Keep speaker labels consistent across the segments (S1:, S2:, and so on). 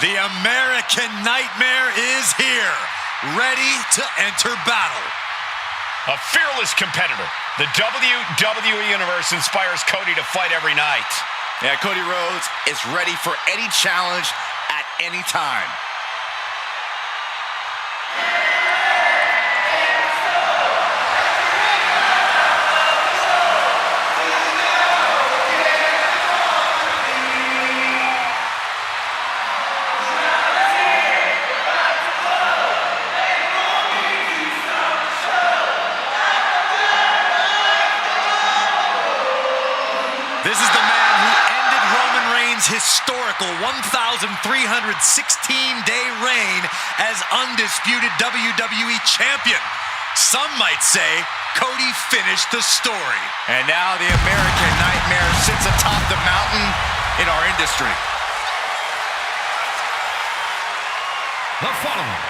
S1: The American Nightmare is here, ready to enter battle.
S2: A fearless competitor. The WWE Universe inspires Cody to fight every night.
S3: Yeah, Cody Rhodes is ready for any challenge at any time.
S1: This is the man who ended Roman Reigns' historical 1,316-day reign as undisputed WWE champion. Some might say Cody finished the story.
S3: And now the American Nightmare sits atop the mountain in our industry.
S4: The following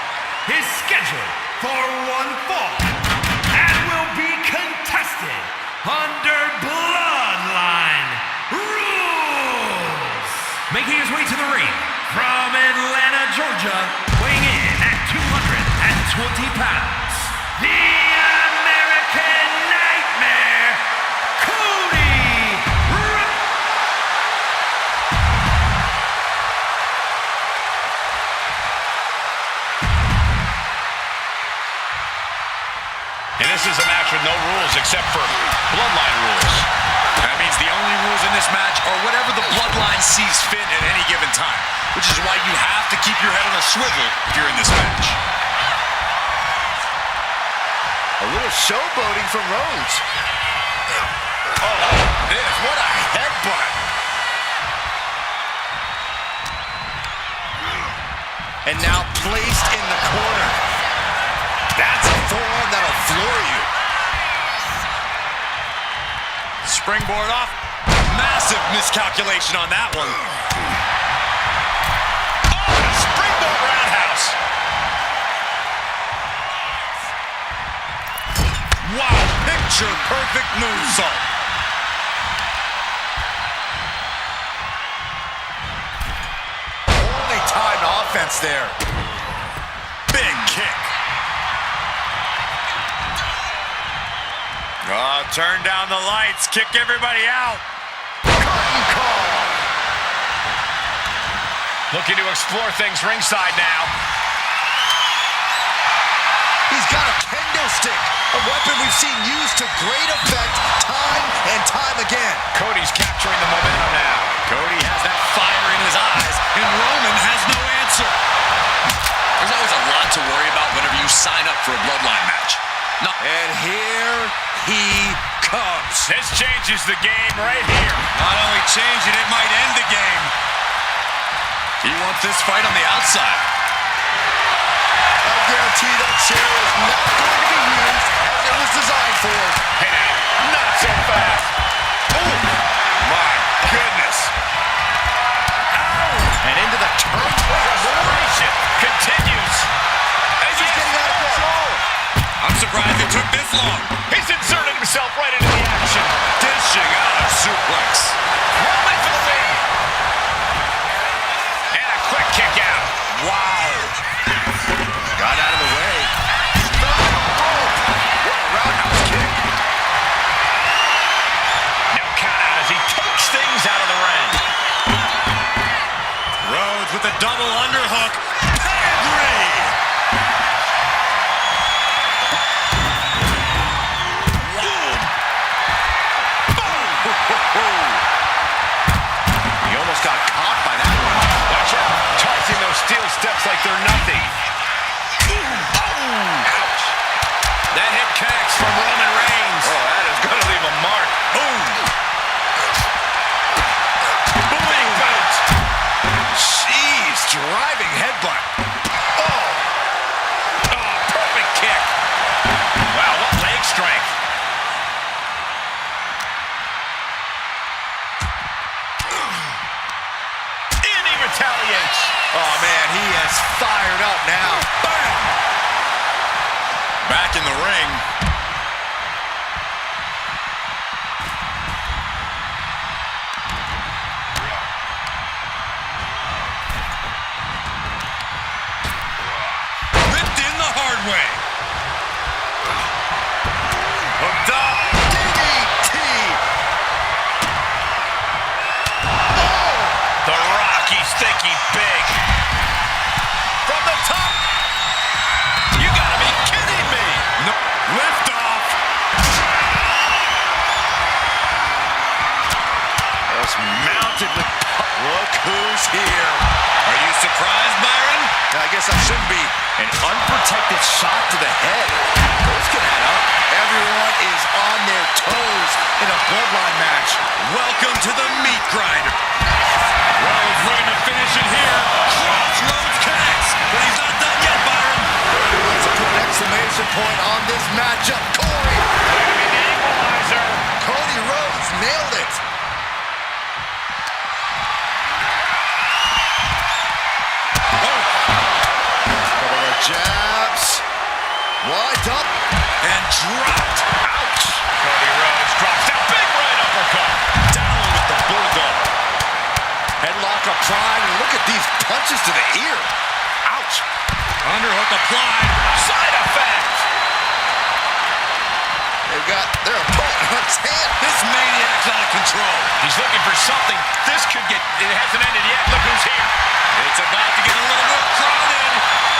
S4: is scheduled for one fall and will be contested under Bloodline rules. Making his way to the ring from Atlanta, Georgia, weighing in at 220 pounds, the American Nightmare, CodyRic.
S2: And this is a match with no rules except for Bloodline rules.
S1: That means the only rules in this match are whatever the Bloodline sees fit at any given time, which is why you have to keep your head on a swivel during this match.
S3: A little showboating from Rhodes.
S1: Oh, this, what a headbutt.
S3: And now placed in the corner. That's a forearm that'll floor you.
S1: Springboard off. Massive miscalculation on that one.
S2: Oh, springboard roundhouse.
S1: Wow, picture perfect moonsault.
S3: Only timed offense there.
S1: Big kick. Oh, turn down the lights, kick everybody out.
S3: Curtain call.
S2: Looking to explore things ringside now.
S3: He's got a kendo stick, a weapon we've seen used to great effect time and time again.
S2: Cody's capturing the momentum now.
S1: Cody has that fire in his eyes, and Roman has no answer. There's always a lot to worry about whenever you sign up for a Bloodline match. No.
S3: And here he comes.
S2: This changes the game right here.
S1: Not only change it, it might end the game. He wants this fight on the outside.
S3: I guarantee that chair is not going to be used as it was designed for.
S2: Hey now, not so fast.
S1: Oh, my goodness.
S2: Ow! And into the celebration continues.
S3: As he's getting out of control.
S1: I'm surprised it took this long.
S2: He's inserted himself right into the action.
S1: Dishing out a suplex.
S2: Roman for the win. And a quick kick out.
S1: Wow.
S3: Got out of the way. What a roundhouse kick.
S2: Now count out as he takes things out of the ring.
S1: Rhodes with a double underhook. Pedigree.
S3: He almost got caught by that one.
S2: Watch out. Tossing those steel steps like they're nothing.
S1: Ouch. That hit connects from Roman Reigns.
S2: Oh, that is going to leave a mark.
S1: Boom.
S2: Big boot.
S1: Jeez, driving headbutt.
S2: Oh, perfect kick. Wow, what leg strength. And he retaliates.
S3: Oh, man, he has fired up now.
S1: Bam. Back in the ring. way. Hooked up.
S3: DDT. Oh!
S2: The Rock, he's thinking big.
S1: From the top. You gotta be kidding me. No. Lift off.
S3: Just mounted with... Look who's here.
S1: Are you surprised, Byron?
S3: I guess I shouldn't be.
S1: An unprotected shot to the head. Those can add up.
S3: Everyone is on their toes in a bloodline match.
S1: Welcome to the meat grinder. Rhodes looking to finish it here. Crossroads connects, but he's not done yet, Byron.
S3: Cody wants to put an exclamation point on this matchup. Corey.
S2: Maybe the equalizer.
S3: Cody Rhodes nailed it. Jabs. Wide up.
S1: And dropped.
S2: Ouch. Cody Rhodes drops down. Big right uppercut.
S1: Down with the bulldog.
S3: Headlock applied. And look at these punches to the ear.
S1: Ouch. Underhook applied.
S2: Side effect.
S3: They've got their opponent on his hand.
S1: This maniac's out of control.
S2: He's looking for something. This could get... It hasn't ended yet. Look who's here.
S1: It's about to get a little more crowded.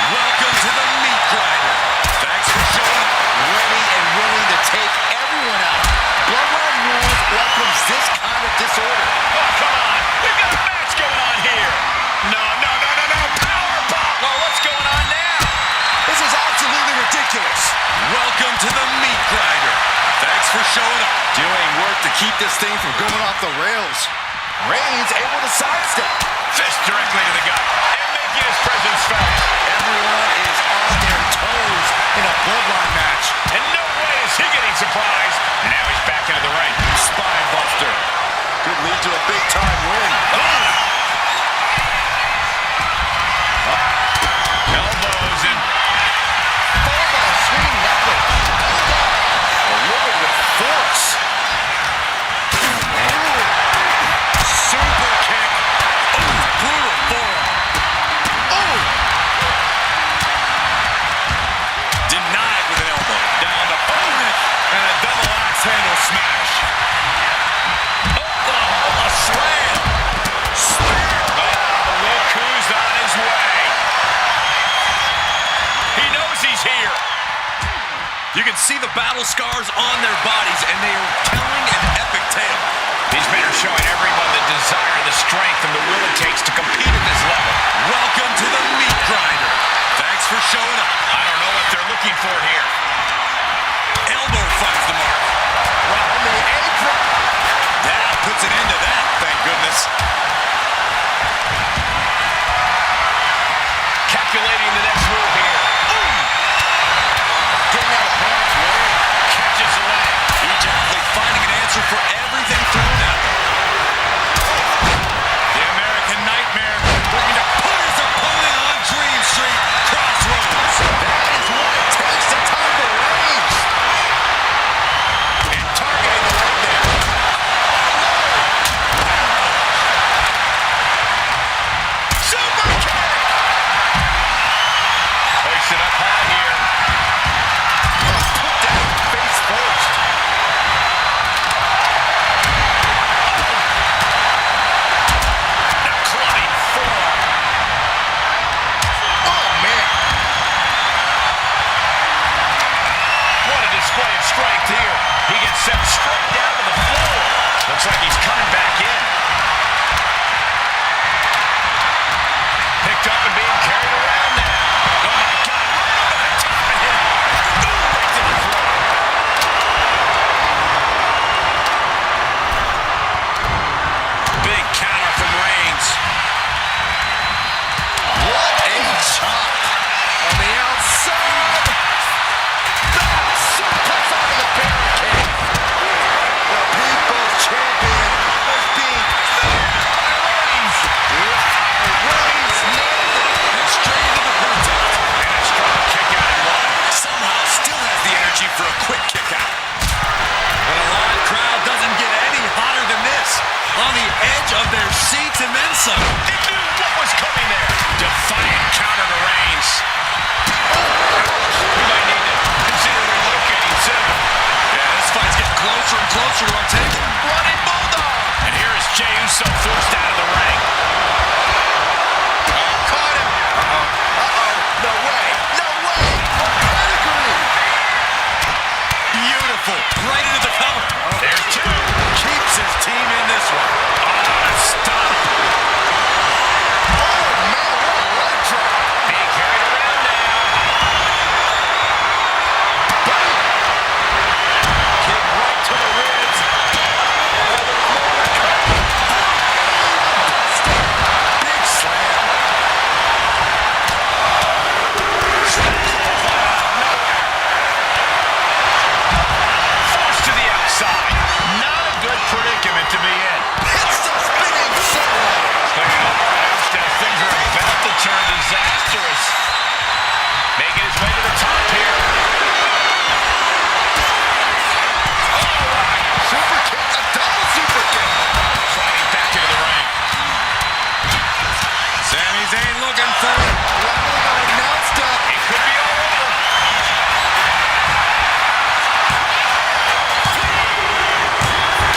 S1: Welcome to the meat grinder. Thanks for showing up.
S3: Ready and willing to take everyone out. Bloodline Rules welcomes this kind of disorder.
S2: Oh, come on. We've got a match going on here. No. Power bomb. Well, what's going on now?
S3: This is absolutely ridiculous.
S1: Welcome to the meat grinder. Thanks for showing up.
S3: Doing work to keep this thing from going off the rails. Reigns able to sidestep.
S2: Fist directly to the gut. And making his presence felt.
S3: Everyone is on their toes in a bloodline match.
S2: In no way is he getting surprised. Now he's back into the ring.
S3: Spine buster. Could lead to a big time win.
S2: Elbows and
S3: Followed by a swinging knuckle. Delivered with force.
S1: Super kick. Oh, brutal forearm. Oh! Denied with an elbow. Down to opponent. And a double axe handle smash. Oh, a slam. Spear.
S2: look who's on his way. He knows he's here.
S1: You can see the battle scars on their bodies, and they are telling an epic tale.
S2: These men are showing everyone the desire, the strength, and the will it takes to compete at this level.
S1: Welcome to the meat grinder. Thanks for showing up.
S2: I don't know what they're looking for here.
S1: Elbow finds the mark.
S3: Right into the apron.
S1: That puts an end to that, thank goodness.
S2: Calculating the next move here.
S3: Getting out of harm's way.
S2: Catches the leg.
S1: Each athlete finding an answer for everything thrown at them. The American Nightmare looking to put his opponent on Dream Street. Crossroads.
S3: That is what it takes to time the range.
S1: And targeting the leg there. Super kick.
S2: Hoisted up high here.
S3: Put down face first.
S2: Now clubbing forearm.
S3: Oh, man.
S2: What a display of strength here. He gets sent straight down to the floor. Looks like he's coming back in. Picked up and being carried around now. Oh my God, right over the top of him. Boom, right to the floor.
S1: Big counter from Reigns.
S3: What a chop. On the outside. Suplex onto the barricade. The People's Champion is being by Reigns. Reigns nailed it.
S1: And straight into the protect.
S2: And a strong kick out in one.
S1: Somehow still has the energy for a quick kick out. But a live crowd doesn't get any hotter than this. On the edge of their seats and then some.
S2: They knew what was coming there. Defiant counter to Reigns. We might need to consider relocating soon.
S1: Yeah, this fight's getting closer and closer to him taking.
S2: Running Bulldog. And here is Jey Uso forced out of the ring.
S3: Caught him. No way. No way. Pedigree.
S1: Beautiful. Right into the cover.
S2: There's two.
S1: Keeps his team in this one.
S2: Stop.
S3: Oh, man, what a leg drop.
S2: Being carried around now.
S1: Kick right to the ribs. Big slam.
S2: Forced to the outside. Not a good predicament to be in.
S3: Hits the spinning sunlight.
S2: Things are about to turn disastrous. Making his way to the top here.
S3: Super kick. A double super kick.
S2: Sliding back into the ring.
S1: Sami Zayn looking for it.
S3: Wobbling on announce deck.
S2: It could be all over.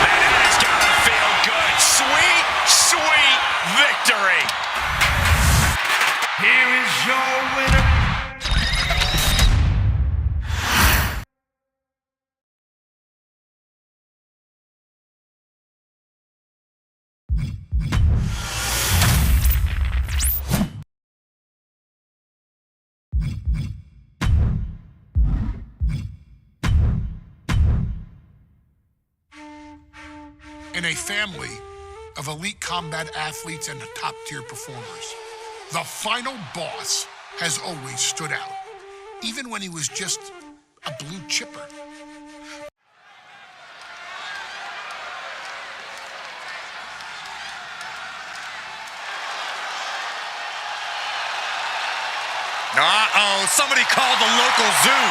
S2: And that is gonna feel good. Sweet, sweet victory.
S4: Here is your winner.
S5: In a family of elite combat athletes and top-tier performers, the final boss has always stood out, even when he was just a blue chipper.
S1: Uh-oh, somebody called the local zoo.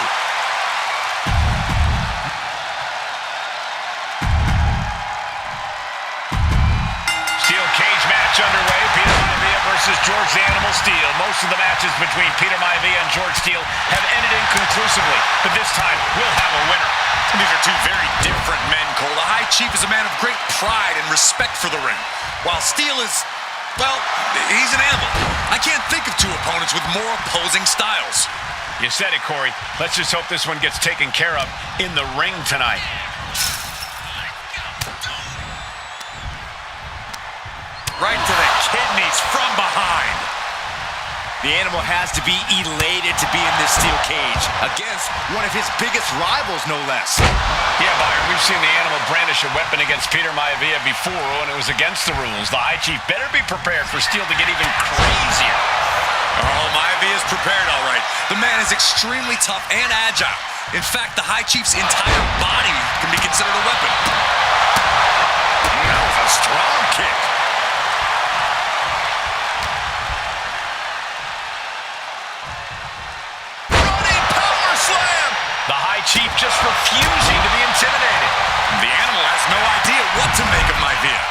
S2: Steel cage match underway. Peter Maivia versus George the Animal Steele. Most of the matches between Peter Maivia and George Steele have ended inconclusively, but this time we'll have a winner.
S1: These are two very different men, Cole. The High Chief is a man of great pride and respect for the ring, while Steele is, well, he's an animal. I can't think of two opponents with more opposing styles.
S2: You said it, Corey. Let's just hope this one gets taken care of in the ring tonight.
S1: Right to the kidneys from behind.
S6: The animal has to be elated to be in this steel cage against one of his biggest rivals, no less.
S2: Yeah, Byron, we've seen the animal brandish a weapon against Peter Maivia before, and it was against the rules. The High Chief better be prepared for Steele to get even crazier.
S1: Oh, Maivia is prepared, all right. The man is extremely tough and agile. In fact, the High Chief's entire body can be considered a weapon.
S3: That was a strong kick. Running power slam.
S2: The High Chief just refusing to be intimidated.
S1: The animal has no idea what to make of Maivia.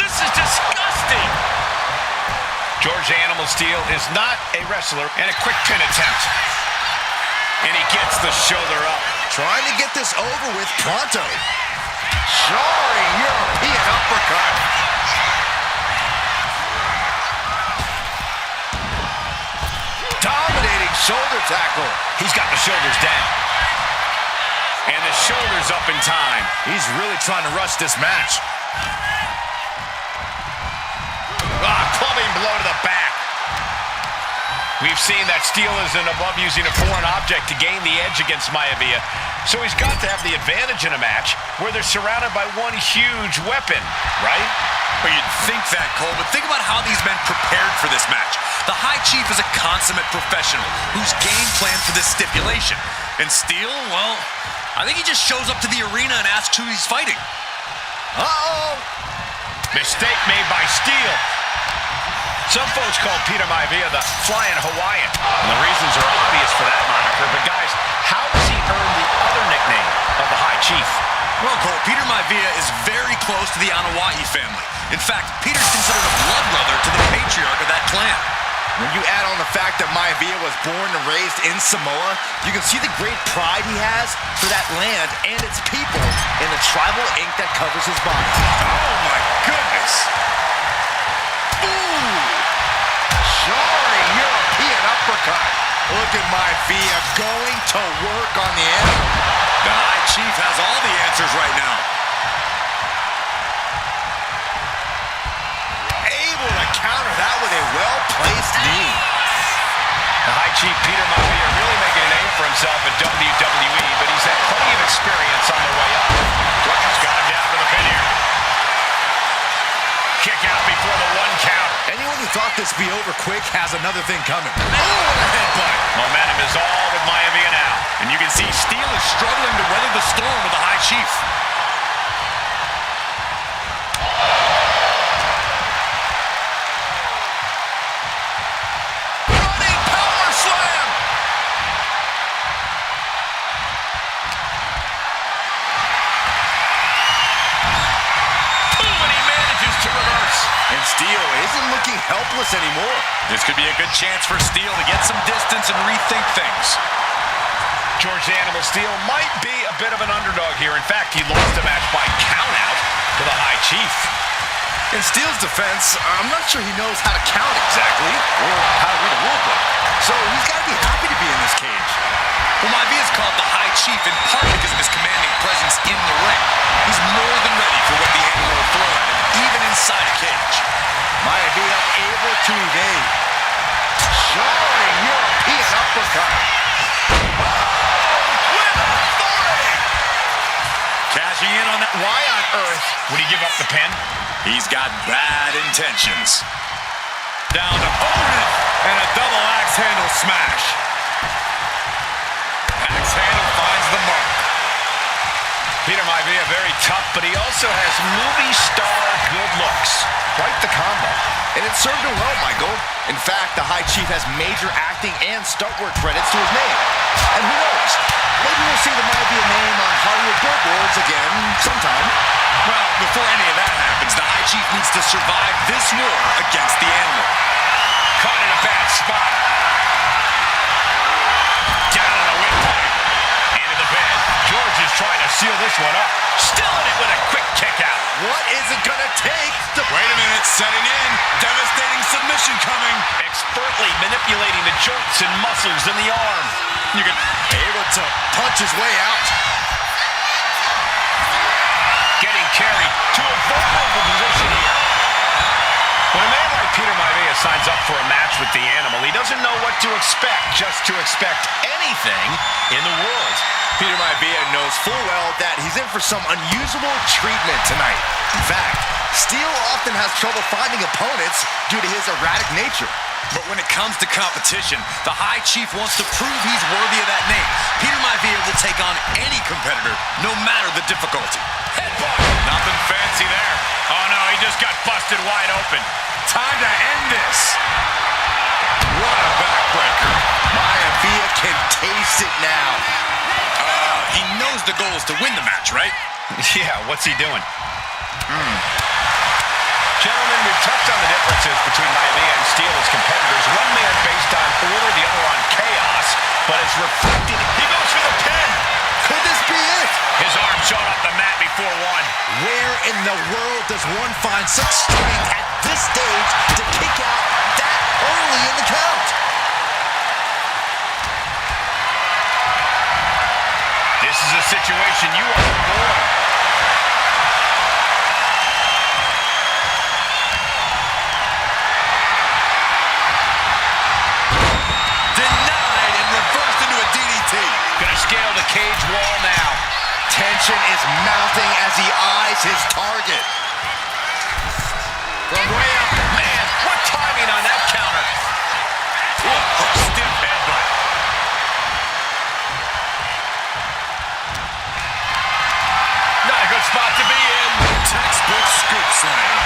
S2: This is disgusting. George Animal Steele is not a wrestler, and a quick pin attempt. And he gets the shoulder up.
S3: Trying to get this over with pronto. Jarring European uppercut. Dominating shoulder tackle.
S2: He's got the shoulders down. And the shoulders up in time.
S3: He's really trying to rush this match.
S2: Clubbing blow to the back. We've seen that Steele isn't above using a foreign object to gain the edge against Maivia. So he's got to have the advantage in a match where they're surrounded by one huge weapon, right?
S1: Well, you'd think that, Cole, but think about how these men prepared for this match. The High Chief is a consummate professional who's game planned for this stipulation. And Steele, well, I think he just shows up to the arena and asks who he's fighting.
S3: Uh-oh.
S2: Mistake made by Steele. Some folks call Peter Maivia the Flying Hawaiian. And the reasons are obvious for that moniker. But guys, how does he earn the other nickname of the High Chief?
S1: Well, Cole, Peter Maivia is very close to the Anoa'i family. In fact, Peter's considered a blood brother to the patriarch of that clan.
S6: When you add on the fact that Maivia was born and raised in Samoa, you can see the great pride he has for that land and its people in the tribal ink that covers his body.
S1: Oh my goodness!
S6: Ooh! Jarring European uppercut. Look at Maivia going to work on the enemy.
S1: The High Chief has all the answers right now.
S6: Able to counter that with a well-placed knee.
S2: The High Chief Peter Maivia really making a name for himself at WWE, but he's had plenty of experience on the way up. Rogers got him down to the pin here. Kick out before the 1 count.
S6: Anyone who thought this would be over quick has another thing coming. Oh, what a headbutt.
S2: Momentum is all with Maivia now.
S1: And you can see Steele is struggling to weather the storm with the High Chief.
S6: Running power slam.
S2: Boom, and he manages to reverse.
S6: And Steele isn't looking helpless anymore.
S1: This could be a good chance for Steele to get some distance and rethink things.
S2: George Animal Steele might be a bit of an underdog here. In fact, he lost the match by countout to the High Chief.
S6: In Steele's defense, I'm not sure he knows how to count exactly or how to read a rule book. So he's got to be happy to be in this cage.
S1: Well, Maivia is called the High Chief in part because of his commanding presence in the ring. He's more than ready for what the animal will throw at him, even inside a cage.
S6: Maivia able to evade. Jarring European uppercut. With authority.
S1: Cashing in on that.
S2: Why on earth would he give up the pin?
S1: He's got bad intentions. Down to opponent and a double axe handle smash. Axe handle finds the mark.
S2: Peter Maivia very tough, but he also has movie star good looks. Quite the combo.
S6: And it served him well, Michael. In fact, the High Chief has major acting and stunt work credits to his name. And who knows? Maybe we'll see the Maivia name on Hollywood billboards again sometime.
S1: Well, before any of that happens, the High Chief needs to survive this war against the animal.
S2: Caught in a bad spot. Down on the windpipe. Into the bed. George is trying to seal this one up. Still in it with a quick kick out.
S6: What is it going to take to...
S1: Wait a minute, setting in. Devastating submission coming.
S2: Expertly manipulating the joints and muscles in the arm.
S1: You can
S6: able to punch his way out.
S2: Getting carried to a vulnerable position here. When a man like Peter Maivia signs up for a match with the animal, he doesn't know what to expect, just to expect anything in the world.
S6: Peter Maivia knows full well that he's in for some unusual treatment tonight. In fact, Steele often has trouble finding opponents due to his erratic nature.
S1: But when it comes to competition, the High Chief wants to prove he's worthy of that name. Peter Maivia will take on any competitor, no matter the difficulty.
S2: Headbutt.
S1: Nothing fancy there.
S2: Oh no, he just got busted wide open.
S1: Time to end this. What a backbreaker.
S6: Maivia can taste it now.
S1: He knows the goal is to win the match, right?
S2: Yeah, what's he doing? Gentlemen, we've touched on the differences between Maivia and Steele as competitors. One man based on order, the other on chaos, but as reflected, he goes for the pin.
S6: Could this be it?
S2: His arm showed off the mat before one.
S6: Where in the world does one find such strength at this stage to kick out that early in the count?
S2: This is a situation you are to avoid.
S1: Denied and reversed into a DDT.
S2: Gonna scale the cage wall now.
S6: Tension is mounting as he eyes his target.
S2: From way up, man, what timing on that counter.
S1: Stiff headbutt.
S2: Not a good spot to be in.
S1: Textbook scoop slam.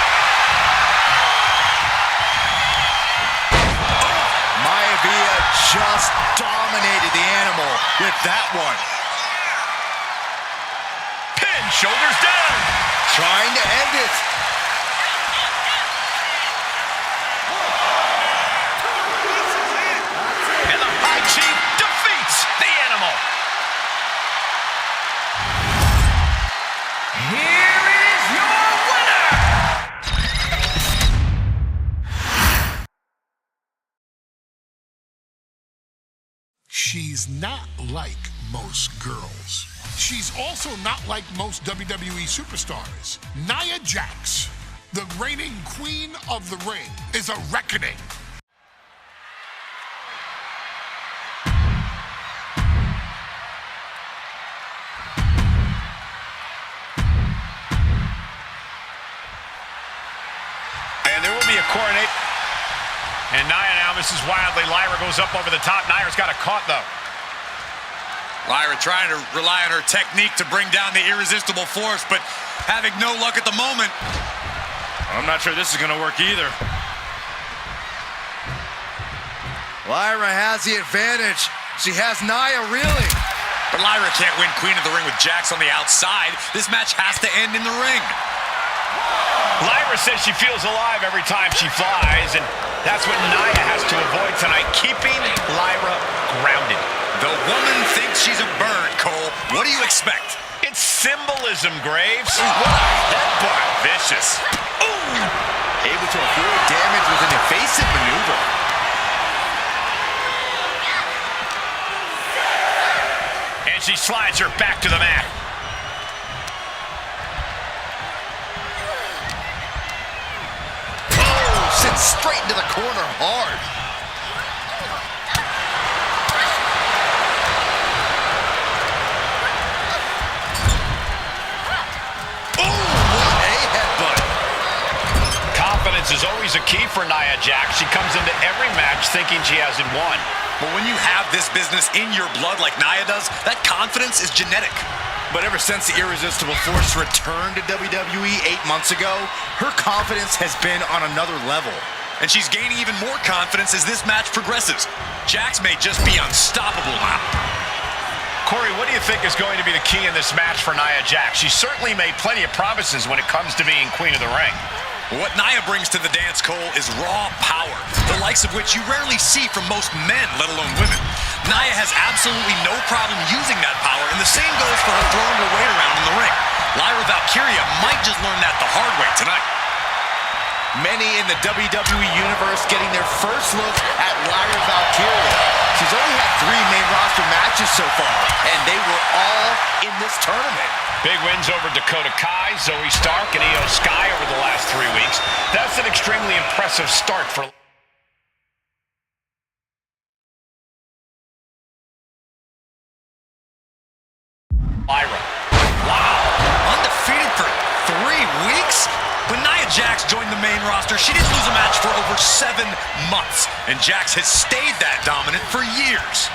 S6: Maivia just dominated the animal with that one.
S2: Pin, shoulders down.
S6: Trying to end it.
S2: High Chief defeats the Animal.
S4: Here is your winner!
S5: She's not like most girls. She's also not like most WWE superstars. Nia Jax, the reigning queen of the ring, is a reckoning.
S2: And there will be a coronation. And Nia now misses wildly. Lyra goes up over the top. Nia's got a caught, though.
S1: Lyra trying to rely on her technique to bring down the irresistible force, but having no luck at the moment.
S6: I'm not sure this is going to work either. Lyra has the advantage. She has Nia reeling.
S1: But Lyra can't win Queen of the Ring with Jax on the outside. This match has to end in the ring.
S2: Lyra says she feels alive every time she flies, and that's what Nia has to avoid tonight, keeping Lyra grounded.
S1: The woman thinks she's a bird, Cole. What do you expect?
S2: It's symbolism, Graves. What a headbutt. Vicious.
S6: Ooh! Able to avoid damage with an evasive maneuver.
S2: And she slides her back to the mat.
S6: Sits straight into the corner hard. Oh, what a headbutt.
S2: Confidence is always a key for Nia Jax. She comes into every match thinking she hasn't won.
S1: But when you have this business in your blood like Nia does, that confidence is genetic.
S6: But ever since the Irresistible Force returned to WWE 8 months ago, her confidence has been on another level.
S1: And she's gaining even more confidence as this match progresses. Jax may just be unstoppable now.
S2: Corey, what do you think is going to be the key in this match for Nia Jax? She certainly made plenty of promises when it comes to being Queen of the Ring.
S1: What Nia brings to the dance, Cole, is raw power, the likes of which you rarely see from most men, let alone women. Nia has absolutely no problem using that power, and the same goes for her throwing her weight around in the ring. Lyra Valkyria might just learn that the hard way tonight.
S6: Many in the WWE Universe getting their first look at Lyra Valkyria. She's only had 3 main roster matches so far, and they were all in this tournament.
S2: Big wins over Dakota Kai, Zoe Stark, and Io Sky over the last 3 weeks. That's an extremely impressive start for Lyra.
S1: Wow, undefeated for 3 weeks? When Nia Jax joined the main roster, she didn't lose a match for over 7 months, and Jax has stayed that dominant for years.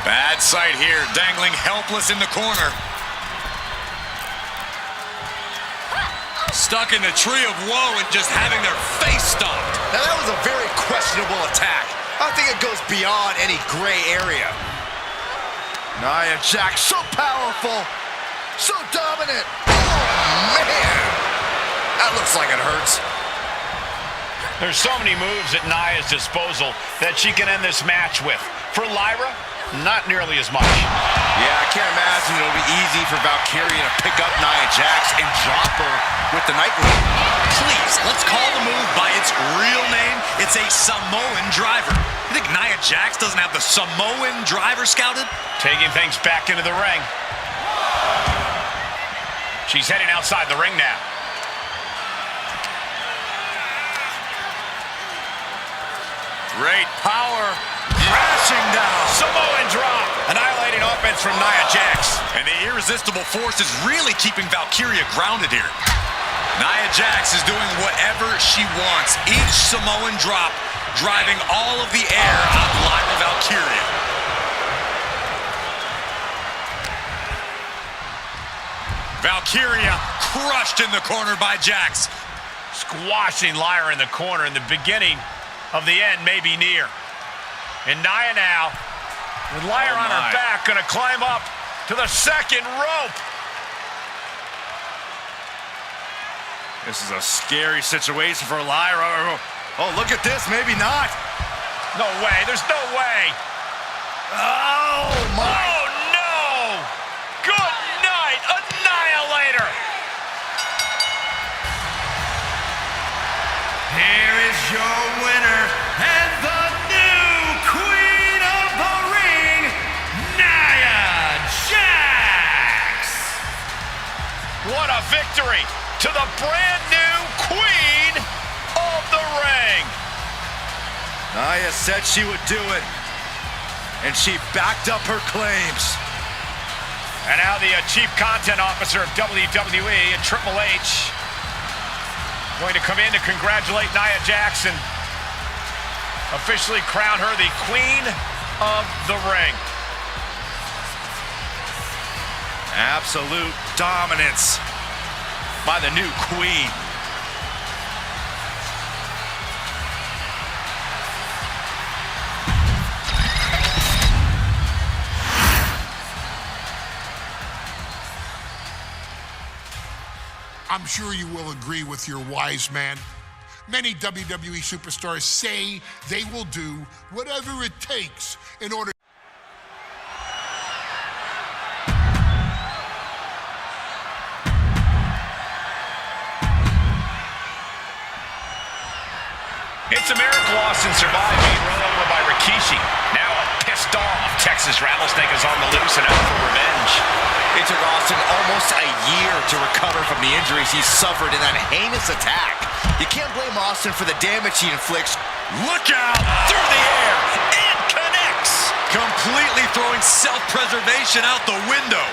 S1: Bad sight here, dangling helpless in the corner. Stuck in the tree of woe and just having their face stomped.
S6: Now that was a very questionable attack. I think it goes beyond any gray area. Nia Jax, so powerful, so dominant. Oh, man. That looks like it hurts.
S2: There's so many moves at Nia's disposal that she can end this match with. For Lyra, not nearly as much.
S6: Yeah, I can't imagine it'll be easy for Valkyria to pick up Nia Jax and drop her with the Nightwing.
S1: Please, let's call the move by its real name. It's a Samoan driver. You think Nia Jax doesn't have the Samoan driver scouted?
S2: Taking things back into the ring. She's heading outside the ring now.
S1: Great power. Crashing down.
S2: Samoan drop. Annihilating offense from Nia Jax.
S1: And the irresistible force is really keeping Valkyria grounded here. Nia Jax is doing whatever she wants. Each Samoan drop driving all of the air out of Lyra Valkyria. Valkyria crushed in the corner by Jax.
S2: Squashing Lyra in the corner, and the beginning of the end may be near. And Nia now, with Lyra on her back, gonna climb up to the second rope.
S6: This is a scary situation for Lyra. Oh, look at this. Maybe not.
S2: No way. There's no way.
S6: Oh, my.
S2: Oh, no. Good night. Annihilator.
S4: Here is your winner and the new Queen of the Ring, Nia Jax.
S2: What a victory to the brand new Queen of the Ring.
S6: Nia said she would do it, and she backed up her claims.
S2: And now the Chief Content Officer of WWE and Triple H going to come in to congratulate Nia Jax and officially crown her the Queen of the Ring.
S6: Absolute dominance by the new queen.
S5: I'm sure you will agree with your wise man. Many WWE superstars say they will do whatever it takes in order.
S2: It's a miracle Austin survived being run over by Rikishi. Now a pissed off Texas Rattlesnake is on the loose and out for revenge.
S6: It took Austin almost a year to recover from the injuries he suffered in that heinous attack. You can't blame Austin for the damage he inflicts.
S1: Look out! Through the air! It connects! Completely throwing self-preservation out the window.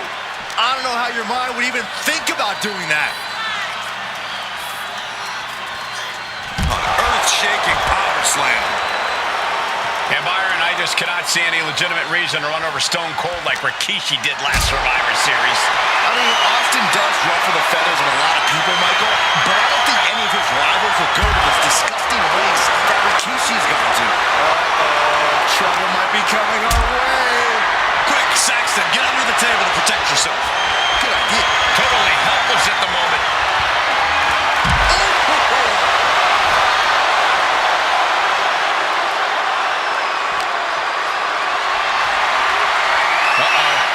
S6: I don't know how your mind would even think about doing that.
S1: Earth-shaking power slam.
S2: And Byron, I just cannot see any legitimate reason to run over Stone Cold like Rikishi did last Survivor Series.
S6: I mean, Austin does ruffle the feathers of a lot of people, Michael, but I don't think any of his rivals will go to this disgusting lengths that Rikishi's gone to. Trouble might be coming our way.
S1: Quick, Saxton, get under the table to protect yourself.
S6: Good idea.
S2: Totally helpless at the moment.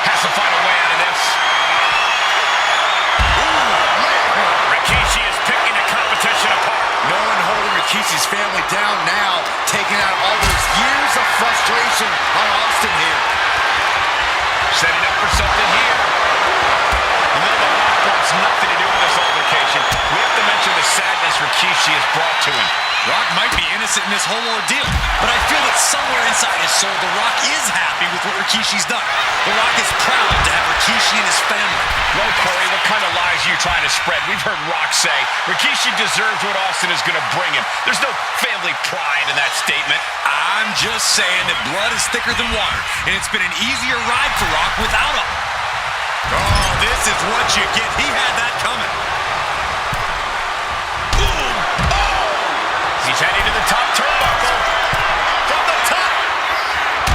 S2: Has to find a way out of this. Rikishi is picking the competition apart.
S6: No one holding Rikishi's family down now, taking out all those years of frustration on Austin here.
S2: Setting up for something here. And then the Rock wants nothing to do with this altercation. We have to mention the sadness Rikishi has brought to him.
S1: Rock might be innocent in this whole ordeal, but I feel that somewhere inside his soul, The Rock is happy with what Rikishi's done. The Rock is proud to have Rikishi and his family.
S2: No, Corey, what kind of lies are you trying to spread? We've heard Rock say Rikishi deserves what Austin is going to bring him. There's no family pride in that statement.
S1: I'm just saying that blood is thicker than water, and it's been an easier ride for Rock without him. Oh, this is what you get. He had that coming.
S2: He's heading to the top turnbuckle. From the top.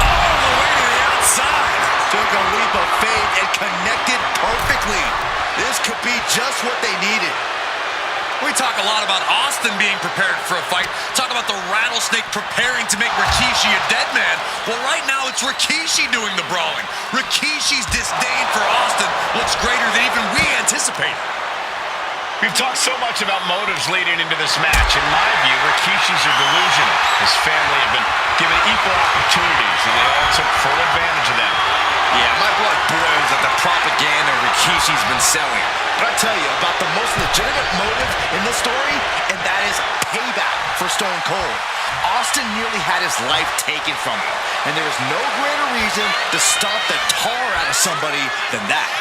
S1: All the way to the outside.
S6: Took a leap of faith and connected perfectly. This could be just what they needed.
S1: We talk a lot about Austin being prepared for a fight. Talk about the Rattlesnake preparing to make Rikishi a dead man. Well, right now it's Rikishi doing the brawling. Rikishi's disdain for Austin looks greater than even we anticipated.
S2: We've talked so much about motives leading into this match. In my view, Rikishi's are delusional. His family have been given equal opportunities, and they all took full advantage of them.
S6: Yeah, my blood boils at the propaganda Rikishi's been selling. But I tell you about the most legitimate motive in this story, and that is payback for Stone Cold. Austin nearly had his life taken from him, and there is no greater reason to stomp the tar out of somebody than that.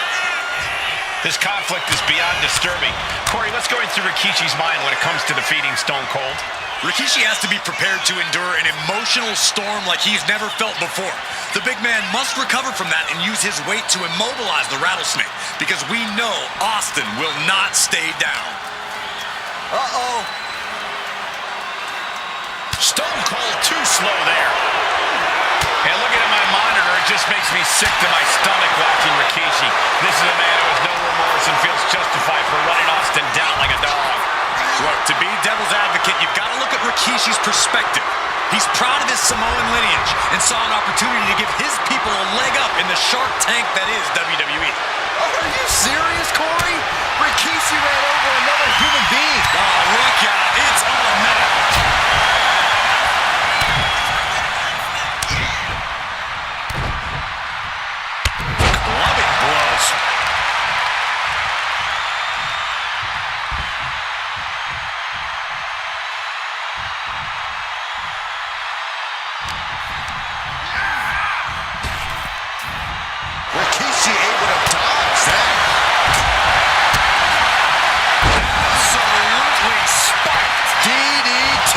S2: This conflict is beyond disturbing. Corey, let's go into Rikishi's mind when it comes to defeating Stone Cold.
S1: Rikishi has to be prepared to endure an emotional storm like he's never felt before. The big man must recover from that and use his weight to immobilize the Rattlesnake, because we know Austin will not stay down.
S6: Uh-oh.
S2: Stone Cold too slow there. And looking at my monitor, it just makes me sick to my stomach watching Rikishi. This is a man who has no remorse and feels justified for running Austin down like a dog.
S1: Look, to be devil's advocate, you've got to look at Rikishi's perspective. He's proud of his Samoan lineage and saw an opportunity to give his people a leg up in the Shark Tank that is WWE.
S3: Oh, are you serious, Corey? Rikishi ran over another human being.
S1: Oh, look out. It's automatic. Clubbing blows.
S3: Rikishi able to dodge that.
S1: Absolutely spiked.
S3: DDT.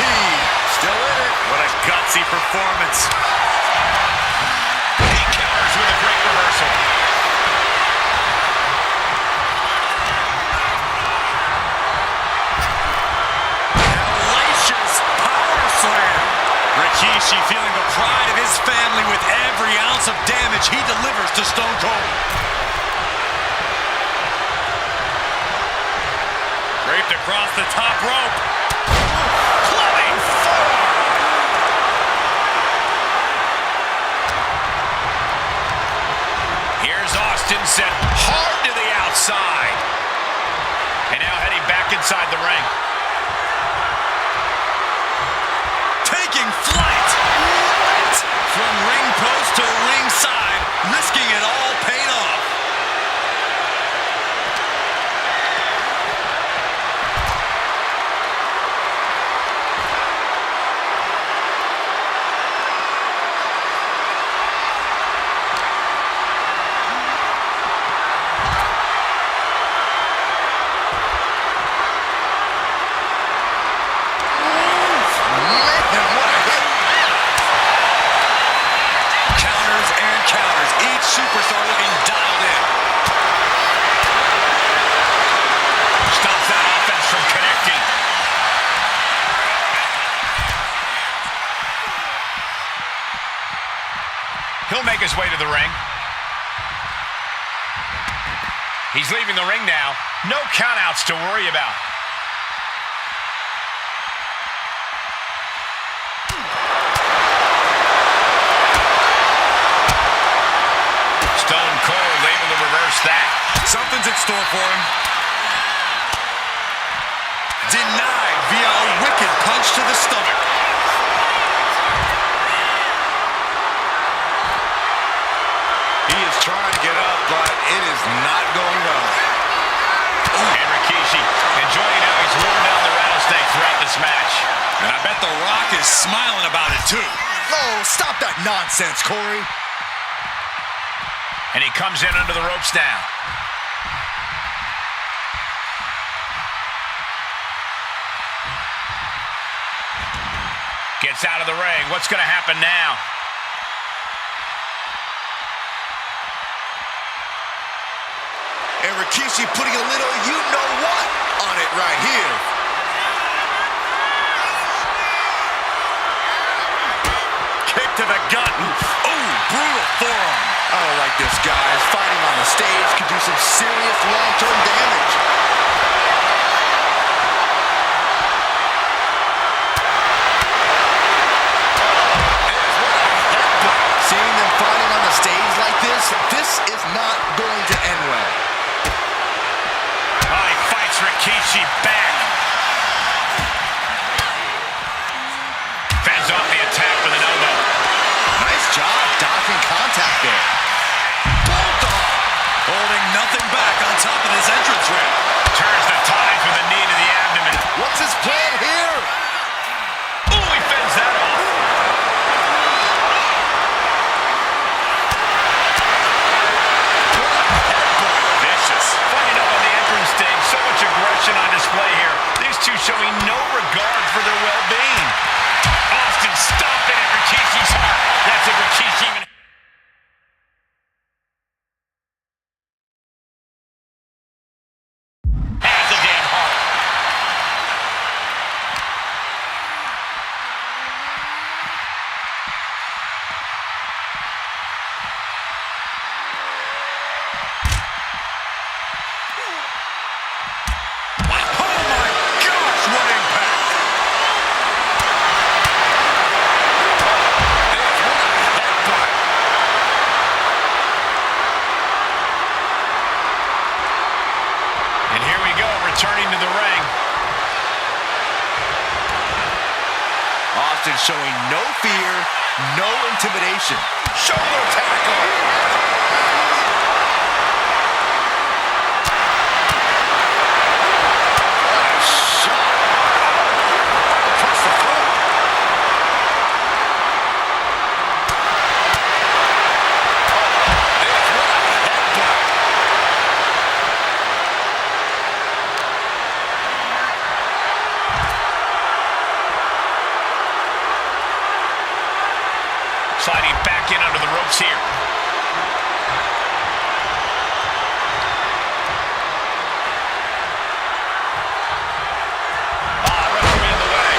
S3: Still in it.
S1: What a gutsy performance.
S2: He counters with a great reversal.
S1: Hellacious power slam. Rikishi feeling the pride of his family with every ounce of damage he delivers to Stone Cold. Draped across the top rope. Clubbing forearm.
S2: Here's Austin set hard to the outside. And now heading back inside the ring.
S1: Taking flight. What? From ring post to ringside, risking it all paid off. Superstar looking dialed in.
S2: Stops that offense from connecting. He'll make his way to the ring. He's leaving the ring now. No countouts to worry about. Stone Cold able to reverse that.
S1: Something's in store for him. Denied via a wicked punch to the stomach.
S6: He is trying to get up, but it is not going well.
S2: And Rikishi enjoying how he's worn down the rattlesnake throughout this match.
S1: And I bet The Rock is smiling about it too.
S3: Oh, stop that nonsense, Corey.
S2: And he comes in under the ropes now. Gets out of the ring. What's going to happen now?
S3: And Rikishi putting a little you-know-what on it right here.
S1: Kick to the gut. Ooh, brutal forearm.
S3: I don't like this, guys. Fighting on the stage could do some serious long-term damage. Seeing them fighting on the stage like this is not going to end well.
S2: Oh, he fights Rikishi back. Fends off the attack with an elbow.
S3: Nice job dodging contact there.
S1: Bulldog. Holding nothing back on top of his entrance ramp.
S2: Turns the tide with a knee to the abdomen.
S3: What's his plan here?
S2: Ooh, he fends that off.
S1: Vicious.
S2: Fighting up on the entrance stage. So much aggression on display here. These two showing no regard for their well-being. Austin stomping at Rikishi's heart. That's if Rikishi even... has a damn heart.
S6: intimidation. Shoulder tackle. What a shot. Across the front.
S2: Sliding back in under the ropes here. Referee in the way.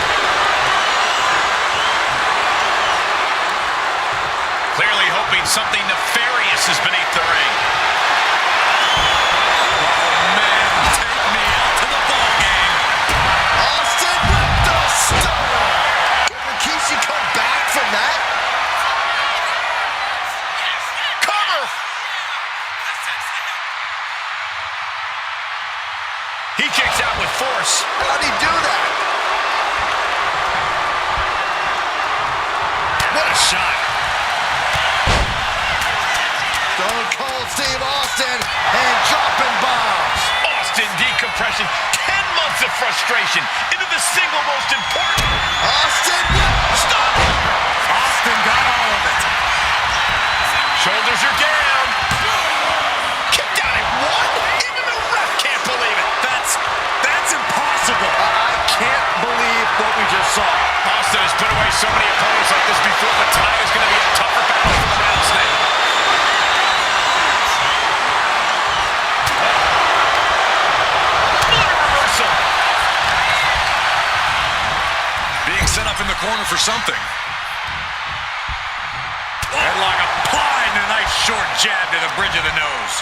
S2: Clearly hoping something nefarious is beneath the ring.
S1: Oh, man, take me out to the ball game.
S3: Austin with the stunner. Can Rikishi come back from that?
S2: He kicks out with force.
S3: How'd he do that?
S2: What a shot.
S3: Stone Cold Steve Austin and dropping bombs.
S2: Austin decompression. 10 months of frustration into the single most important.
S3: Austin,
S2: Stop!
S6: Austin got all of it.
S2: Shoulders are down. Kicked out at one. Even the ref can't believe it.
S6: That's impossible. I can't believe what we just saw.
S2: Austin has put away so many opponents like this before, but tonight is going to be a tougher battle for the rattlesnake. What a reversal.
S1: Being set up in the corner for something. Headlock applied and a nice short jab to the bridge of the nose.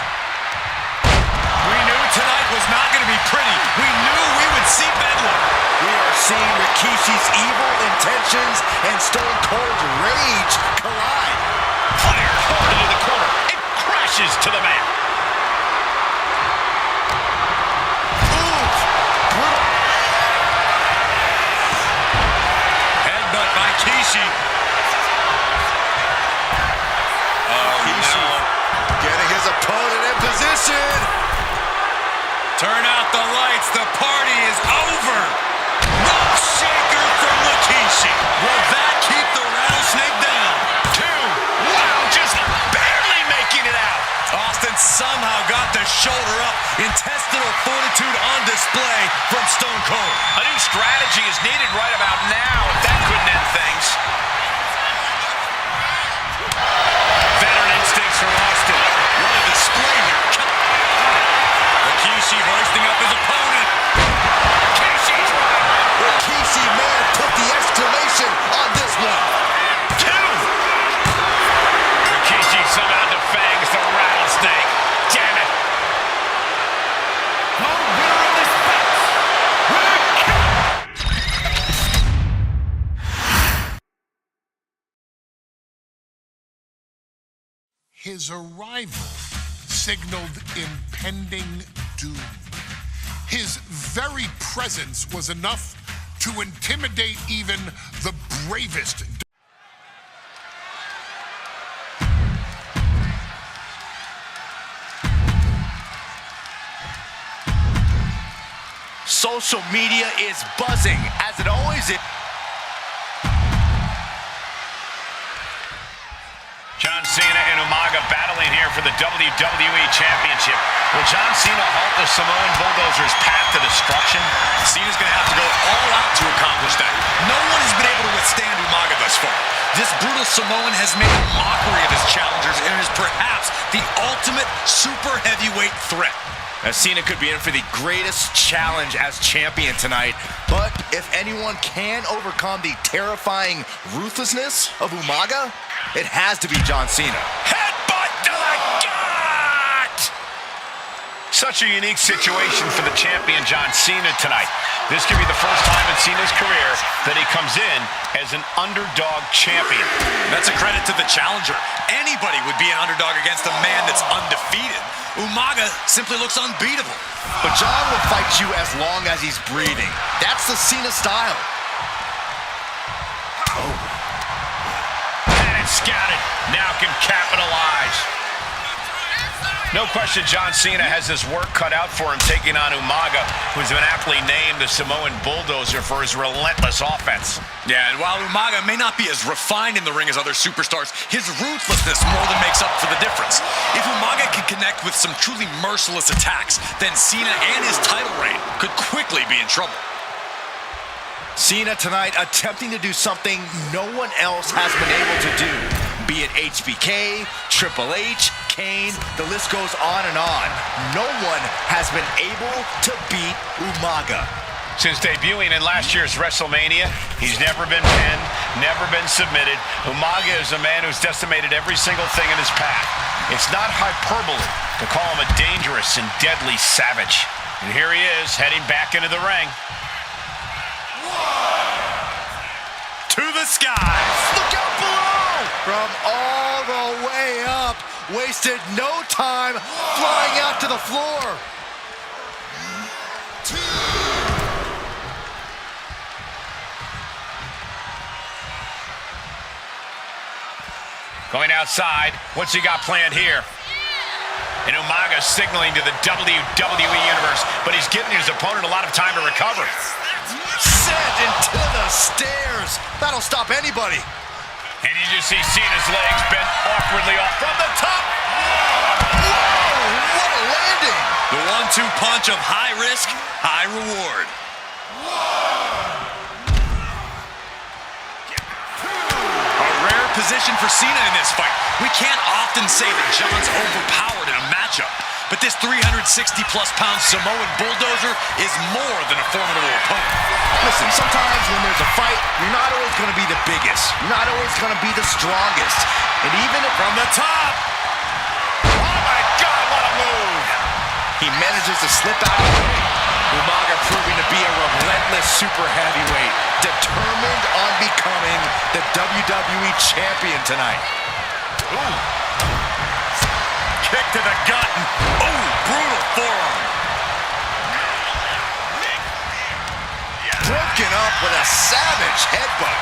S1: We knew tonight was not going to be pretty. We knew we would see bedlam.
S6: We are seeing Rikishi's evil intentions and Stone Cold's rage collide.
S2: Fire hard into the corner. It crashes to the mat.
S6: Oof. Brutal.
S1: Headbutt by Kishi.
S6: Rikishi getting his opponent in position.
S1: Turn out the lights. The party is over. Rope shaker from Rikishi. Will that keep the rattlesnake down?
S2: 2. Wow, just barely making it out.
S1: Austin somehow got the shoulder up. Intestinal fortitude on display from Stone Cold.
S2: A new strategy is needed right about now if that couldn't end things. Veteran instincts from Austin.
S1: What a display here. Rikishi hoisting up his opponent.
S2: Kishi's right.
S3: Rikishi may have put the exclamation on this one.
S2: 2. Rikishi somehow defangs the rattlesnake. Damn it.
S4: The winner of this bout,
S5: His arrival signaled impending doom. His very presence was enough to intimidate even the bravest.
S6: Social media is buzzing, as it always is.
S2: John Cena and Umaga battling here for the WWE Championship. Will John Cena halt the Samoan Bulldozer's path to destruction?
S1: Cena's going to have to go all out to accomplish that. No one has been able to withstand Umaga thus far. This brutal Samoan has made a mockery of his challengers and is perhaps the ultimate super heavyweight threat.
S6: As Cena could be in for the greatest challenge as champion tonight. But if anyone can overcome the terrifying ruthlessness of Umaga, it has to be John Cena.
S2: Headbutt to the gut! Such a unique situation for the champion John Cena tonight. This could be the first time in Cena's career that he comes in as an underdog champion.
S1: That's a credit to the challenger. Anybody would be an underdog against a man that's undefeated. Umaga simply looks unbeatable.
S6: But John will fight you as long as he's breathing. That's the Cena style.
S2: And it's scouted, now can capitalize. No question John Cena has his work cut out for him taking on Umaga, who's been aptly named the Samoan Bulldozer for his relentless offense.
S1: Yeah, and while Umaga may not be as refined in the ring as other superstars, his ruthlessness more than makes up for the difference. If Umaga can connect with some truly merciless attacks, then Cena and his title reign could quickly be in trouble.
S6: Cena tonight attempting to do something no one else has been able to do. Be it HBK, Triple H, Kane, the list goes on and on. No one has been able to beat Umaga.
S2: Since debuting in last year's WrestleMania, he's never been pinned, never been submitted. Umaga is a man who's decimated every single thing in his path. It's not hyperbole to call him a dangerous and deadly savage. And here he is, heading back into the ring.
S1: To the skies.
S3: Look out below! From all the way up. Wasted no time flying out to the floor.
S2: Going outside, what's he got planned here? And Umaga signaling to the WWE Universe, but he's giving his opponent a lot of time to recover.
S3: Sent into the stairs. That'll stop anybody.
S2: And you just see Cena's legs bent awkwardly off from the top.
S3: Whoa, what a landing.
S1: The 1-2 punch of high risk, high reward. A rare position for Cena in this fight. We can't often say that John's overpowered in a matchup, but this 360-plus pound Samoan Bulldozer is more than a formidable opponent.
S6: Listen, sometimes when there's a fight, you're not always going to be the biggest. You're not always going to be the strongest. And even
S1: From the top.
S2: Oh my God, what a move!
S6: he manages to slip out of the ring. Umaga proving to be a relentless super heavyweight, determined on becoming the WWE champion tonight.
S1: Ooh. Kick to the gut. Ooh, brutal forearm.
S3: Broken up with a savage headbutt.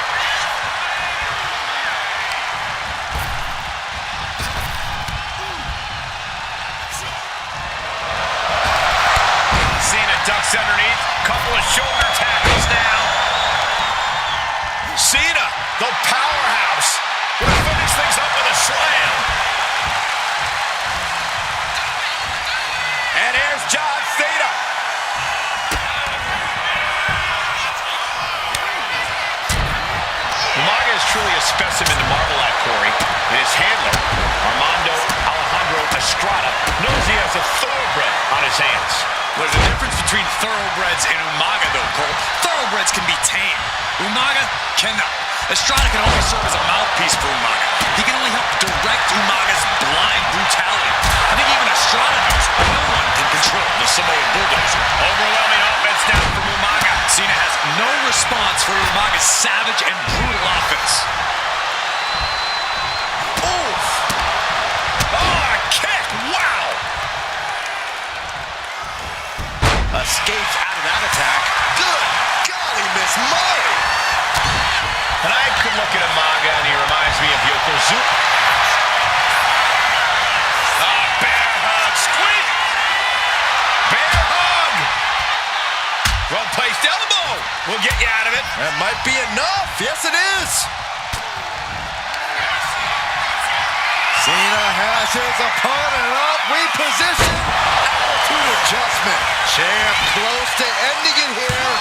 S2: Cena ducks underneath, couple of shoulder tackles now. Cena, the powerhouse, gonna finish things up with a slam. And here's John Cena. Umaga is truly a specimen to marvel at, Corey. And his handler, Armando Alejandro Estrada, knows he has a thoroughbred on his hands.
S1: There's a difference between thoroughbreds and Umaga, though, Cole. Thoroughbreds can be tamed. Umaga cannot. Estrada can only serve as a mouthpiece for Umaga. He can only help direct Umaga's blind brutality. I think even Estrada knows no one can control the Samoan Bulldozer.
S2: Overwhelming offense now from Umaga.
S1: Cena has no response for Umaga's savage and brutal offense.
S2: Oof! Oh, a kick! Wow!
S6: Escapes out of that attack.
S3: Good golly, Miss Molly.
S2: And I could look at Umaga and he reminds me of Yokozuna. Bear hug, squeak! Bear hug! Well-placed elbow will get you out of it.
S3: That might be enough. Yes, it is. Cena has his opponent up. Reposition. Attitude adjustment. Champ close to ending it here.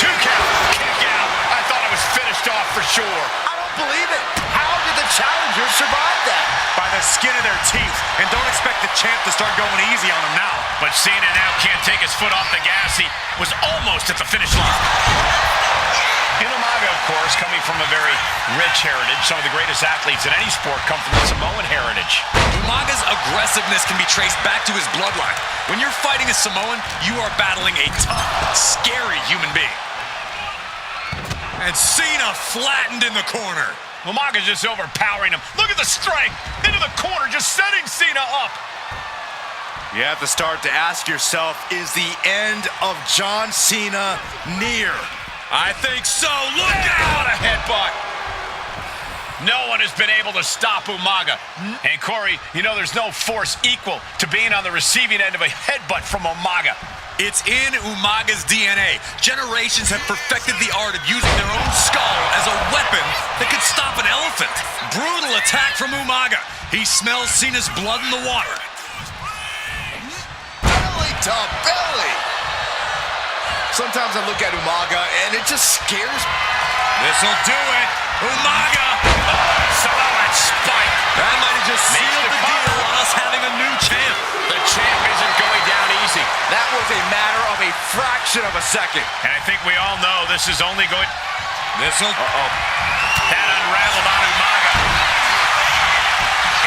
S2: 2 count. Kick out. I thought it was finished off for sure.
S6: I don't believe it. How did the challengers survive that?
S1: By the skin of their teeth. And don't expect the champ to start going easy on him now.
S2: But Cena now can't take his foot off the gas. He was almost at the finish line. In Umaga, of course, coming from a very rich heritage, some of the greatest athletes in any sport come from the Samoan heritage.
S1: Umaga's aggressiveness can be traced back to his bloodline. When you're fighting a Samoan, you are battling a tough, scary human being. And Cena flattened in the corner.
S2: Umaga's just overpowering him. Look at the strength. Into the corner, just setting Cena up.
S6: You have to start to ask yourself, is the end of John Cena near?
S1: I think so. Look
S2: What
S1: out!
S2: a headbutt. No one has been able to stop Umaga. And Corey, you know there's no force equal to being on the receiving end of a headbutt from Umaga.
S1: It's in Umaga's DNA. Generations have perfected the art of using their own skull as a weapon that could stop an elephant. Brutal attack from Umaga. He smells Cena's blood in the water.
S3: Belly to belly. Sometimes I look at Umaga and it just scares me.
S1: This'll do it. Umaga.
S2: Samoan spike.
S1: That might have just sealed the deal on us having a new champ.
S2: The champ isn't going down easy.
S3: That was a matter of a fraction of a second.
S2: And I think we all know this is only going...
S1: This'll...
S2: That unraveled on Umaga.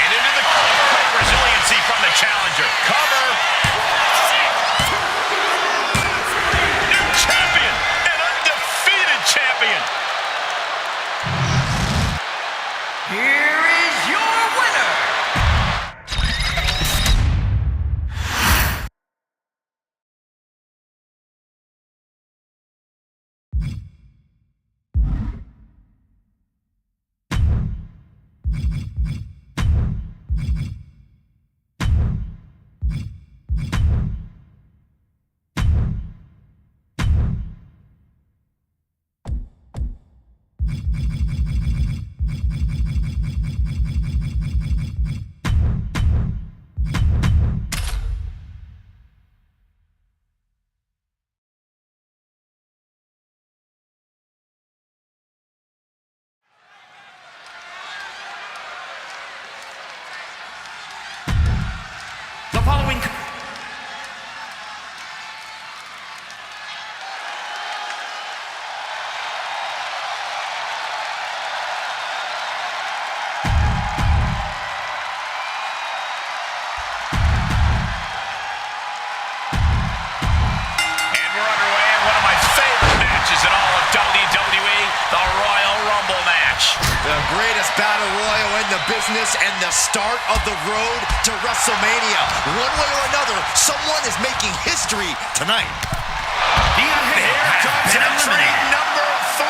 S2: And into the great resiliency from the challenger. Cover. New champion. An undefeated champion.
S4: Here is your winner, the following...
S2: In all of WWE, the Royal Rumble match.
S3: The greatest battle royal in the business and the start of the road to WrestleMania. One way or another, someone is making history tonight.
S2: Here comes entry number 3.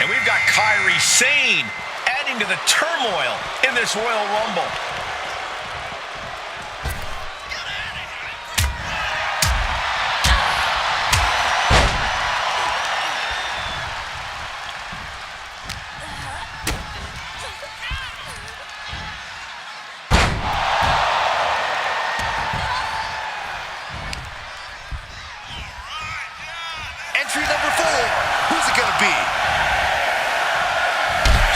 S2: And we've got Kairi Sane adding to the turmoil in this Royal Rumble.
S3: Entry number 4. Who's it gonna be?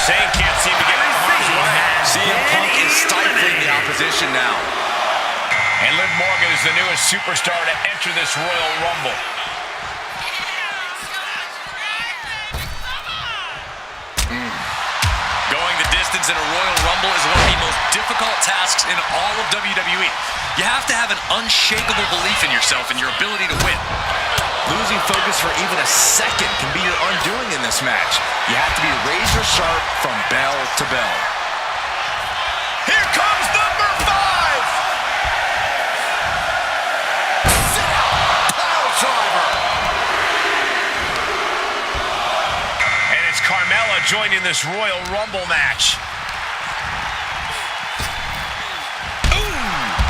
S2: Sane can't seem to get out of harm's way.
S3: CM Punk is stifling the opposition now.
S2: And Liv Morgan is the newest superstar to enter this Royal Rumble.
S1: Going the distance in a Royal Rumble is one of the most difficult tasks in all of WWE. You have to have an unshakable belief in yourself and your ability to win.
S3: Losing focus for even a second can be your undoing in this match. You have to be razor sharp from bell to bell.
S2: Here comes number 5!
S3: Sit out! Pile driver!
S2: And it's Carmella joining this Royal Rumble match.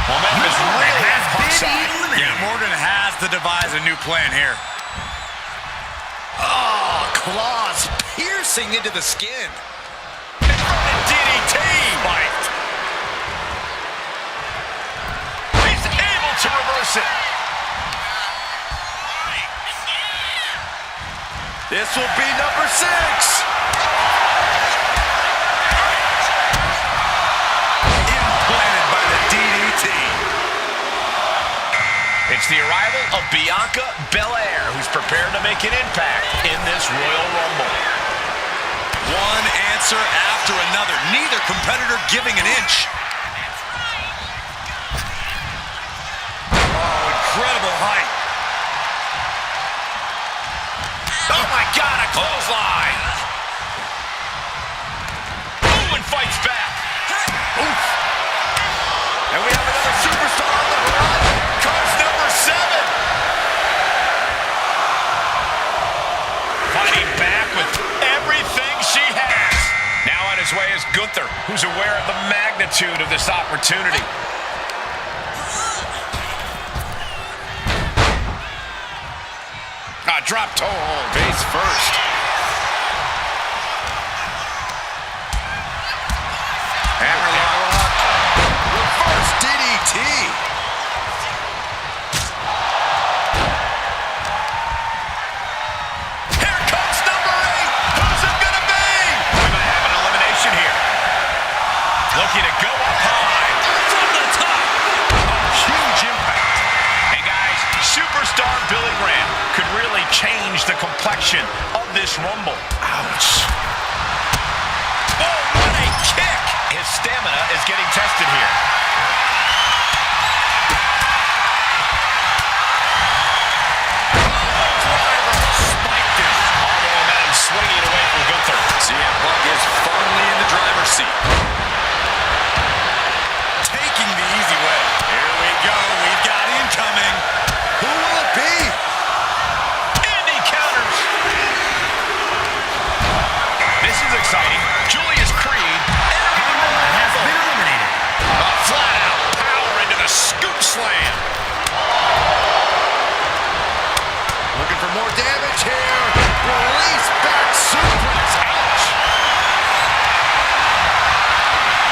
S2: Momentum is really on Punk's side.
S1: Yeah, Morgan has to devise a new plan here.
S3: Oh, claws piercing into the skin.
S2: DDT! Bite. He's able to reverse it.
S3: This will be number 6.
S1: Implanted by the DDT.
S2: It's the arrival of Bianca Belair, who's prepared to make an impact in this Royal Rumble.
S1: One answer after another. Neither competitor giving an inch. Oh, incredible height.
S2: Oh my God, a clothesline! Ooh, and fights back.
S3: Oof. And we have another superstar on the horizon.
S2: Comes number 7. his way is Gunther, who's aware of the magnitude of this opportunity. Drop toe hold.
S6: Face first. Hammerlock. Reverse DDT.
S2: Here comes number 8. Who's it gonna be? We might have an elimination here. Looking to go up high. From the top. Huge impact. And guys, superstar Billy Graham could really change the complexion of this Rumble. Ouch. Oh, what a kick. His stamina is getting tested here. Spiked him. All the momentum swinging away from Gunther.
S1: CM Punk is firmly in the driver's seat. Taking the easy way. Here we go. We've got incoming.
S6: Who will it be?
S2: Andy counters. This is exciting. Julius Creed
S4: Has been eliminated.
S2: a flat-out power into the scoop slam.
S6: Looking for more damage here. Release back suplex. Ouch.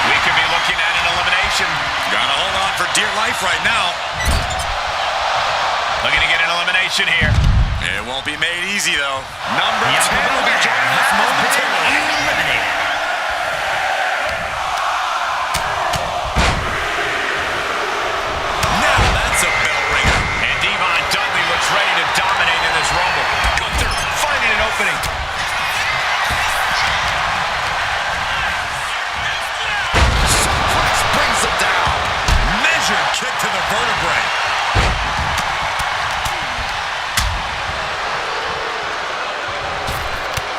S2: We could be looking at an elimination.
S1: Gotta hold on for dear life right now.
S2: Looking to get an elimination here.
S1: It won't be made easy, though.
S2: Number 10 will be joining us momentarily.
S4: Eliminated.
S1: Now that's a bell ringer.
S2: And Devon Dudley looks ready to dominate in this Rumble. Gunther finding an opening.
S6: Suplex brings him down.
S1: Measured kick to the vertebrae.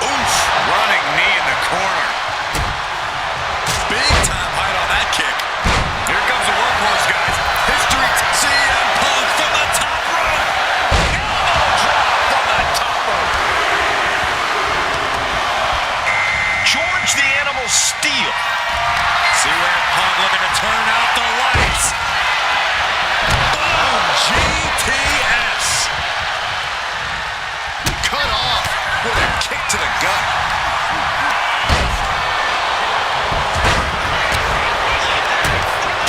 S1: Oof. Running knee in the corner. Big time height on that kick. Here comes the workhorse, guys. History to CM Punk from the top rope.
S2: Drop from the top rope. George the Animal Steel.
S1: CM Punk looking to turn out the lights. Boom! GTS.
S6: Cut off with a kick to the gut.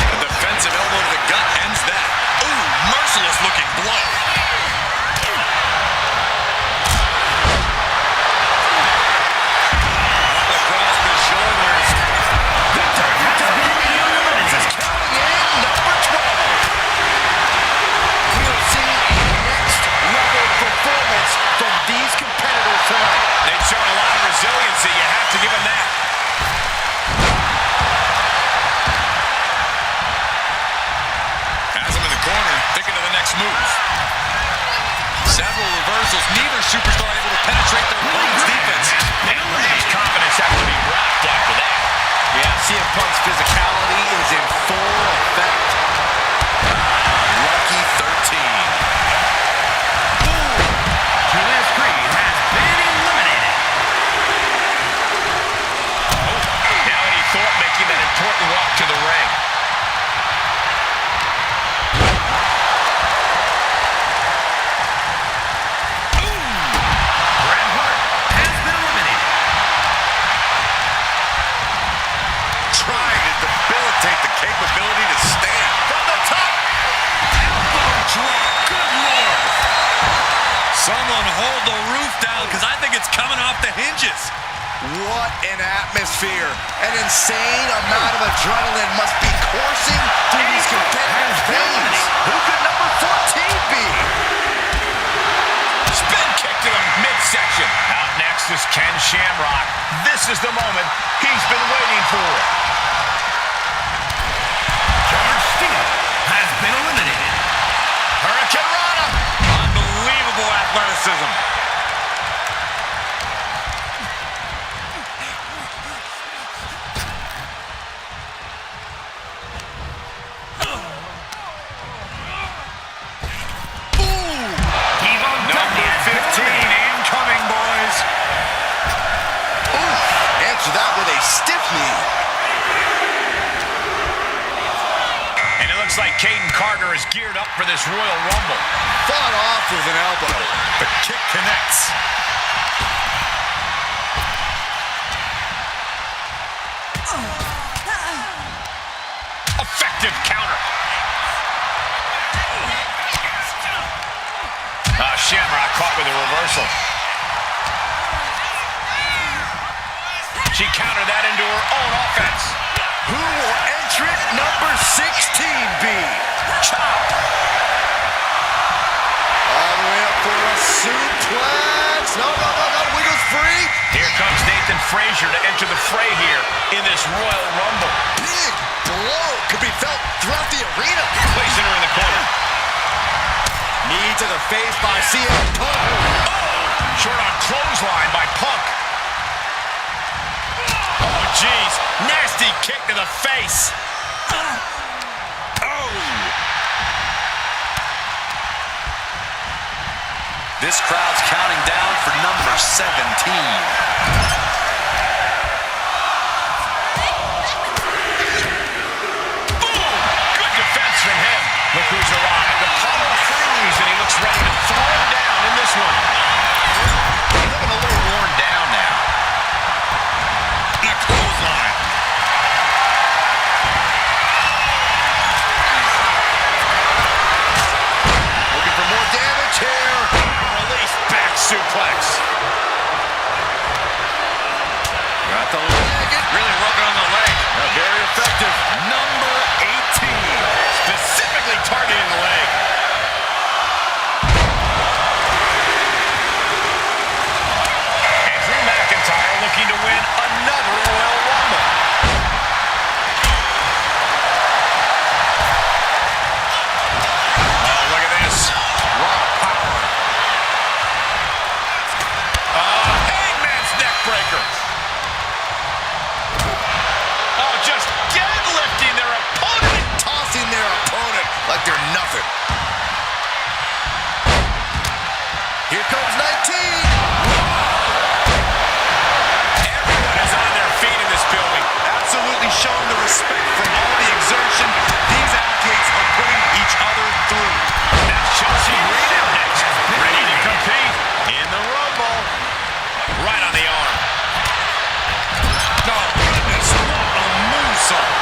S1: A defensive elbow to the gut ends that. Ooh, merciless looking blow. Up across the shoulders.
S6: Number 12. We'll see a next level performance from these competitors tonight.
S2: They've shown a lot of resiliency. You have to give them that.
S1: Has him in the corner, thinking of the next move. Several reversals, neither superstar able to penetrate their opponent's defense.
S2: His confidence has to be rocked after that.
S6: Yeah, CM Punk's physicality is in full effect.
S1: Lucky 13.
S4: Julius Creed has been eliminated.
S2: Now Eddie Thorpe making that important walk to the ring.
S4: Bret Hart has been eliminated.
S1: Trying to debilitate the capability to stand. From the top. Elbow drop. Good Lord. Someone hold the roof down because I think it's coming off the hinges.
S6: What an atmosphere. An insane amount of adrenaline must be coursing through these competitors' veins. Who could number 14 be?
S2: Spin kick to the midsection. Out next is Ken Shamrock. This is the moment he's been waiting for.
S4: George Steele has been eliminated.
S2: Hurricane Rana.
S1: Unbelievable athleticism.
S4: Devon Dudley has been
S1: 15
S4: eliminated.
S1: incoming, boys.
S6: Answer that with a stiff knee
S2: is geared up for this Royal Rumble.
S3: Fought off with an elbow.
S1: The kick connects.
S2: Effective counter. Shamrock caught with a reversal. She countered that into her own offense.
S3: Who will entrant number 16 be? Chop. All the way up for a suplex. No. Wiggles free.
S2: Here comes Nathan Frazier to enter the fray here in this Royal Rumble.
S3: Big blow could be felt throughout the arena.
S2: Placing her in the corner.
S3: Knee to the face by CM Punk.
S2: Short on clothesline by Punk. Oh, jeez. Nasty kick to the face.
S1: This crowd's counting down for number 17.
S2: Look who's arrived. Apollo Crews, and he looks ready to throw him down in this one.
S1: He's looking a little worn down now. The clothesline.
S3: Looking for more damage here.
S2: Release back suplex.
S3: Got the leg.
S1: Really working on the leg.
S3: Very effective.
S1: Number 18.
S2: Specifically targeting the leg. And Drew McIntyre looking to win another Royal Rumble. Oh, look at this. Raw power. Hangman's neck breaker. Oh, just deadlifting their opponent.
S3: Tossing their opponent like they're nothing. Here comes 19.
S2: Everyone is on their feet in this building.
S1: Absolutely showing the respect from all the exertion these athletes are putting each other through.
S2: That's Chelsea Green up next. Ready to compete in the Rumble. Right on the arm.
S1: Oh, goodness, what a moonsault.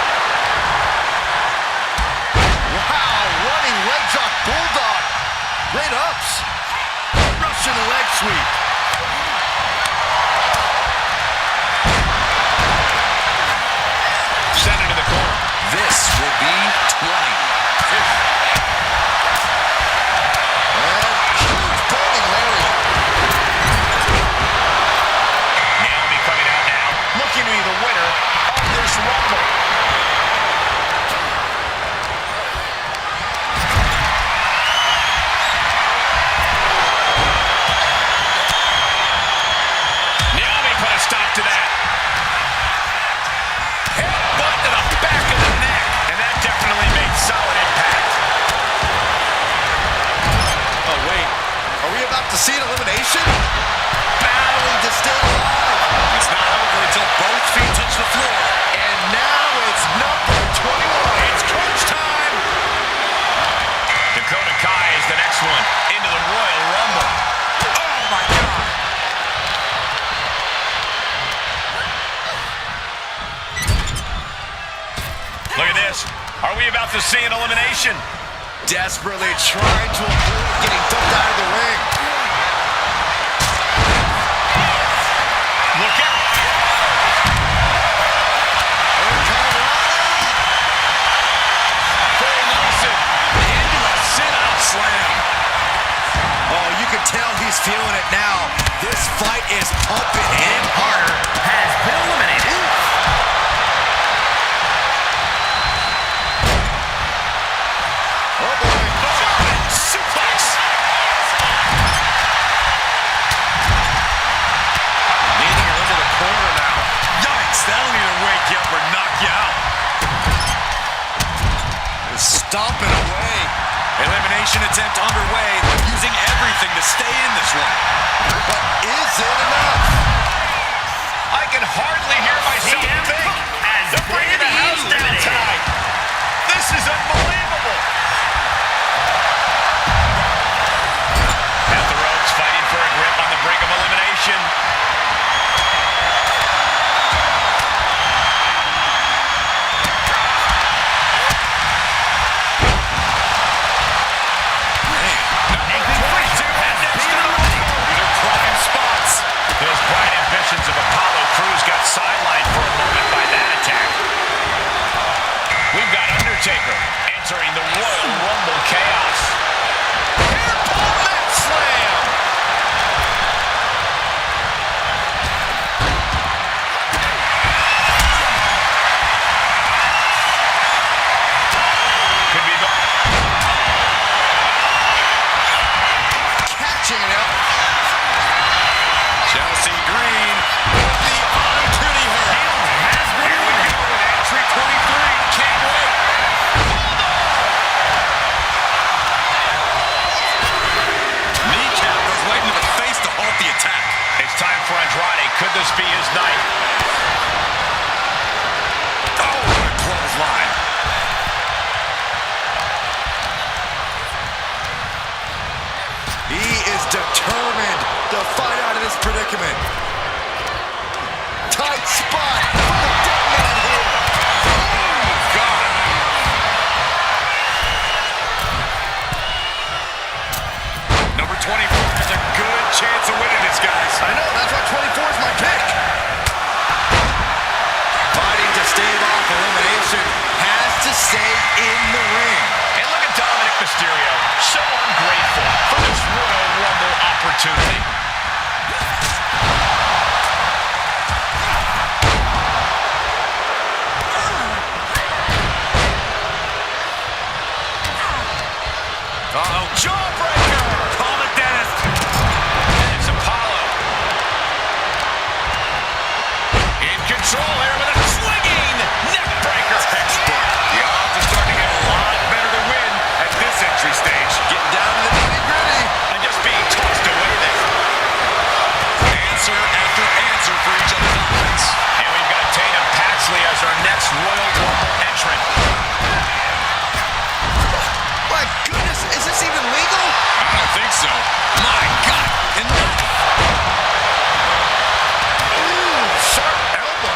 S3: Wow, running leg drop bulldog. Great ups. Russian leg sweep.
S2: Send it to the corner.
S1: This will be 20.
S3: And huge burning lariat.
S2: Naomi coming out now, looking to be the winner of this Rumble. Naomi put a stop to that. Headbutt to the back of the neck, and that definitely made solid impact.
S3: Oh, wait. Are we about to see an elimination? Battling to stay alive.
S1: It's not over until both feet touch the floor.
S3: And now it's number 21.
S2: It's crunch time. Dakota Kai is the next one into the Royal Rumble.
S1: Oh, my God.
S2: Look at this. Are we about to see an elimination?
S3: Desperately trying to avoid getting dumped out of the ring.
S2: Look out. Full Nelson into a sit-out slam.
S3: Oh, you can tell he's feeling it now. This fight is pumping him harder.
S4: Has been eliminated.
S3: Oh, boy.
S2: Suplex.
S1: Leading her into the corner now. Yikes, that'll either wake you up or knock you out.
S3: Stomping away.
S1: Elimination attempt underway, using everything to stay in this one.
S3: But is it enough?
S2: I can hardly hear myself
S4: CM
S2: think.
S4: Punk has
S2: They're bringing the
S4: been
S2: house down
S4: eliminated.
S2: tonight. This is unbelievable.
S6: predicament. Tight spot for the dead man here. Oh, God.
S1: Number 24 has a good chance of winning this, guys.
S6: I know, that's why 24 is my pick. Fighting to stave off elimination, has to stay in the ring.
S2: And look at Dominic Mysterio, so ungrateful for this Royal Rumble opportunity.
S1: Uh-oh. Jawbreaker! Call it, Dennis.
S2: It's Apollo. In control here with a swinging neckbreaker.
S1: Textbook. The odds are starting to get a lot better to win at this entry stage.
S6: Getting down to the nitty-gritty.
S2: And just being tossed away there.
S1: Answer after answer for each other's offense.
S2: And we've got Tatum Paxley as our next Royal Rumble entrant.
S6: My goodness, is this even legal?
S1: I don't think so. My God. Enough.
S6: Ooh, sharp elbow.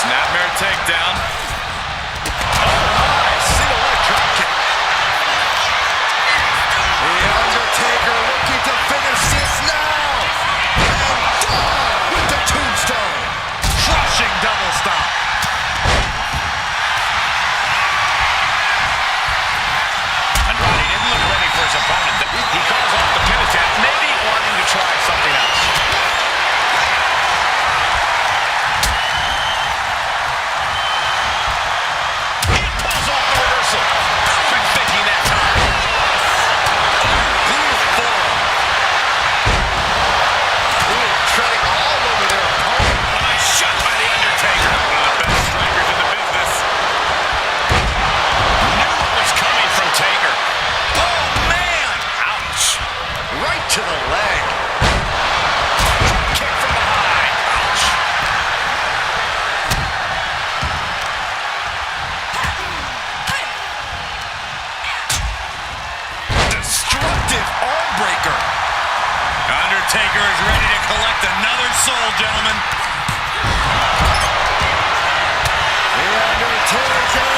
S1: Snapmare takedown.
S6: Single leg drop kick. The Undertaker looking to finish this now. And done with the tombstone.
S1: Crushing double stomp.
S2: Andrade didn't look ready for his opponent. He calls off the pin attempt, maybe wanting to try something else. He pulls off the reversal. Quick thinking that time.
S6: Ooh, treading all over their opponent.
S2: Nice shot by The Undertaker.
S1: One of the best strikers in the business.
S2: Knew what was coming from Taker.
S6: Oh, man.
S2: Ouch.
S6: Right to the leg.
S2: Kick from behind. Ouch.
S6: Destructive arm breaker.
S1: Undertaker is ready to collect another soul, gentlemen.
S6: The Undertaker.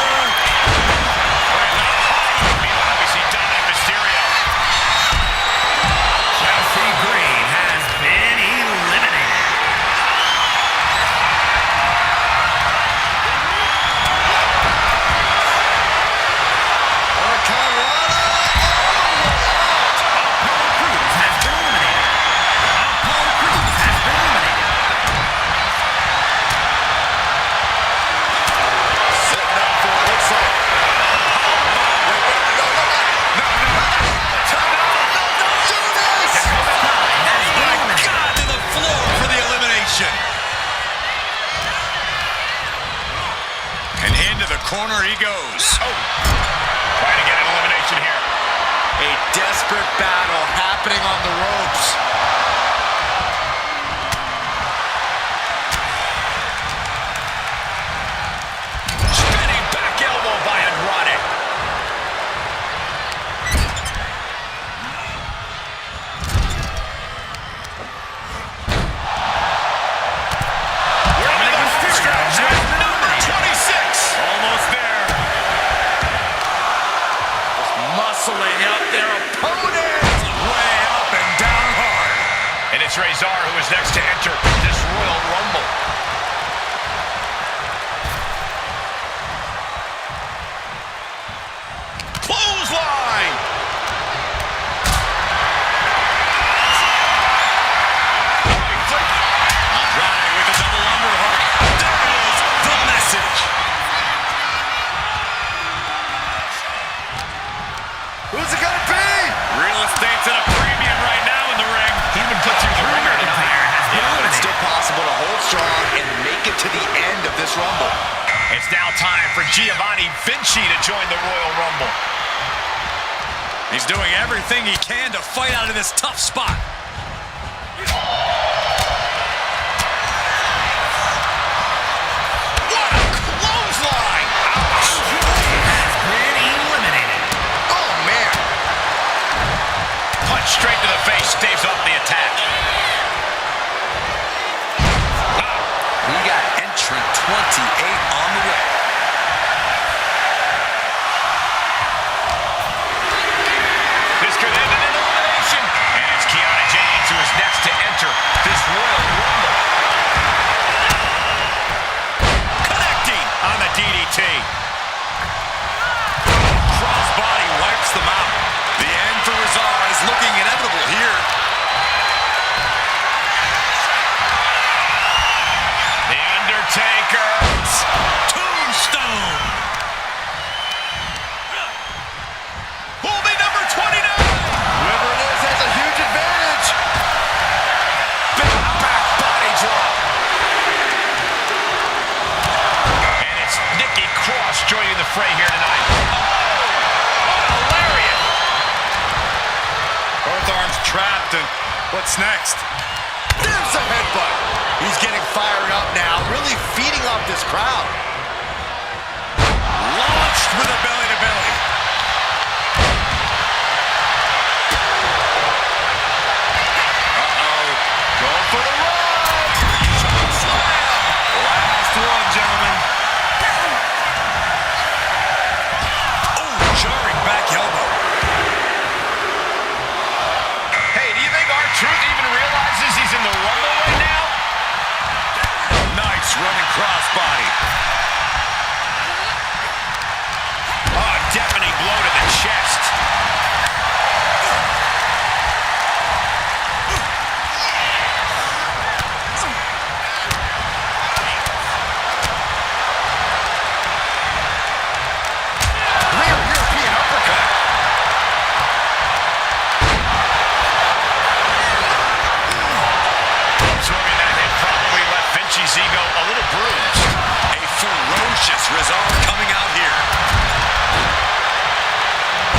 S2: Meanwhile, we see Dominic Mysterio.
S4: Chelsea Green has been eliminated. Apollo Crews has been eliminated. Apollo Crews has been eliminated.
S6: Setting up for it, looks like. Don't do this!
S1: God, to the floor for the elimination. And into the corner he goes.
S2: Trying to get an elimination here.
S6: A desperate battle happening on the ropes.
S2: Spinning back elbow by Andrade.
S4: Dominic Mysterio has been eliminated.
S2: 26.
S1: Almost there.
S6: Muscling up their opponent.
S1: Way up and down hard.
S2: And it's Razor who is next to enter this Royal Rumble.
S6: Clothesline.
S1: Andrade with a double underhook. There is the message.
S6: Who's it gonna be?
S1: Real estate's at a premium right now in the ring.
S2: He even put through the ringer tonight.
S6: But it's still possible to hold strong and make it to the end of this Rumble.
S2: It's now time for Giovanni Vinci to join the Royal Rumble.
S1: He's doing everything he can to fight out of this tough spot.
S2: face staves off the attack.
S1: We got entrant 28 on the way.
S2: This could end in an elimination. And it's Kiana James who is next to enter this Royal Rumble. Connecting on the DDT.
S1: Crossbody wipes them out. The end for Rizal is looking inevitable here.
S2: The Undertaker.
S1: Tombstone. Will be number 29.
S6: Whoever it is has a huge advantage. Big back body drop.
S2: And it's Nikki Cross joining the fray here tonight. Oh, a lariat.
S1: Both arms trapped, and what's next?
S6: There's a headbutt. He's getting fired up now, really feeding off this crowd.
S1: Launched with a belly-to-belly. Uh-oh. Go for the run. Choke slam. Last one, gentlemen. Oh, jarring back elbow.
S2: Hey, do you think R-Truth even realizes he's in the Rumble right now?
S1: Nice running crossbody.
S2: Oh, deafening blow to the chest.
S6: Rear European uppercut.
S2: Absorbing that hit probably left Vinci's ego a little bruised.
S1: A ferocious Rizal coming out here.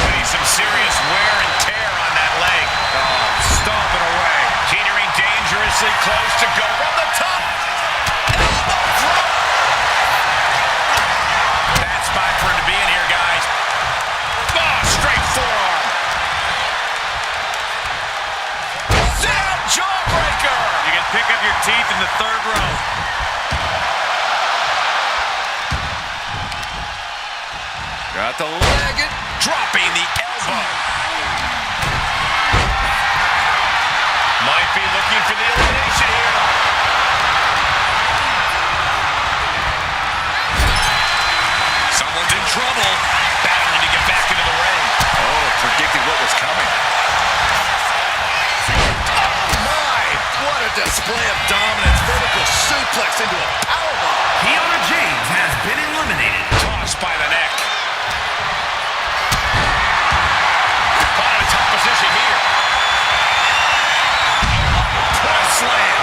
S2: Putting some serious wear and tear on that leg.
S1: Oh, stomping away.
S2: Teetering dangerously close to go from the top. Elbow drop. Bad spot for him to be in here, guys. Oh, straight forearm. Down jawbreaker.
S1: You can pick up your teeth in the third row. Got the leg.
S2: Dropping the elbow. Might be looking for the elimination here.
S1: Someone's in trouble.
S2: Battling to get back into the ring.
S6: Oh, predicted what was coming. Oh, my. What a display of dominance. Vertical suplex into a powerbomb.
S4: Kiana James has been eliminated.
S2: Tossed by the neck. Caught in a tough position here. Press slam.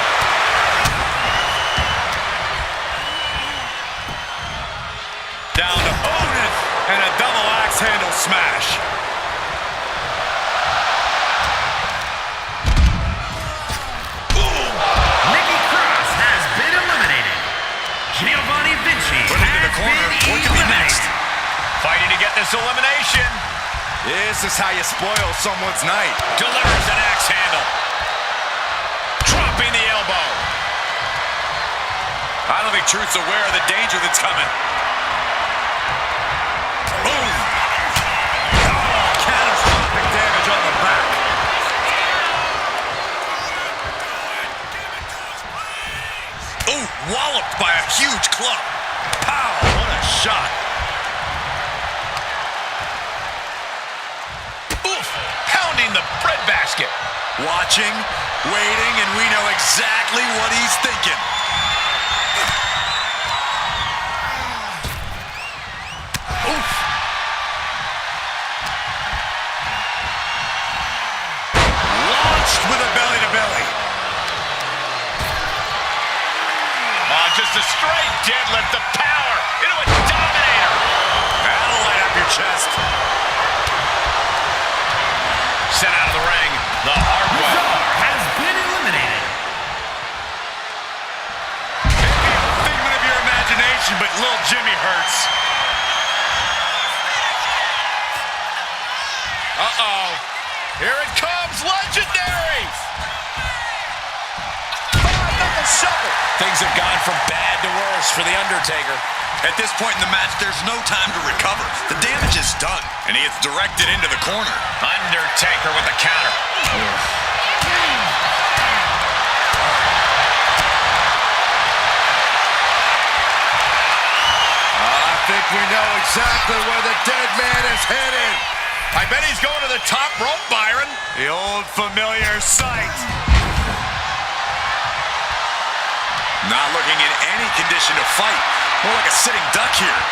S1: Down to opponent and a double axe handle smash.
S4: Nikki Cross has been eliminated. Giovanni Vinci
S1: Put him in the
S4: has
S1: corner.
S4: been
S1: What could be next?
S4: eliminated.
S2: Fighting to get this elimination.
S6: This is how you spoil someone's night.
S2: Delivers an axe handle. Dropping the elbow.
S1: I don't think Truth's aware of the danger that's coming. Boom. Oh, catastrophic damage on the back. Ooh, walloped by a huge club. Pow, what a shot.
S2: Oof. Pounding the breadbasket.
S1: Watching, waiting, and we know exactly what he's thinking. Oof. Launched with a belly-to-belly.
S2: Oh, just a straight deadlift. The power into a dominator.
S1: That'll light up your chest.
S2: Sent out of the ring the hard way.
S4: Rizal has been eliminated.
S1: Maybe a figment of your imagination, but little Jimmy hurts. Uh-oh.
S2: Here it comes, legendary!
S6: Shuffle.
S2: Things have gone from bad to worse for The Undertaker.
S1: At this point in the match, there's no time to recover. The damage is done, and he gets directed into the corner.
S2: Undertaker with the counter.
S3: I think we know exactly where the dead man is headed.
S2: I bet he's going to the top rope, Byron.
S1: The old familiar sight. Not looking in any condition to fight. More like a sitting duck here.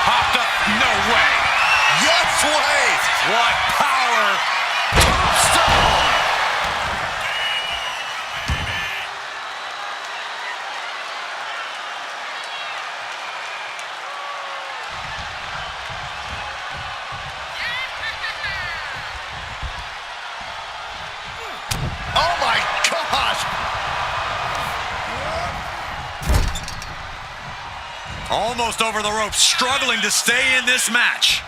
S2: Hopped up, no way.
S3: Yes way.
S1: What power.
S3: Tombstone. Oh my gosh.
S1: Almost over the ropes, struggling to stay in this match.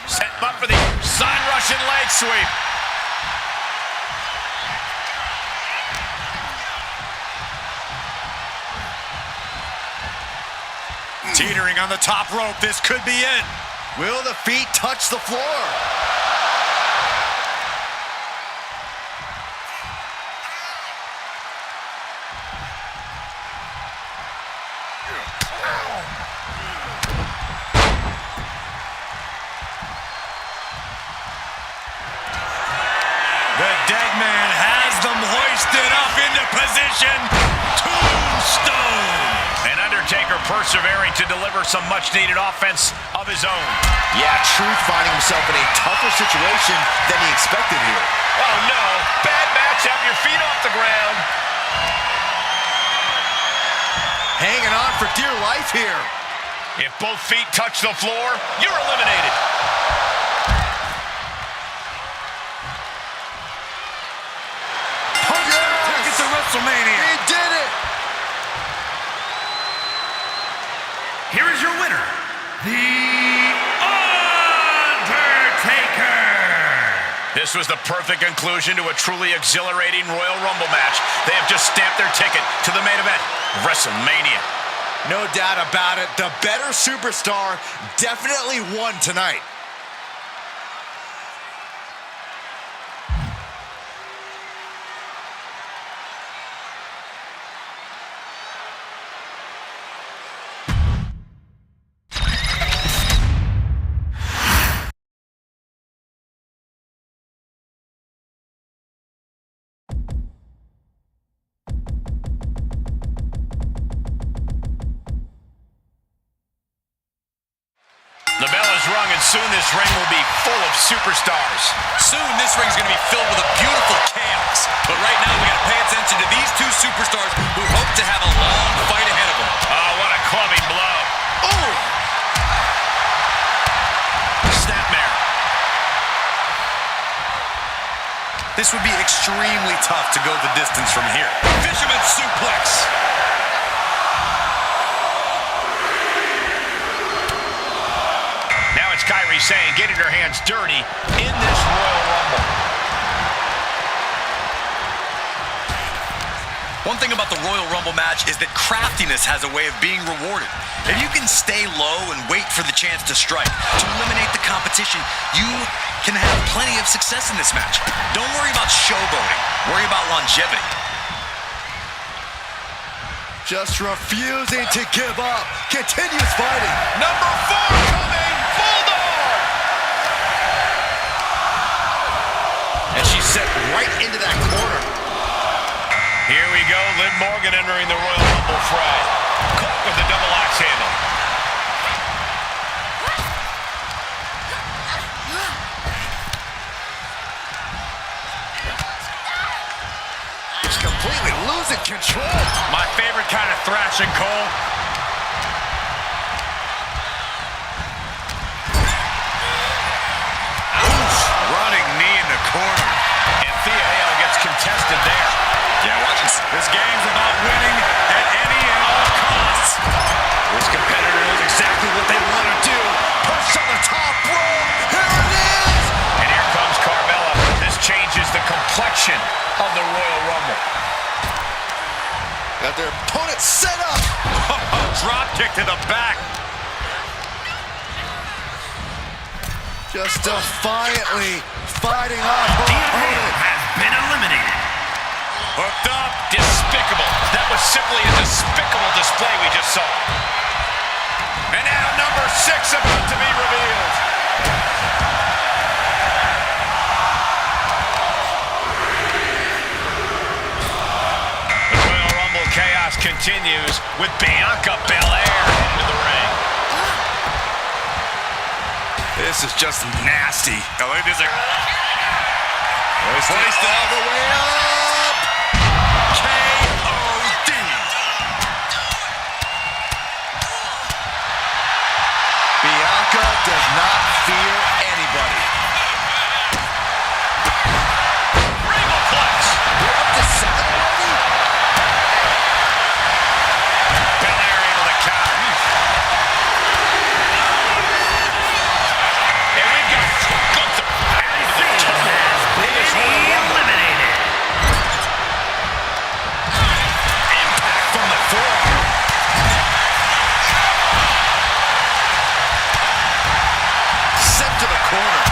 S2: Set up for the side Russian leg sweep.
S1: Teetering on the top rope, this could be it.
S3: Will the feet touch the floor?
S1: The dead man has them hoisted up into position. Tombstone.
S2: And Undertaker persevering to deliver some much-needed offense of his own.
S6: Yeah, Truth finding himself in a tougher situation than he expected here.
S2: Oh, no. Bad match. Have your feet off the ground.
S3: Hanging on for dear life here.
S2: If both feet touch the floor, you're eliminated.
S1: Ticket to WrestleMania.
S3: He did it.
S4: Here is your winner, The Undertaker.
S2: This was the perfect conclusion to a truly exhilarating Royal Rumble match. They have just stamped their ticket to the main event, WrestleMania.
S3: No doubt about it. The better superstar definitely won tonight.
S2: The bell is rung, and soon this ring will be full of superstars.
S1: Soon this ring's going to be filled with a beautiful chaos. But right now we got to pay attention to these two superstars who hope to have a long fight ahead of them.
S2: Oh, what a clubbing blow.
S1: Oh! Snapmare. This would be extremely tough to go the distance from here. Fisherman suplex.
S2: Now it's Kyrie Sane getting her hands dirty in this Royal Rumble.
S1: One thing about the Royal Rumble match is that craftiness has a way of being rewarded. If you can stay low and wait for the chance to strike, to eliminate the competition, you can have plenty of success in this match. Don't worry about showboating. Worry about longevity.
S3: Just refusing to give up. Continues fighting.
S2: Number 4 coming, Bulldog!
S3: And she's set right into that corner.
S2: Here we go, Liv Morgan entering the Royal Rumble fray. Caught with the double axe handle.
S3: She's completely losing control.
S2: My favorite kind of thrashing, Cole.
S1: corner.
S2: And Thea Hale gets contested there.
S1: Yeah, watch this. This game's about winning at any and all costs. This competitor knows exactly what they want to do.
S3: Push on the top rope. Here it is.
S2: And here comes Carmella. This changes the complexion of the Royal Rumble.
S3: Got their opponent set up.
S1: Drop kick to the back.
S3: Just defiantly fighting off her
S4: Thea Hale
S3: opponent.
S4: has been eliminated.
S1: Hooked up.
S2: Despicable. That was simply a despicable display we just saw.
S1: And now number 6 about to be revealed.
S2: The Royal Rumble chaos continues with Bianca Belair into the ring.
S1: This is just nasty. Oh, look at this.
S3: Hoisted all the way up.
S1: K.O.D.
S3: Bianca does not fear anybody.
S2: Regalplex.
S3: We're up to 7 already?
S2: Belair able to counter. And we've got Gunther adding to the total in this Royal Rumble.
S4: Eliminated.
S2: Impact from the forearm.
S3: Sent to the corner.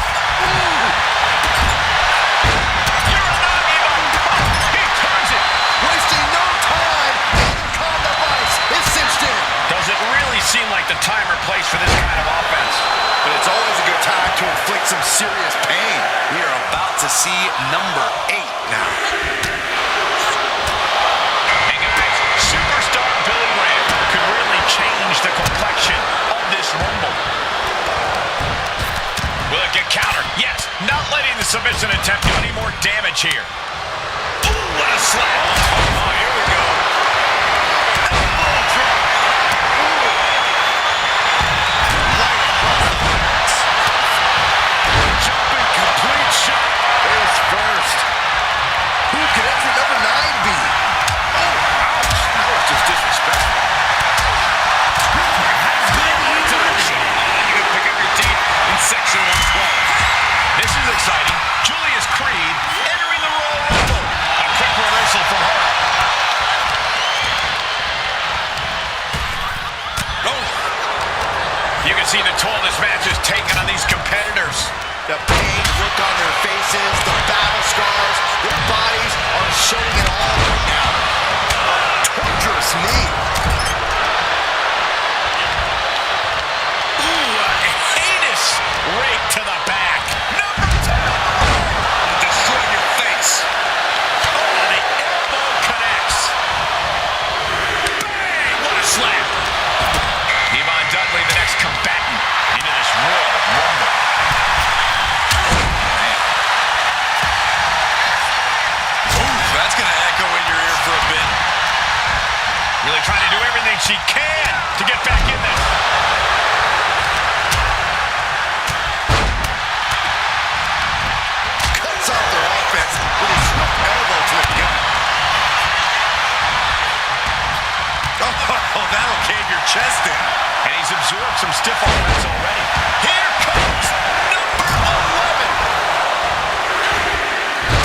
S2: Uranagi pump. He turns it.
S3: Wasting no time. Anaconda device is cinched in.
S2: Does it really seem like the time or place for this kind of offense?
S3: But it's always a good time to inflict some serious pain.
S1: We are about to see number 8 now.
S2: Hey guys, superstar Billy Graham could really change the complexion of this Rumble. Will it get countered? Yes, not letting the submission attempt do any more damage here. Ooh, what a slap. Oh, here we go. Elbow drop. Right across the face. Jumping complete shot.
S3: Face first. Who could entry number 9 be?
S2: Oh, ouch.
S3: That was just disrespectful.
S2: You can pick up your teeth in section 112. This is exciting. Julius Creed entering the Royal Rumble. A quick reversal from her. Oh. You can see the toll this match has taken on these competitors.
S3: The pained look on their faces, the battle scars, their bodies are showing it all right now. Torturous knee.
S2: Ooh, a heinous rake to the back. Number 10. Destroy your face. Oh, the elbow connects. Bang! What a slap. Yvonne Dudley, the next combatant into this Royal Rumble.
S1: Ooh, that's going to echo in your ear for a bit.
S2: Really trying to do everything she can to get back in there.
S3: Cuts off their offense with a swift elbow to the gut.
S1: Oh, that'll cave your chest in.
S2: And he's absorbed some stiff offense already. Here comes number 11.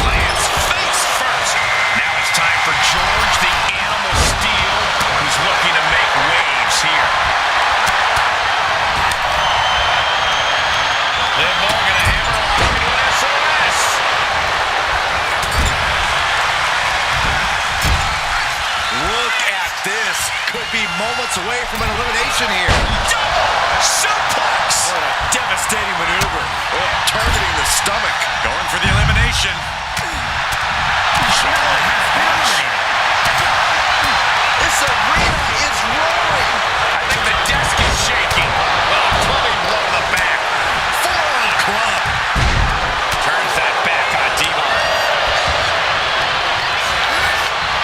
S2: Lands face first. Now it's time for George the Animal Steel, who's looking to make waves here. Liv Morgan, a hammerlock into an SOS.
S3: Look at this. Could be moments away from an elimination here.
S2: Double suplex.
S3: What a devastating maneuver. Oh, targeting the stomach.
S1: Going for the elimination.
S3: This arena is roaring.
S2: I think the desk is shaking. Well, a plumbing blow to the back.
S3: Forearm club.
S2: Turns that back on Devon.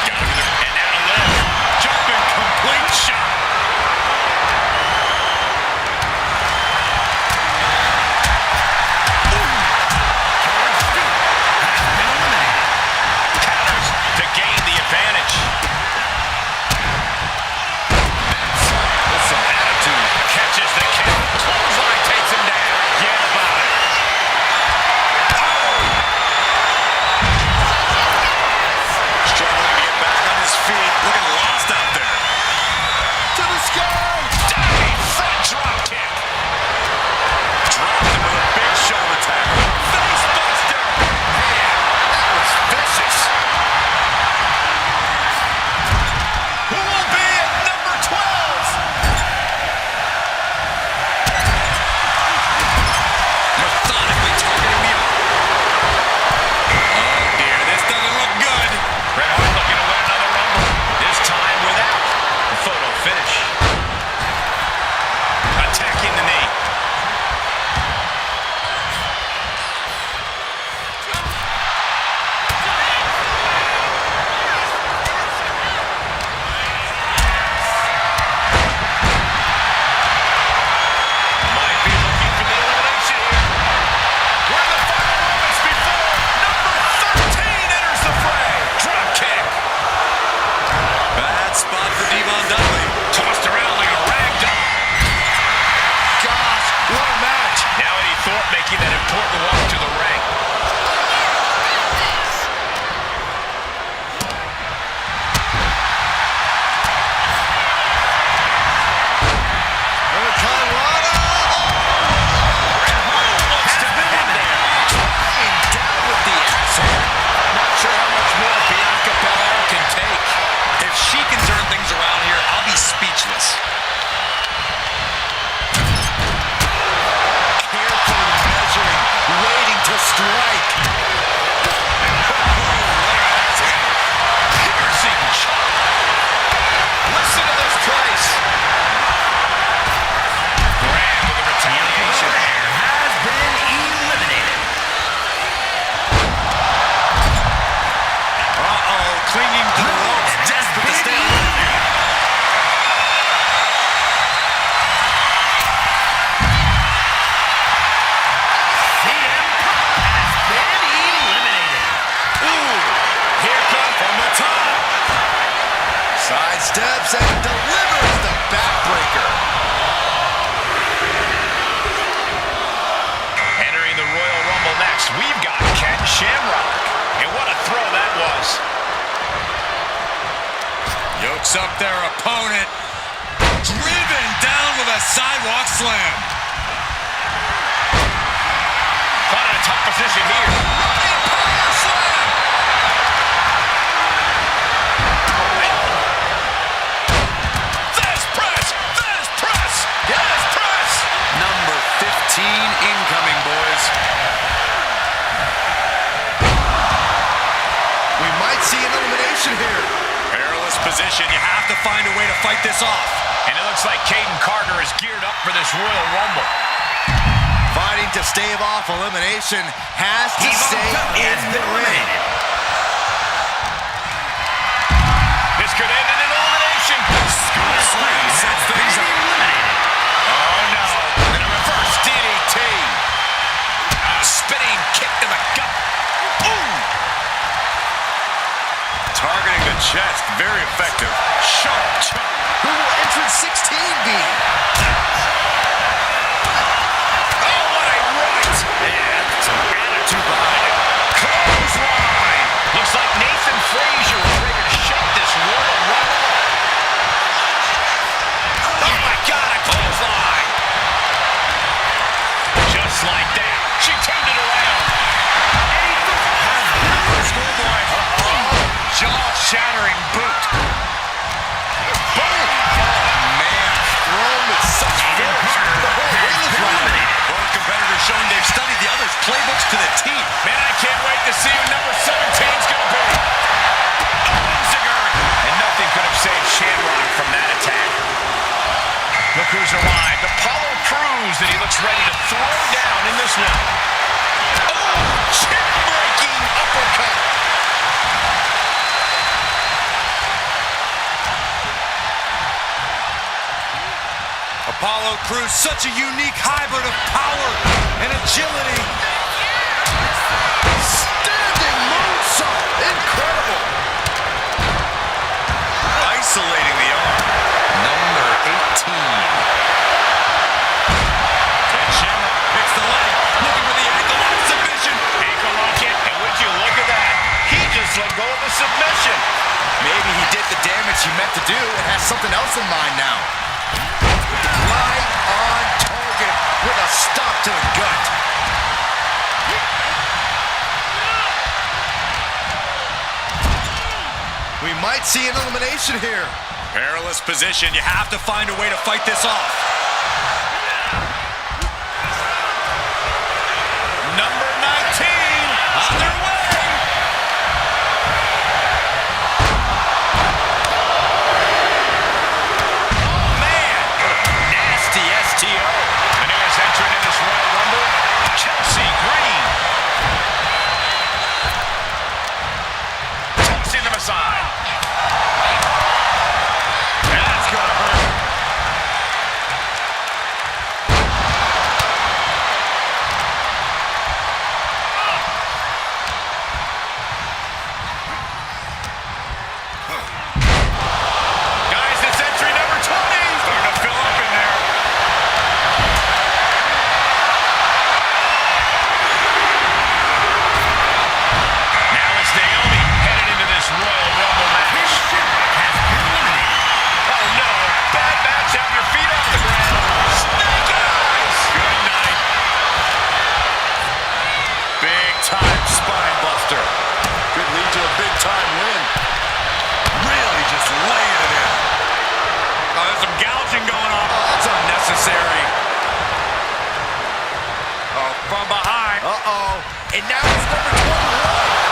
S2: And now Liv. Jumping complete shot.
S3: steps and delivers the backbreaker.
S2: Entering the Royal Rumble next, we've got Ken Shamrock. And what a throw that was.
S1: Yokes up their opponent. Driven down with a sidewalk slam.
S2: Caught in a tough position here.
S1: Running power slam. Fast press. Fast press. Fast press. Number 15 incoming, boys.
S3: We might see an elimination here.
S1: Perilous position. You have to find a way to fight this off.
S2: And it looks like Caden Carter is geared up for this Royal Rumble.
S3: Fighting to stave off elimination, has to stay in the ring.
S2: This could end in an elimination.
S1: Slam sets things up.
S2: Oh no.
S1: And a reverse DDT. A spinning kick to the gut. Ooh. Targeting the chest. Very effective. Sharp chop.
S3: Who will entrance 16 be?
S2: Oh, what a right.
S1: Yeah, some attitude behind it.
S2: Clothesline. Looks like Nathan Frazier was ready to shut this Royal Rumble. Oh my God, a clothesline. Just like that, she turned it around.
S1: Schoolboy. Jaw-shattering boot.
S3: Boom! Oh, man. Thrown with such force. The whole ring is rounded.
S1: Both competitors showing they've studied the other's playbooks to the T.
S2: Man, I can't wait to see who number 17's going to be. And nothing could have saved Shamrock from that attack. Look who's arrived. Apollo Crews, and he looks ready to throw down in this one. Oh, chin-breaking uppercut.
S1: Apollo Crews, such a unique hybrid of power and agility.
S3: Standing moonsault. Incredible.
S1: Isolating the arm. Number 18. And Shamrock picks the leg, looking for the ankle lock submission.
S2: Ankle lock it, and would you look at that? He just let go of the submission.
S3: Maybe he did the damage he meant to do and has something else in mind now. Right on target with a stop to the gut. We might see an elimination here.
S1: Perilous position. You have to find a way to fight this off. Number 19 on their way.
S2: The newest entrant in this Royal Rumble, Chelsea Green. Chelsea to the side. That's gonna hurt. Guys, this entry number 20. Starting to fill up in there. Royal Rumble match. Oh no, bad match, have your feet off the ground. Snake eyes. Good night.
S1: Big time spine buster.
S3: Could lead to a big time win.
S1: Really just laying it in. Oh, there's some gouging going on. Oh, that's unnecessary. Oh, from behind.
S3: Uh-oh. And now it's number 21.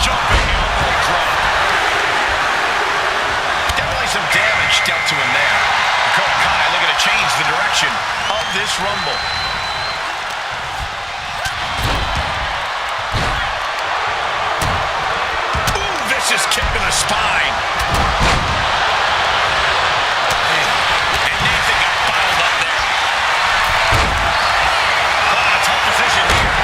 S2: Jumping elbow drop. Definitely some damage dealt to him there. Dakota Kai looking to change the direction of this Rumble. Ooh, vicious kick to the spine. And Nathan got filed up there. Oh, a tough position here.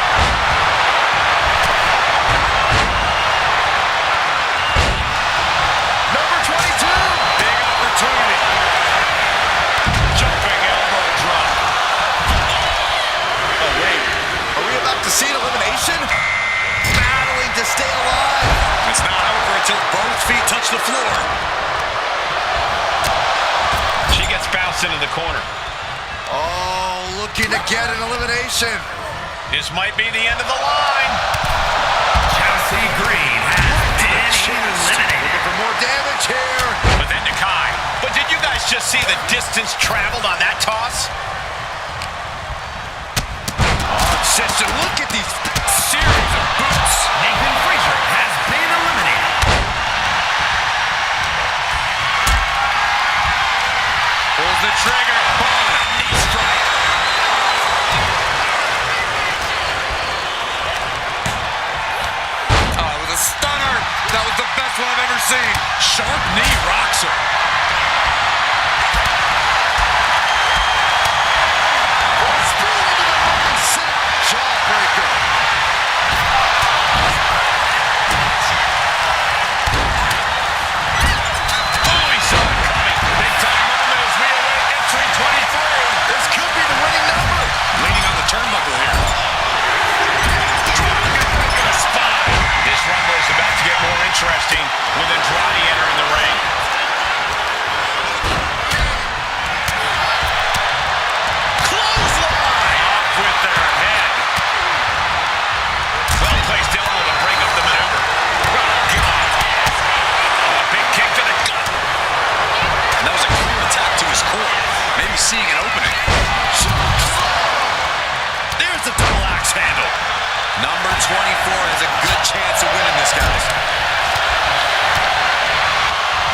S1: reach the floor.
S2: She gets bounced into the corner.
S3: Oh, looking to get an elimination.
S2: This might be the end of the line.
S4: Chelsea Green has been eliminated.
S3: Looking for more damage here.
S2: But then to Kai. But did you guys just see the distance traveled on that toss?
S3: Sister, look at these series of boots.
S4: Nathan Frazier has been eliminated.
S1: Pulls the trigger. Boom. Knee strike. Oh, it was a stunner. That was the best one I've ever seen. Sharp knee rocks her.
S3: Jawbreaker.
S2: Oh, he saw it coming. Big time moment as we await entry 23.
S3: This could be the winning number.
S1: Leaning on the turnbuckle here.
S2: Dropping a kick to the spine. This rumble is about to get more interesting with Andrade entering the ring. Clothesline! Off with their head. Well-placed elbow to break up the maneuver. Oh, God. A big kick to the gut.
S1: And that was a clear attack to his core. Maybe seeing an opening.
S2: There's the double axe handle.
S1: Number 24 has a good chance of winning this, guys.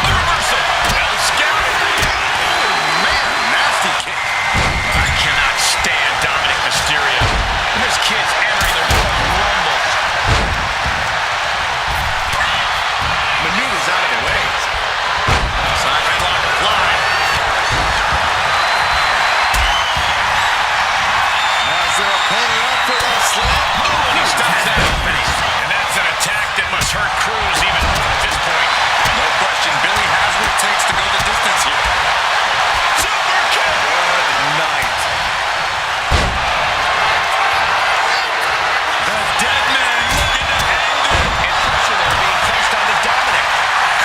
S2: The reversal. Well scouted.
S3: Oh, man, nasty kick.
S2: I cannot stand Dominic Mysterio. This kid's entering the Royal Rumble.
S3: Maneuvers out of the way.
S2: Side headlock applied.
S3: As their opponent up for the slap.
S2: Oh, and he stops that opening. And that's an attack that must hurt Cruz even more at this point.
S1: No question, Billy has what it takes to go the distance here.
S2: Super kick.
S1: Good night.
S2: The dead man looking to end it. And pressure there being placed onto Dominic.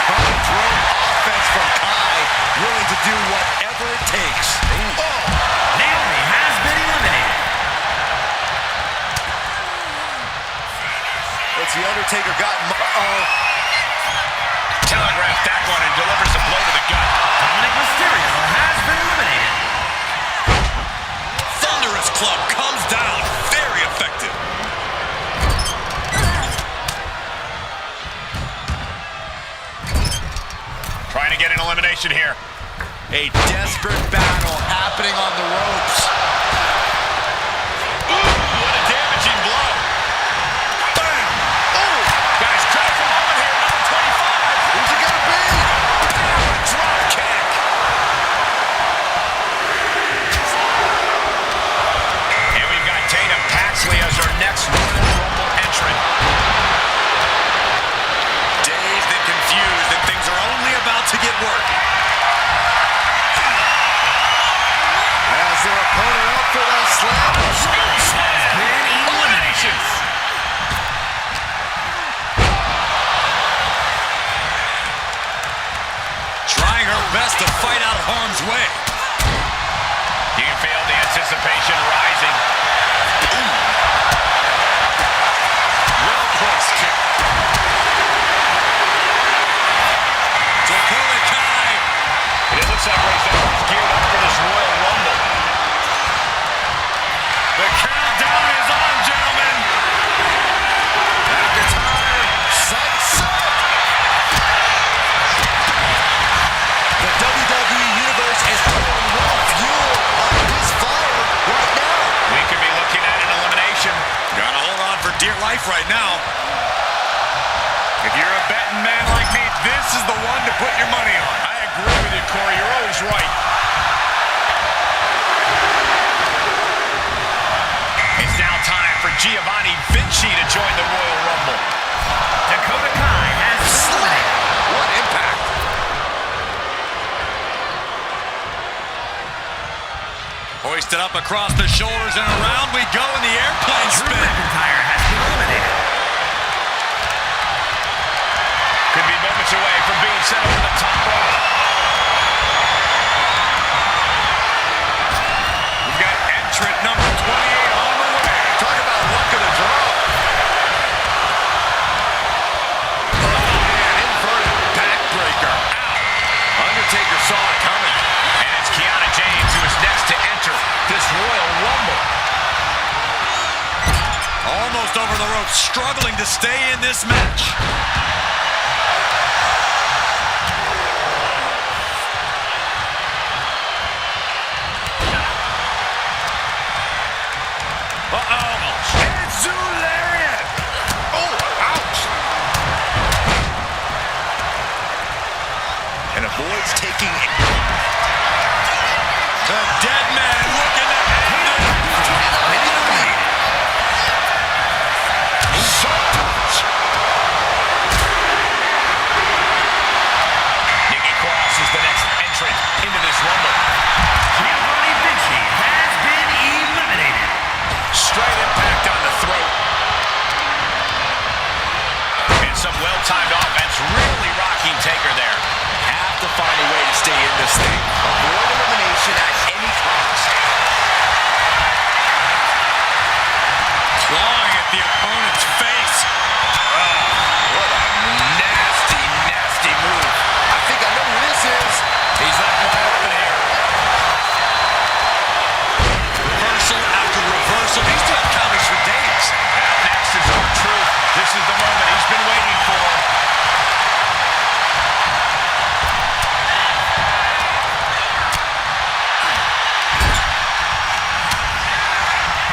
S3: Cutthroat offense from Kai. Willing to do whatever it takes. Oh.
S4: Naomi has been eliminated.
S3: What's the Undertaker got? Uh-oh.
S2: Telegraphed that one and delivers a blow to the gut.
S4: Dominic Mysterio has been eliminated.
S1: Thunderous club comes down. Very effective.
S2: Trying to get an elimination here.
S3: A desperate battle happening on the ropes.
S2: Ooh, what a damaging blow. Bam! Ooh, guys, critical moment here, number 25.
S3: Who's it gonna be?
S2: Bam, a drop kick. And we've got Tatum Paxley as our next Royal Rumble entrant.
S1: Dazed and confused that things are only about to get work.
S3: As their opponent up for the slap.
S2: Elimination.
S1: Trying her best to fight out of harm's way.
S2: You can feel the anticipation rising.
S1: Well-placed kick. Dakota Kai.
S2: It looks like Razor is geared up for this Royal Rumble.
S1: The countdown is on, gentlemen. McIntyre.
S3: Sight set. The WWE Universe is pouring raw fuel on his fire right now.
S2: We could be looking at an elimination.
S1: Gotta hold on for dear life right now. If you're a betting man like me, this is the one to put your money on.
S2: I agree with you, Corey. You're always right. It's now time for Giovanni Vinci to join the Royal Rumble.
S4: Dakota Kai has been eliminated.
S3: What impact.
S1: Hoisted up across the shoulders and around we go in the airplane
S4: Drew
S1: spin.
S4: McIntyre has been eliminated.
S2: Could be moments away from being set over the top rope.
S1: We've got entrant number 28 on the way.
S6: Talk about luck of the draw. Inverted backbreaker. Undertaker saw it coming.
S2: And it's Kiana James who is next to enter this Royal Rumble.
S1: Almost over the ropes, struggling to stay in this match.
S6: And avoids taking
S1: The dead man looking to end it.
S2: Nikki Cross is the next entrant into this Rumble.
S4: Giovanni Vinci has been eliminated.
S2: Straight impact on the throat. And some well-timed offense really rocking Taker there.
S6: have to find a way to stay in this thing. Avoid elimination at any cost.
S1: Clawing at the opponent's face.
S6: What a nasty, nasty move. I think I know who this is.
S2: He's left wide open here.
S1: Reversal after reversal. These two have counters for days.
S2: Next is R-Truth. This is the moment he's been waiting for.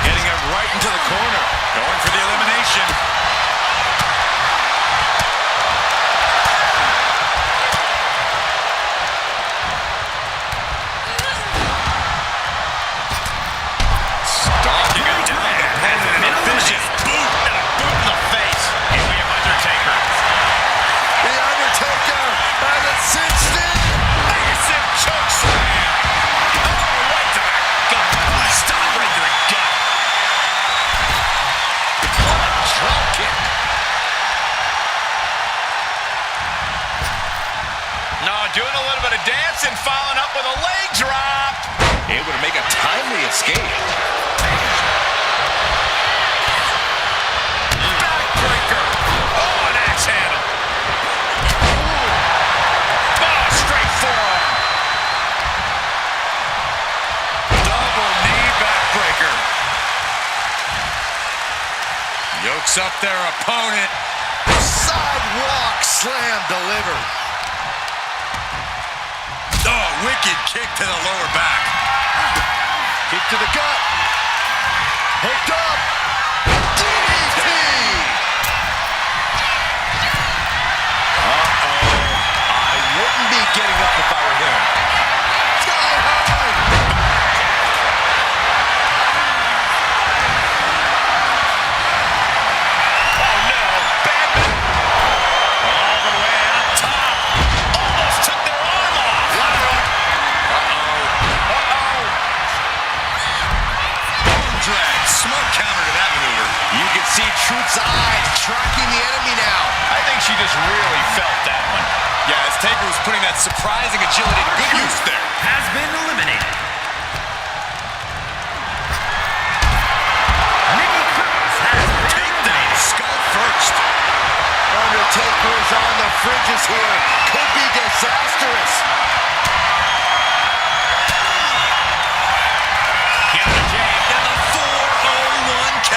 S1: Getting him right into the corner. Going for the elimination. Stalking him down. The opponent. A vicious boot and a boot in the face.
S2: Here we have Undertaker.
S6: The Undertaker has it cinched in.
S2: Massive choke slam. Oh, right to the gut. Stop right to the gut. What a drop kick. No, doing a little bit of dancing, following up with a leg drop.
S6: Able to make a timely escape.
S2: Backbreaker. Oh, an axe handle. Oh, straight forearm.
S1: Double knee backbreaker. Yokes up their opponent.
S6: Sidewalk slam delivered.
S1: Oh, wicked kick to the lower back.
S6: Kick to the gut. Hooked up. DDT. I wouldn't be getting up if I were him. Sky high.
S2: Oh, no. Bad man. All the way up top. Almost took their arm off.
S1: Arm drag. Smart counter to that maneuver.
S6: You can see Truth's eyes tracking the enemy now.
S2: I think she just really felt that one.
S1: Yeah, as Taker was putting that surprising agility to good use there.
S4: Has been eliminated. Nikki Cross has been
S1: Takedown, skull first.
S6: Undertaker is on the fringes here. Could be disastrous.
S2: Kiana James.
S1: And the 401k.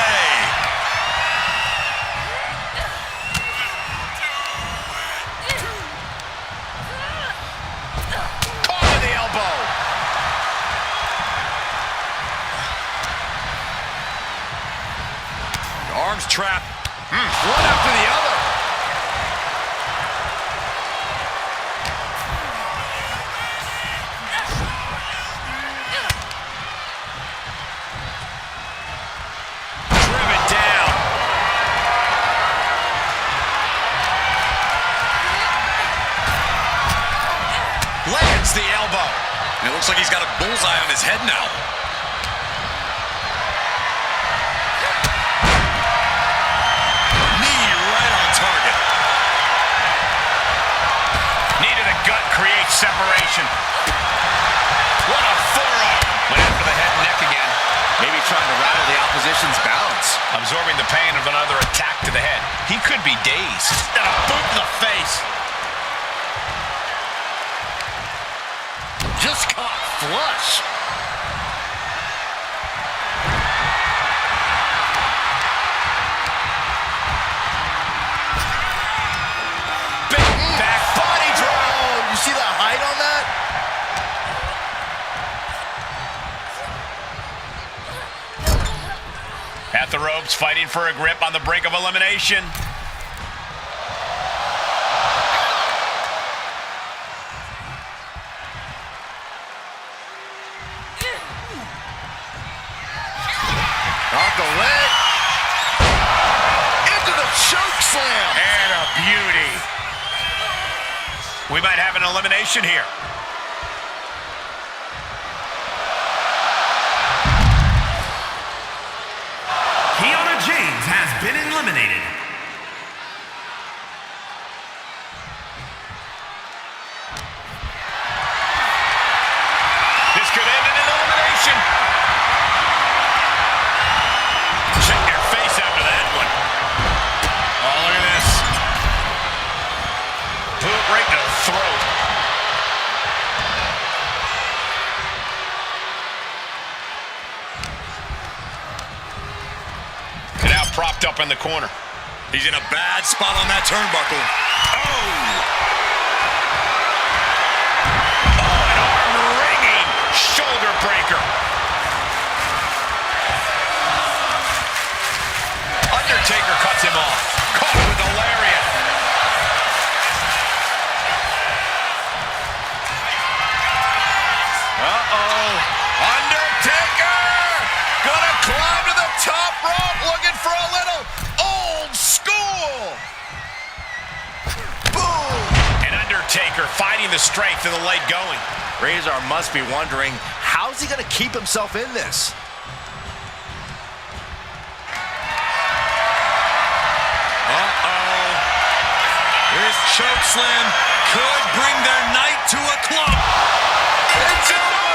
S2: Caught with the elbow.
S1: Arms trapped.
S6: One after the other.
S1: Driven down.
S2: Lands the elbow.
S1: And it looks like he's got a bullseye on his head now. Knee right on target.
S2: Knee separation. What a forearm. Went after the head and neck again.
S6: Maybe trying to rattle the opposition's balance.
S2: Absorbing the pain of another attack to the head. He could be dazed. And a boot in the face.
S6: Just caught flush.
S2: Back body drop.
S6: You see that height on that?
S2: At the ropes, fighting for a grip on the brink of elimination.
S6: Off the leg. Into the choke slam.
S2: And a beauty. We might have an elimination here.
S4: James has been eliminated.
S2: This could end in an elimination. Check your face after that one. Oh, look at this. Boot right to the throat. Propped up in the corner.
S3: He's in a bad spot on that turnbuckle. Oh!
S2: Oh, an arm-wringing shoulder breaker. Undertaker cuts him off. Caught with a lariat. Uh-oh. Undertaker! Gonna climb to the top rope, looking for a little old school. Boom! And Undertaker finding the strength of the leg going.
S6: Razor must be wondering, how's he going to keep himself in this?
S3: Uh-oh. This choke slam could bring their night to a close.
S6: It's over!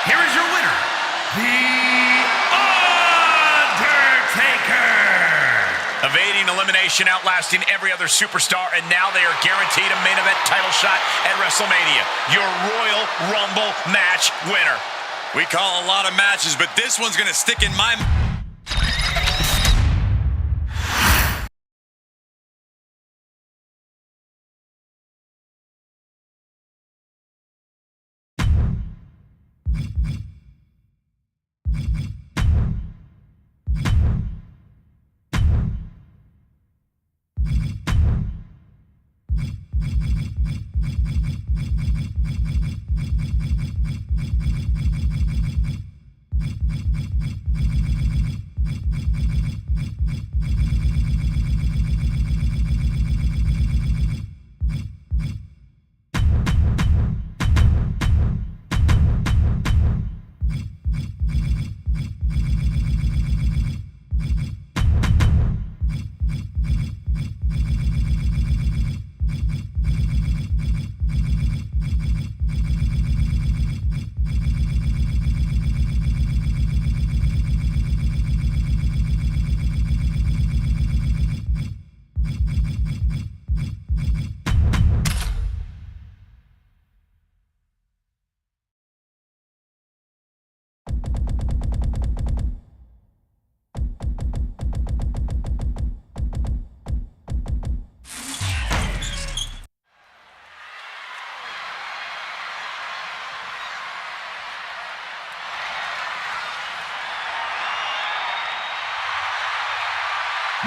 S4: Here is your winner, The Undertaker.
S2: Evading elimination, outlasting every other superstar, and now they are guaranteed a main event title shot at WrestleMania. Your Royal Rumble match winner.
S3: We call a lot of matches, but this one's going to stick in my...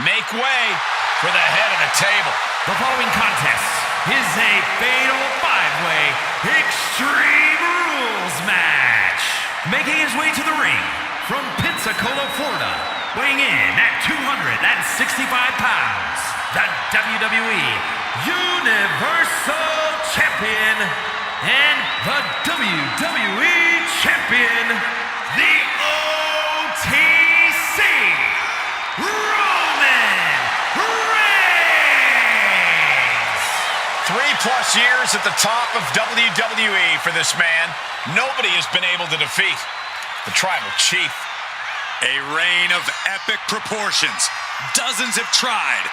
S2: Make way for the head of the table.
S4: The following contest is a fatal five-way Extreme Rules match. Making his way to the ring from Pensacola, Florida, weighing in at 265 pounds, the WWE Universal Champion and the WWE Champion, the OTC, Roman Reigns.
S2: 3+ years at the top of WWE for this man. Nobody has been able to defeat the Tribal Chief.
S1: A reign of epic proportions. Dozens have tried.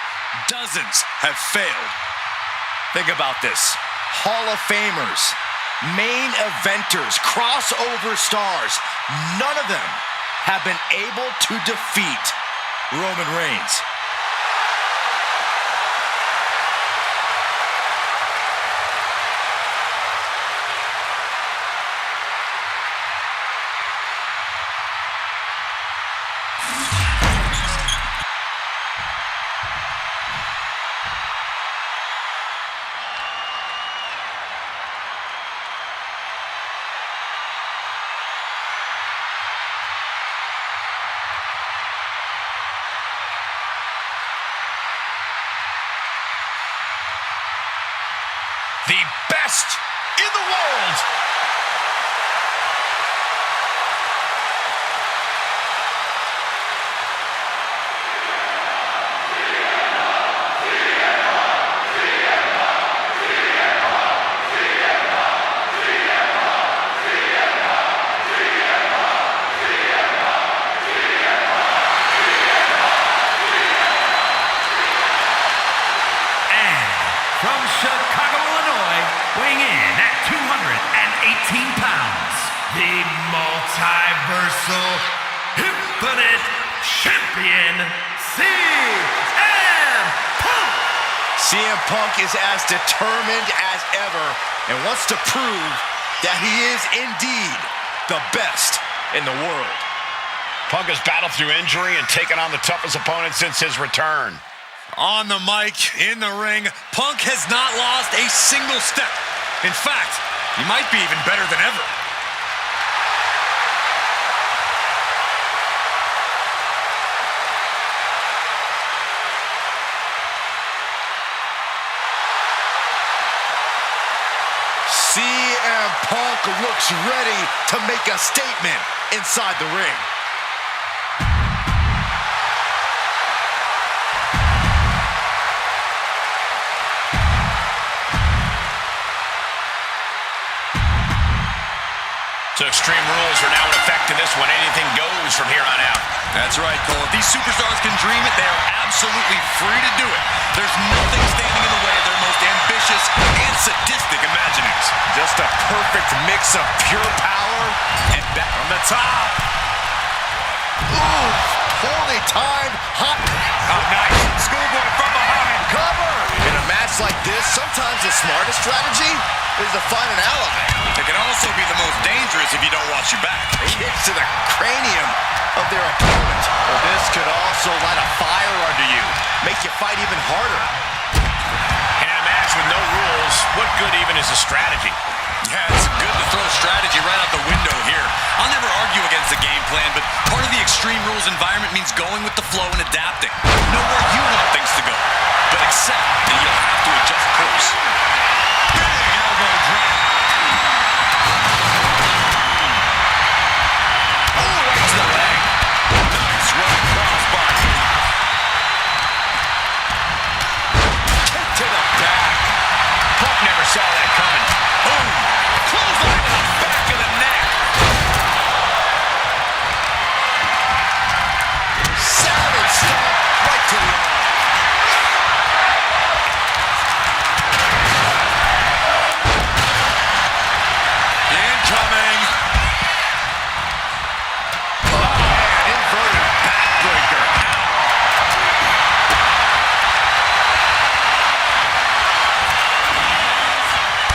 S1: Dozens have failed.
S6: Think about this. Hall of Famers, main eventers, crossover stars. None of them have been able to defeat Roman Reigns.
S2: The best in the world.
S4: From Chicago, Illinois, weighing in at 218 pounds, the multiversal infinite champion, CM Punk!
S6: CM Punk is as determined as ever and wants to prove that he is indeed the best in the world.
S2: Punk has battled through injury and taken on the toughest opponent since his return.
S1: On the mic, in the ring, Punk has not lost a single step. In fact, he might be even better than ever.
S6: CM Punk looks ready to make a statement inside the ring.
S2: So Extreme Rules are now in effect in this one. Anything goes from here on out.
S1: That's right, Cole. If these superstars can dream it, they are absolutely free to do it. There's nothing standing in the way of their most ambitious and sadistic imaginings.
S6: Just a perfect mix of pure power and back
S1: From the top.
S6: Ooh, poorly timed, hot.
S1: Oh, nice. Schoolboy from behind.
S6: Cover. In a match like this, sometimes the smartest strategy is to find an ally.
S1: It can also be the most dangerous if you don't watch your back.
S6: Kicks to the cranium of their opponent. Well, this could also light a fire under you, make you fight even harder.
S2: And in a match with no rules, what good even is a strategy?
S1: Yeah, it's good to throw strategy right out the window here. I'll never argue against the game plan, but part of the Extreme Rules environment means going with the flow and adapting. Know where you want things to go, but accept that you'll have to adjust course. Big elbow drop. Oh, right to the leg. Nice running crossbody.
S2: Kick to the back. Punk never saw that coming.
S1: Boom. Clothesline to the back of the neck.
S6: Savage stomp right to the arm.
S1: Incoming.
S6: Oh, man, inverted backbreaker.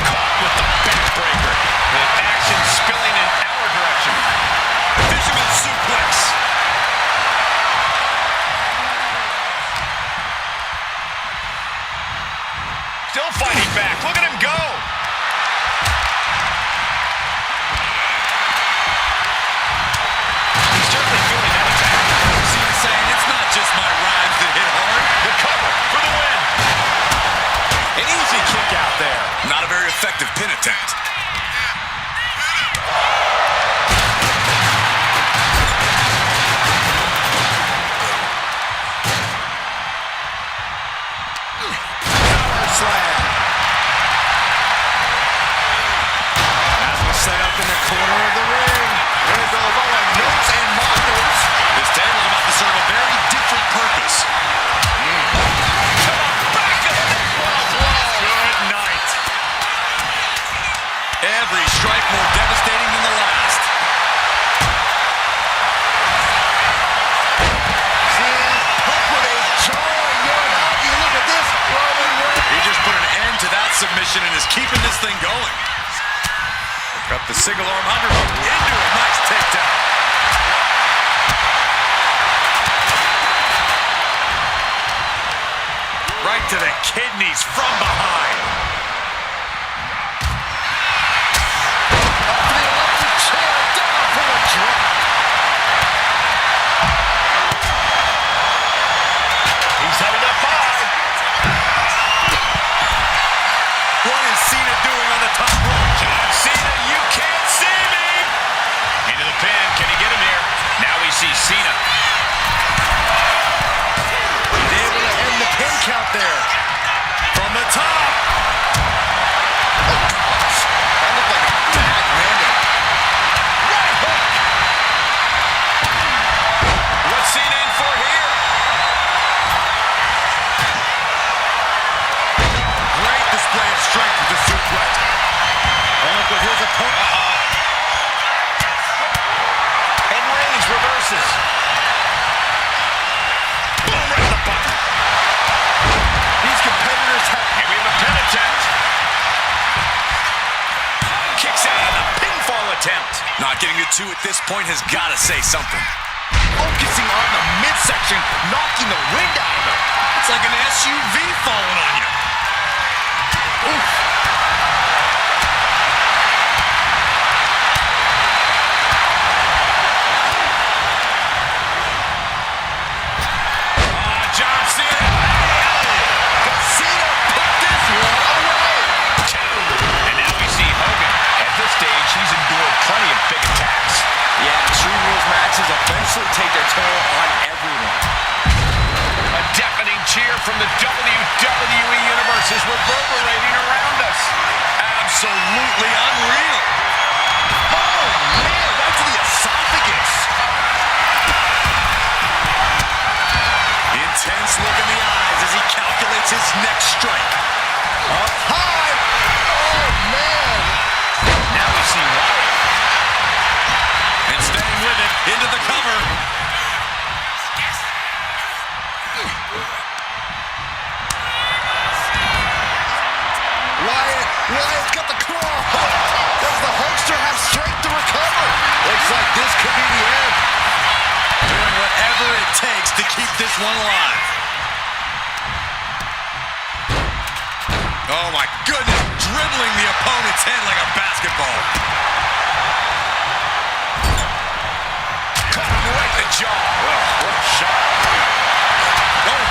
S2: Caught with the backbreaker. The action spilling in our direction.
S1: Fisherman suplex.
S2: Still fighting back. Look at him go. He's certainly feeling that attack.
S1: See you saying it's not just my rhymes that hit hard.
S2: The cover for the win.
S1: An easy kick out there. Not a very effective pin attempt.
S6: Power slam.
S1: determination and is keeping this thing going. Got the single arm underhook into a nice takedown. Right to the kidneys from behind.
S3: Up to the electric chair, down for the drop.
S2: He's headed up high.
S1: What is Cena doing on the top rope?
S2: John Cena, you can't see me. Into the pin. Can he get him here? Now we see Cena.
S3: Able to end the pin count there.
S1: From the top.
S3: Oh, gosh. That looked like a bad landing. Right hook.
S2: What's Cena in for here?
S3: Great display of strength with the suplex. And look at his opponent.
S2: And Reigns reverses. Boom, right in the button.
S3: These competitors have...
S2: And we have a pin attempt. Kicks out on the pinfall attempt.
S1: Not getting to two at this point has got to say something.
S3: focusing on the midsection, knocking the wind out of it.
S1: It's like an SUV falling on you.
S3: Oof.
S2: John Cena.
S3: But Cena put this one away.
S2: And now we see Hogan. At this stage, he's endured plenty of big attacks.
S6: Yeah, Extreme Rules matches eventually take their toll on everyone.
S2: A deafening cheer from the WWE Universe is reverberating around us.
S1: Absolutely unreal.
S3: Oh, man, right to the esophagus.
S1: Intense look in the eyes as he calculates his next strike.
S3: Up high. Oh, man.
S2: Now we see Wyatt.
S1: And staying with it, into the cover.
S3: Wyatt's got the claw. Does the Hulkster have strength to recover? Looks like this could be the end.
S1: Doing whatever it takes to keep this one alive. Oh my goodness, dribbling the opponent's head like a basketball.
S2: Caught him right in the jaw. Oh, what a shot.
S1: Oh.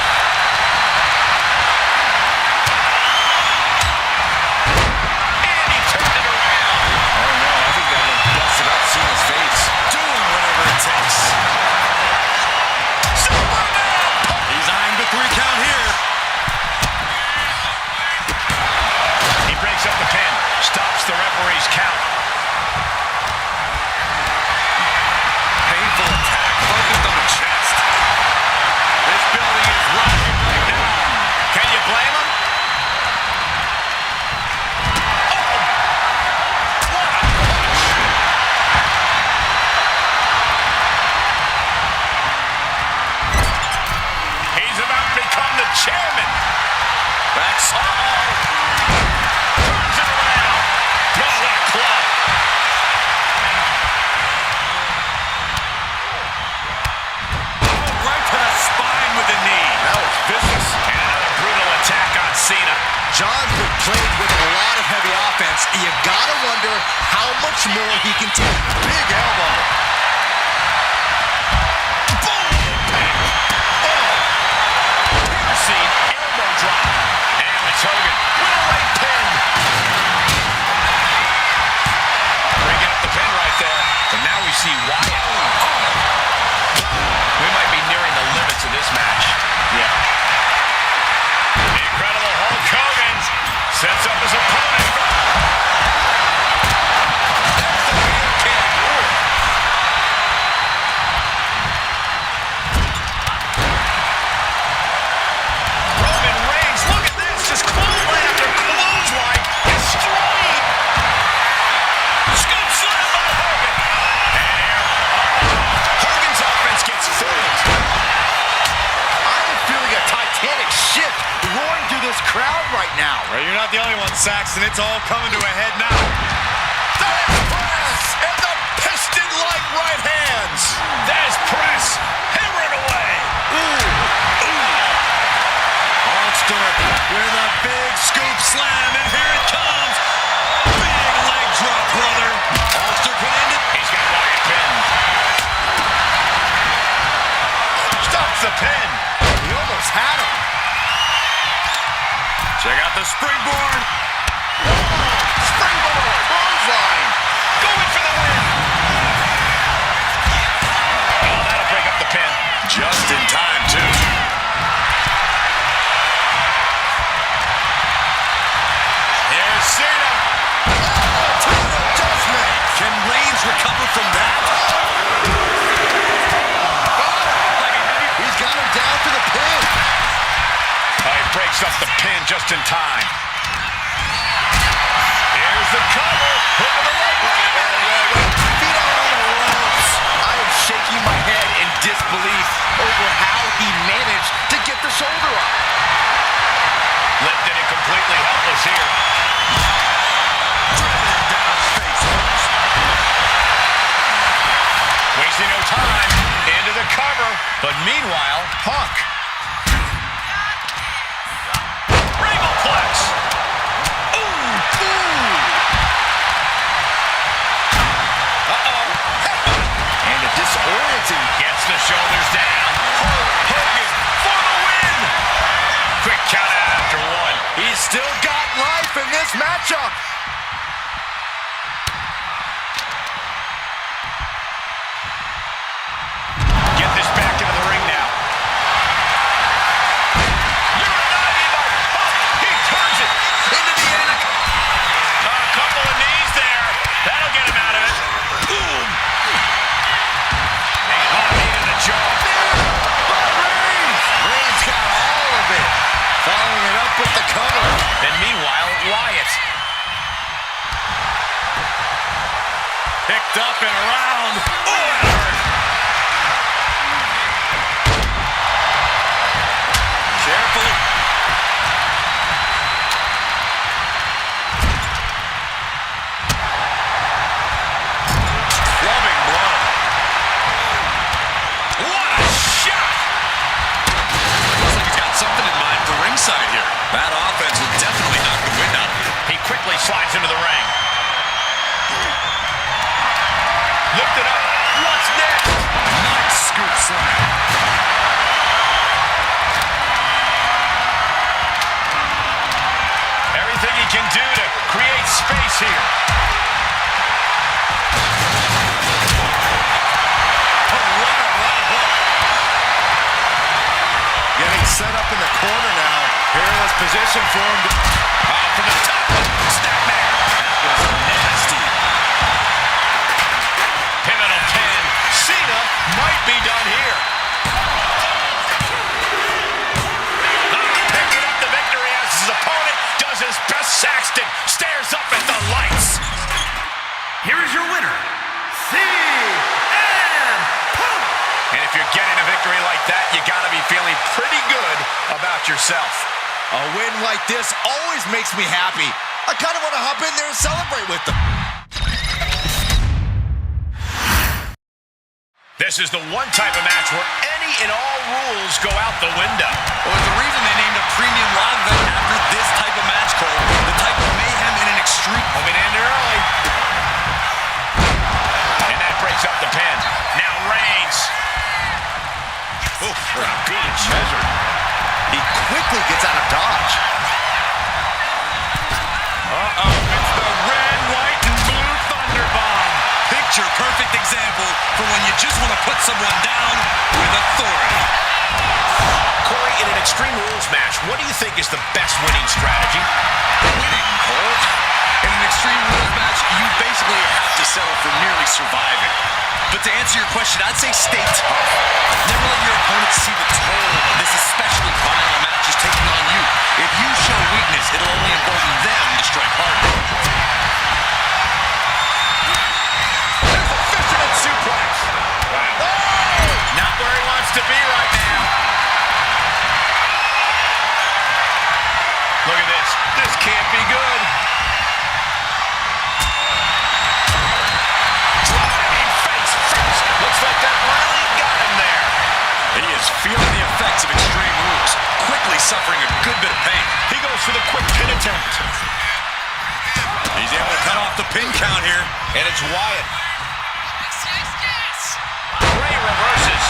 S2: And he turned it around.
S6: Oh no, I think that one busted up Cena's face.
S1: Doing whatever it takes.
S2: Superman!
S1: He's eyeing the 3 count here.
S2: He breaks up the pin. Stops the referee's count.
S1: Painful attack focused on the chest. This building is rocking right now.
S2: Can you blame him? Oh! What a punch! He's about to become the chairman.
S1: That's
S2: Turns it around. Oh, what a club.
S1: right to the spine with the knee.
S3: That was vicious.
S2: And another brutal attack on Cena.
S3: John's been played with a lot of heavy offense. You gotta wonder how much more he can take. Big elbow.
S2: Piercing elbow drop. And it's Hogan with a leg pin. Bringing up the pin right there. And now we see Wyatt. We might be nearing the limits of this match.
S6: Yeah.
S2: The incredible Hulk Hogan sets up his opponent.
S3: 1, 2, 3. right now.
S1: Well, you're not the only one, Saxton. It's all coming to a head now.
S3: The press and the piston-like right hands.
S2: There's press. Hammering away.
S1: Monster with a big scoop slam, and here it comes. Big leg drop, brother. Monster could end it.
S2: He's got Wyatt pinned. Stops the pin.
S3: He almost had him.
S1: Check out the springboard.
S3: Springboard. Clothesline.
S2: Going for the win. Oh, that'll break up the pin.
S1: Just in time, too.
S2: Here's Cena.
S3: Adjustment.
S1: Can Reigns recover from that?
S3: He's got him down to the pin.
S2: He breaks up the pin just in time. Here's the cover. Hook of the leg.
S3: Feet are on the ropes. I am shaking my head in disbelief over how he managed to get the shoulder up.
S2: Lifted and completely helpless here.
S1: Driven down face first.
S2: Wasting no time. Into the cover. But meanwhile, Punk. Regalplex.
S3: And a disorienting.
S2: Gets the shoulders down. Hogan for the win. Quick count out after one.
S3: He's still got life in this matchup.
S2: Get this back into the ring now. Uranagi by Punk. He turns it into the end. A couple of knees there. That'll get him out of it. Boom. Needed a jaw.
S3: Reigns got all of it. Following it up with the cover.
S2: And meanwhile, Wyatt.
S1: Picked up and around. Oh, that hurt. Carefully. Clubbing blow. What a shot! Looks like he's got something in mind for ringside here. That offense will definitely knock the wind out of him.
S2: He quickly slides into the ring. Lift it up. What's next?
S1: Nice scoop slam.
S2: Everything he can do to create space here.
S3: Getting set up in the corner now. Perilous position for him.
S2: From the top. Snapback.
S1: That was nasty.
S2: Pivotal 10. Cena might be done here. Picking up the victory as his opponent does his best. Saxton stares up at the lights.
S4: Here is your winner, CM Punk.
S2: And if you're getting a victory like that, you got to be feeling pretty good about yourself.
S3: A win like this always makes me happy. I kind of want to hop in there and celebrate with them.
S2: This is the one type of match where any and all rules go out the window.
S1: Well, there's a reason they named a premium live event after this type of match, Cole. The type of mayhem in an extreme.
S2: Hoping to end early. And that breaks up the pin. Now Reigns. Oh, for a good measure.
S3: He quickly gets out of dodge.
S1: It's the red, white, and blue Thunderbomb. Picture perfect example for when you just want to put someone down with authority.
S2: Corey, in an Extreme Rules match, what do you think is the best winning strategy?
S1: Winning, Cole. In an Extreme Rules match, you basically have to settle for merely surviving. But to answer your question, I'd say stay tough. Never let your opponent see the toll this especially violent match is taking on you. If you show weakness, it'll only embolden them to strike harder.
S2: There's a fisherman suplex. Wow. Oh! Not where he wants to be right now. Look at this.
S1: he's suffering a good bit of pain.
S2: He goes for the quick pin attempt.
S1: He's able to cut off the pin count here.
S2: And it's Wyatt. Ray reverses.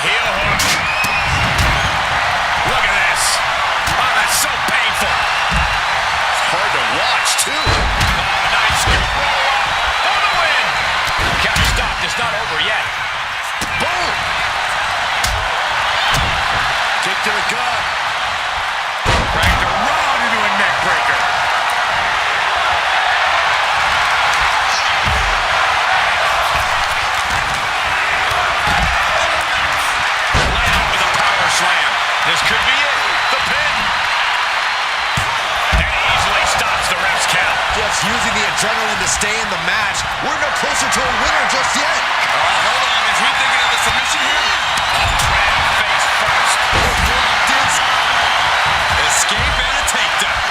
S2: Heel hook. Look at this. Oh, that's so painful.
S6: It's hard to watch, too.
S2: Oh, nice scoop roll up for the win. Count stopped. It's not over yet.
S6: Boom. Kick to the gut.
S2: Cranked around into a neck breaker. Laid out with a power slam. This could be it. The pin. And he easily stops the ref's count.
S3: Just using the adrenaline to stay in the match. We're no closer to a winner just yet.
S1: Hold on. Is he thinking of the submission here?
S2: Red face first.
S1: Escape and a takedown.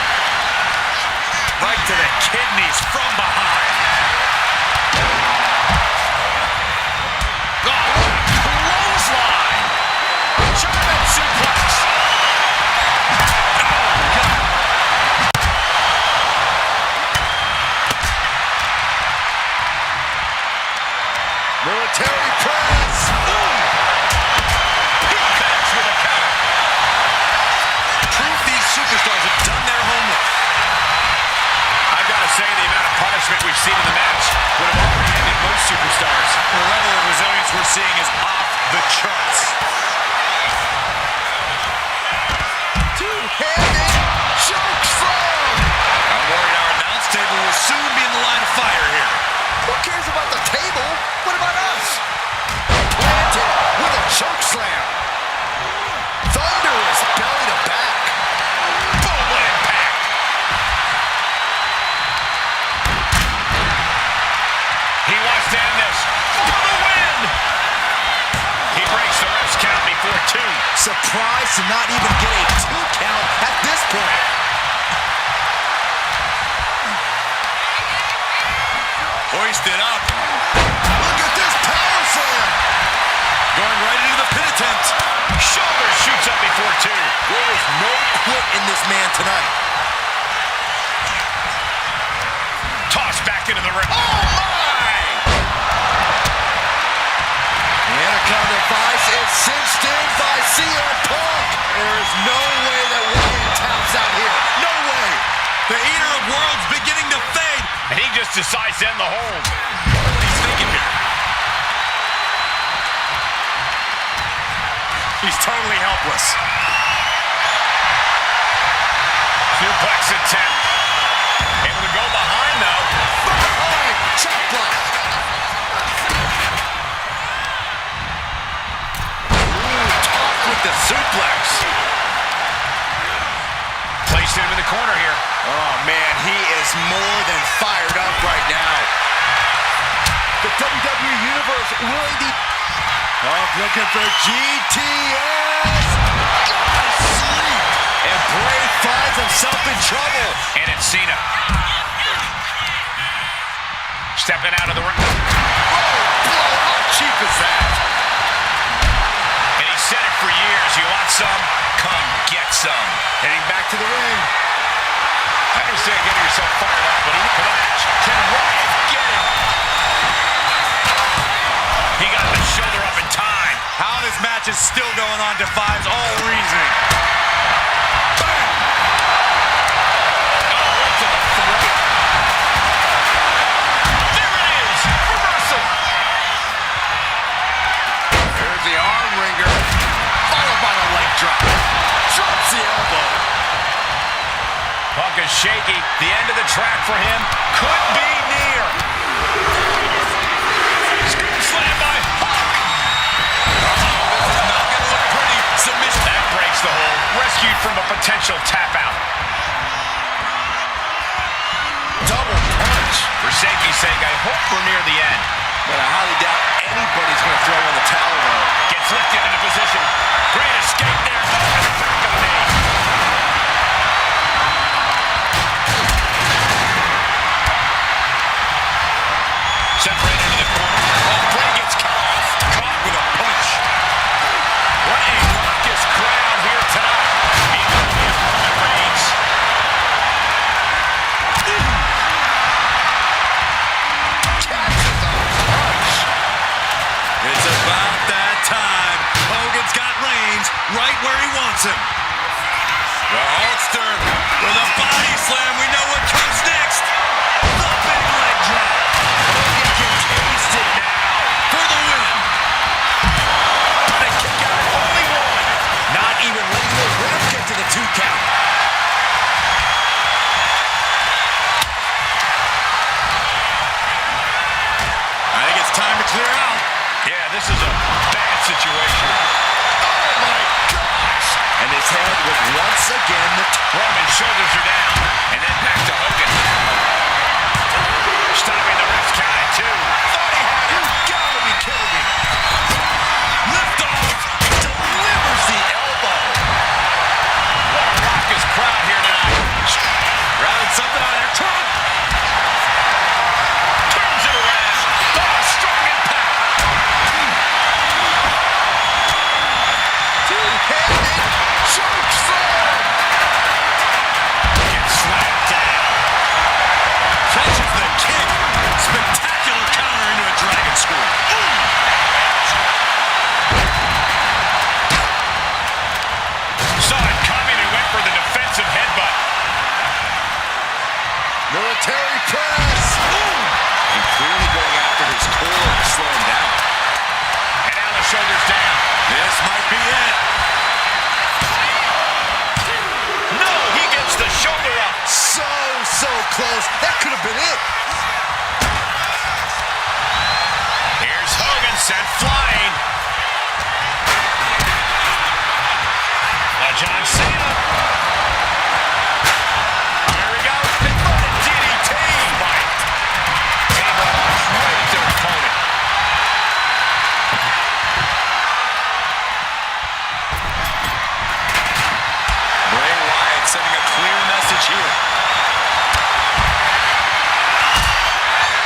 S2: Right to the kidneys from behind. Oh, clothesline. German suplex. Oh, God.
S3: Military press.
S2: He connects with a counter.
S1: Proof these superstars have done their homework.
S2: I've got to say, the amount of punishment we've seen in the match would have already ended most superstars.
S1: The level of resilience we're seeing is off the charts.
S3: Two-handed choke slam.
S1: I'm worried our announce table will soon be in the line of fire here.
S3: Who cares about the table? What about us? Planted with a choke slam. Thunderous belly to back.
S2: Boom, what impact. He wants to end this for the win. He breaks the ref's count before two.
S3: Surprised to not even get a 2 count at this point.
S1: Hoisted up.
S3: Look at this power slam.
S1: Going right into the pin attempt.
S2: Shoulder shoots up before two.
S3: There is no quit in this man tonight.
S2: Tossed back into the ring. Oh, my!
S3: The Anaconda device is cinched in by CM Punk. There is no way that Wyatt taps out here. No way.
S1: The eater of worlds beginning to fade.
S2: And he just decides to end the hold.
S1: He's thinking here. He's totally helpless.
S2: Suplex attempt. Able to go behind, though.
S3: Behind. Chop block.
S2: Tossed with the suplex. Placed him in the corner here.
S3: Oh, man, he is more than fired up right now. The WWE Universe really need... Oh, looking for GTS. And Bray finds himself in trouble.
S2: And it's Cena. Stepping out of the ring.
S3: Oh, blow. How cheap is that?
S2: And he said it for years. You want some?
S1: Come get some.
S3: Heading back to the ring.
S2: I understand getting yourself fired up, but he for the match. Can Wyatt get it? He got the shoulder up in time.
S1: How this match is still going on defies all reasoning.
S2: Bam! Oh, right to the throat. There it is. Reversal.
S3: There's the arm wringer. Followed by the leg drop. Drops the elbow.
S2: Punk is shaky. The end of the track for him could be near. Scoop slam by Punk.
S1: This is not going to look pretty. Submission.
S2: That breaks the hold. Rescued from a potential tap out.
S3: Double punch.
S2: For safety's sake, I hope we're near the end.
S3: But I highly doubt anybody's going to throw in the towel, though.
S2: Gets lifted into position. Great escape there. Oh, and a back of the knee. Separated into the corner. Oh, Bray gets caught with a punch.
S1: Roman's right where he wants him. The Hulkster with a body slam. We know what comes next. The big leg drop.
S2: Hogan can taste it now.
S1: For the win.
S2: The kick out, only one. Not even letting the ref get to the 2 count.
S1: I think it's time to clear out.
S2: Yeah, this is a bad situation. Oh, my gosh.
S6: And his head was once again the
S2: Roman's shoulders are down. And then back to Hogan. Stopping the ref's count at 2. Thought he had it. Gotta be kidding me.
S1: Lift off.
S2: Delivers the elbow. What a raucous crowd here tonight.
S1: Routing something out of their trunk.
S2: Turns it around. Oh, strong impact.
S6: two-handed choke slam.
S2: Gets slammed down.
S1: Catches the kick. Spectacular counter into a dragon screw.
S2: Saw it coming and went for the defensive headbutt.
S6: Military press. And clearly going after his core to slow him down.
S2: And now the shoulders down.
S1: This might be it.
S2: No, he gets the shoulder up.
S6: So close. That could have been it.
S2: Here's Hogan sent flying. John Cena. Here we go. Inverted DDT. Spike. Able to break their opponent.
S1: Bray Wyatt sending a clear message here.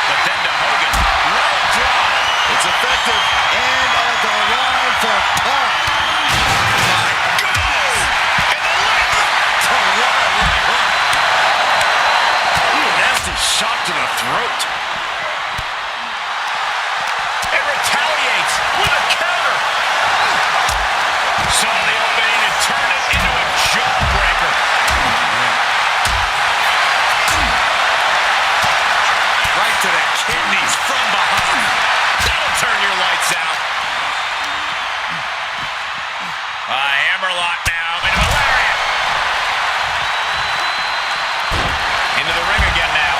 S2: But then to Hogan. Leg drop.
S6: It's effective. And on the line for Punk.
S2: My goodness. And the leg drop.
S6: Oh, what a right hook.
S2: Ooh, nasty shot to the throat. It retaliates with a counter. Saw the opening and turned it into a jawbreaker.
S1: Right to the kidneys from behind.
S2: That'll turn your lights out. A hammerlock now into a lariat. Into the ring again now.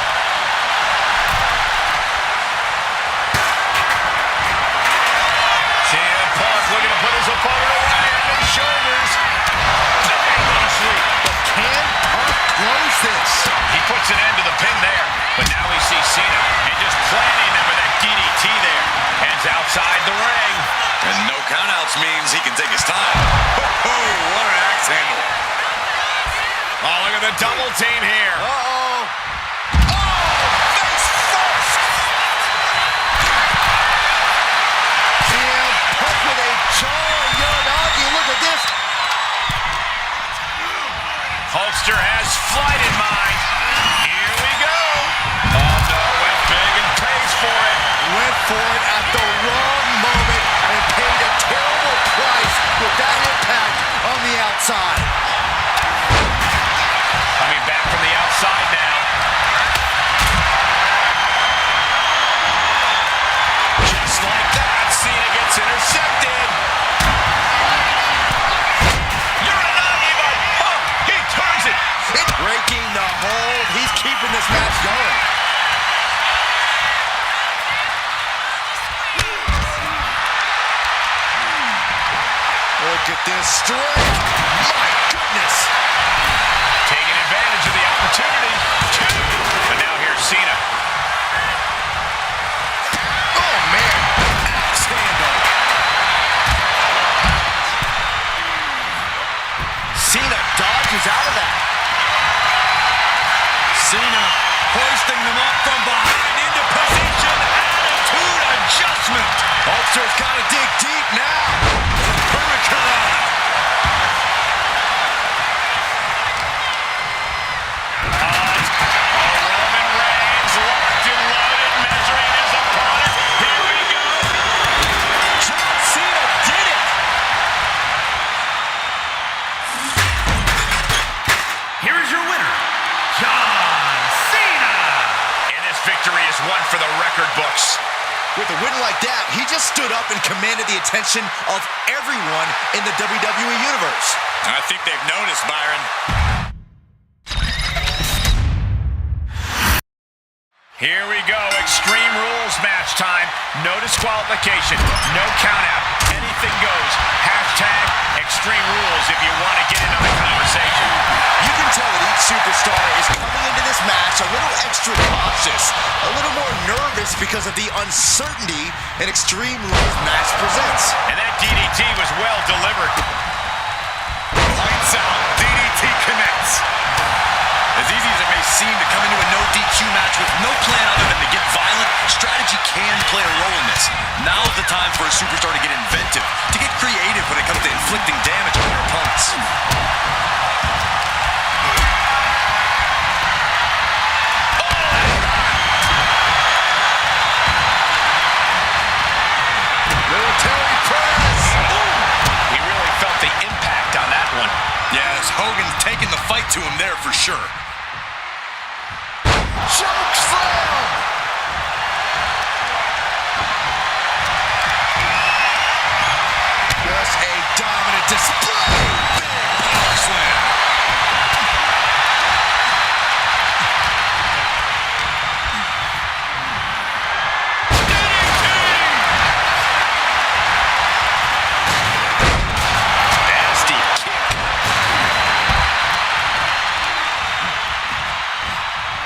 S2: CM Punk looking to put his opponent away on his shoulders. Honestly,
S6: But can Punk close this?
S2: he puts an end to the pin there. But now we see Cena and just planting them with that DDT there. Heads outside the ring.
S1: And no countouts means he can take his time. Oh, what an axe handle.
S2: Oh, look at the double team here.
S6: Uh-oh.
S2: Face first.
S6: CM Punk with a jaw on Uranagi. Look at this.
S2: Hulkster has flight in mind. Here we go. Oh, no, went big and pays for it.
S6: Went for it at the wrong moment and paid a terrible price with that impact on the outside.
S2: Coming back from the outside now. Just like that, Cena gets intercepted. Uranagi by Punk. He turns it.
S6: Breaking the hold. He's keeping this match going. Look at this strength. My goodness.
S2: Taking advantage of the opportunity. 2. But now here's Cena.
S6: Oh, man. Axe handle. Cena dodges out of that.
S1: Cena hoisting them up from behind into position. Attitude adjustment.
S6: Hulkster's got to dig deep now.
S1: Hurricane.
S2: Roman Reigns locked and loaded, measuring his opponent. Here we go.
S6: John Cena did it. win like that, he just stood up and commanded the attention of everyone in the WWE Universe.
S1: I think they've noticed, Byron.
S2: Here we go, Extreme Rules match time. No disqualification, no countout, anything goes. Hashtag Extreme Rules if you want to get in on the conversation.
S6: You can tell that each superstar is coming into this match a little extra cautious, a little more nervous because of the uncertainty an Extreme Rules match presents.
S2: And that DDT was well delivered.
S1: Lights out, DDT connects. As easy as it may seem to come into a no DQ match with no plan other than to get violent, strategy can play a role in this. Now's the time for a superstar to get inventive, to get creative when it comes to inflicting damage on their opponents.
S2: Military press! He really felt the impact on that one.
S1: Yes, Hogan's taking the fight to him there for sure.
S6: Choke slam! Just a dominant display!
S1: Big power slam.
S2: Nasty kick.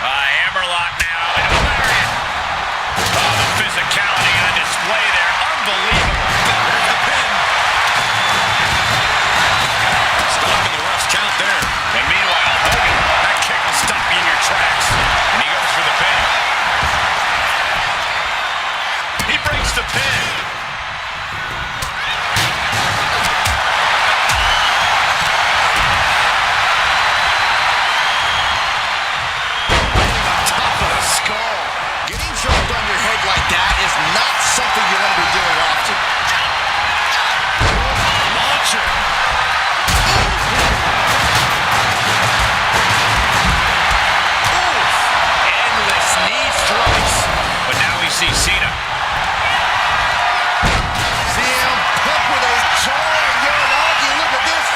S2: Hammerlock now, and a lariat. Oh, the physicality on display there. Unbelievable.
S1: There's the pin. Stopping the ref's count there.
S2: And meanwhile, Hogan, that kick will stop you in your tracks. And he goes for the pin. He breaks the pin.
S6: Getting jumped on your head like that is not something you want to be doing often.
S2: Launcher. Endless knee strikes. But now we see Cena.
S6: CM Punk with a jarring Uranagi. Look at this.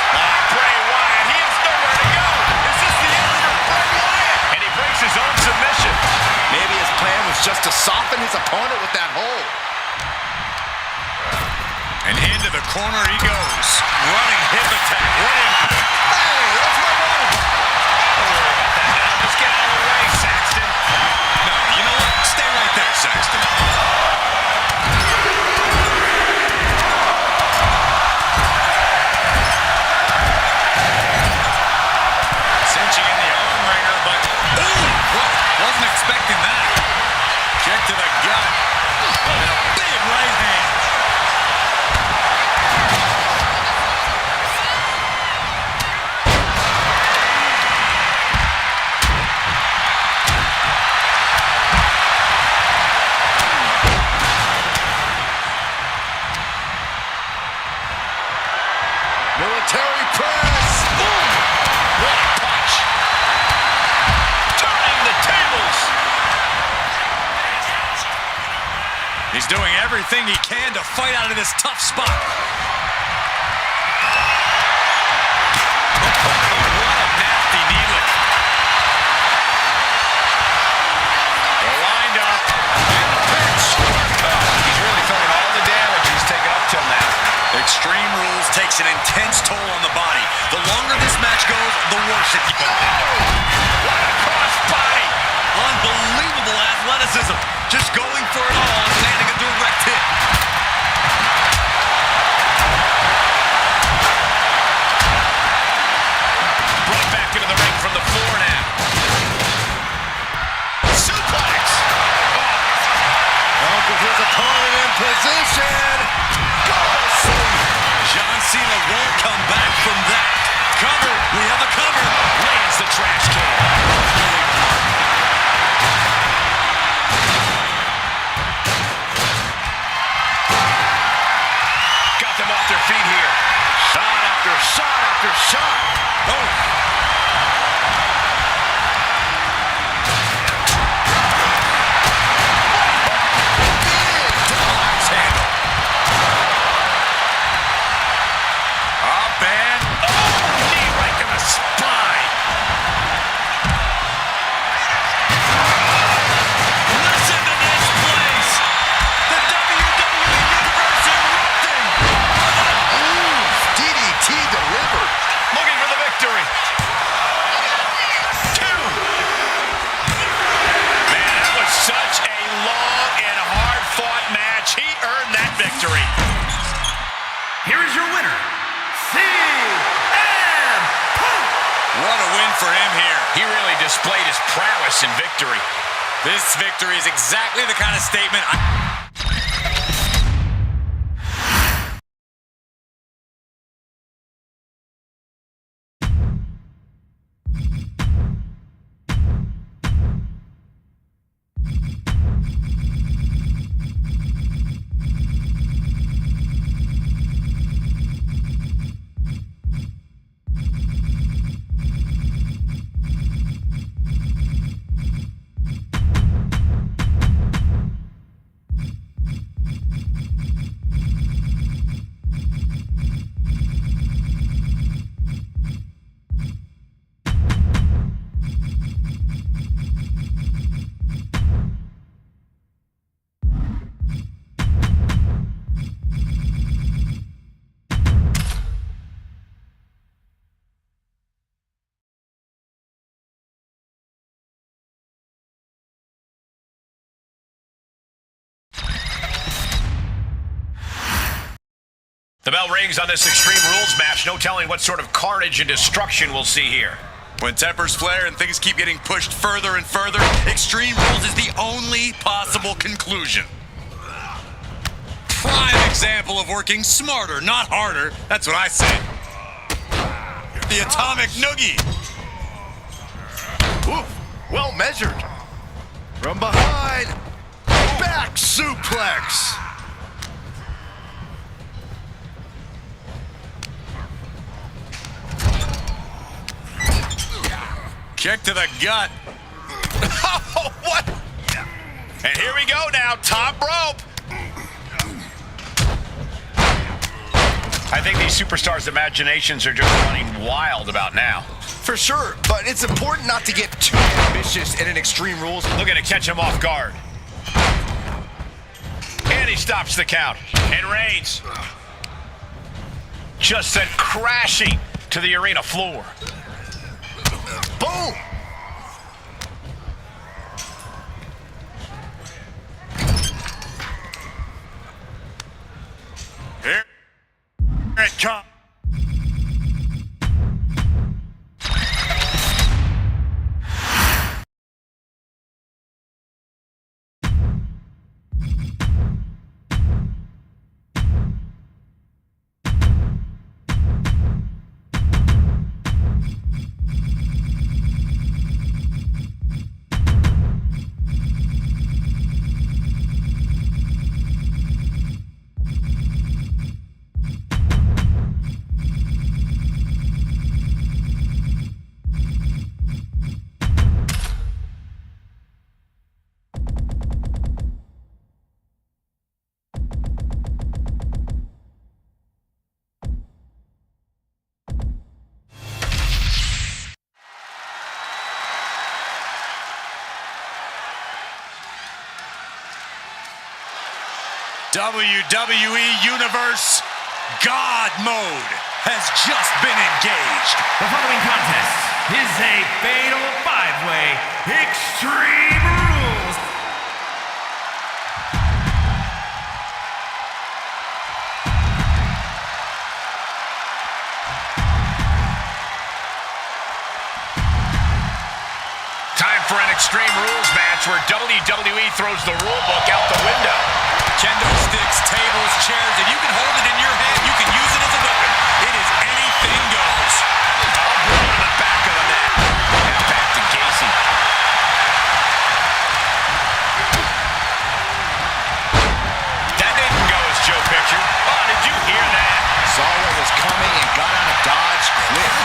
S2: Bray Wyatt, he has nowhere to go. Is this the end for Bray Wyatt? And he breaks his own submission.
S6: Maybe his plan was just to soften his opponent with that hold.
S1: And into the corner he goes. Running hip attack. What impact.
S6: Hey, that's my water bottle.
S2: Don't worry about that now. Just get out of the way, Saxton.
S1: No, you know what? Stay right there, Saxton. Cinching in the arm wringer, but wasn't expecting that. Kick to the gut. And a big right hand.
S6: Military press.
S2: Boom! What a punch. Turning the tables.
S1: He's doing everything he can to fight out of this tough spot. What a nasty knee lick.
S2: They're lined up. And the pitch. He's really feeling all the damage he's taken up till now.
S1: Extreme Rules takes an intense toll on the body. The longer this match goes, the worse it gets.
S2: What a cross body.
S1: Unbelievable athleticism. Just going for it all and landing a direct hit.
S2: Brought back into the ring from the floor now. Suplex.
S6: With his opponent in position. Go to sleep.
S1: John Cena won't come back from that. Cover. We have a cover.
S2: Lands the trash can. Got them off their feet here. Shot after shot after shot.
S1: Oh.
S4: here is your winner, CM Punk.
S1: What a win for him here.
S2: He really displayed his prowess in victory.
S1: This victory is exactly the kind of statement
S2: The bell rings on this Extreme Rules match. No telling what sort of carnage and destruction we'll see here.
S1: When tempers flare and things keep getting pushed further and further, Extreme Rules is the only possible conclusion. Prime example of working smarter, not harder. That's what I say. The Atomic Noogie.
S3: Ooh, well measured. From behind, back suplex.
S1: Kick to the gut.
S2: Oh, what? And here we go now, top rope. I think these superstars' imaginations are just running wild about now.
S6: For sure, but it's important not to get too ambitious in an Extreme Rules.
S2: Looking to catch him off guard. And he stops the count. And Reigns just sent crashing to the arena floor.
S6: Boom!
S1: Here it comes. WWE Universe God Mode has just been engaged.
S4: The following contest is a fatal five-way Extreme Rules.
S2: Time for an Extreme Rules match where WWE throws the rule book out the window.
S1: Kendo sticks, tables, chairs. If you can hold it in your hand, you can use it as a weapon. It is anything goes.
S2: Blow to the back of the net. Now back to Gacy. That didn't go as Joe pictured. Oh, did you hear that?
S6: Saw what was coming and got out of dodge quick.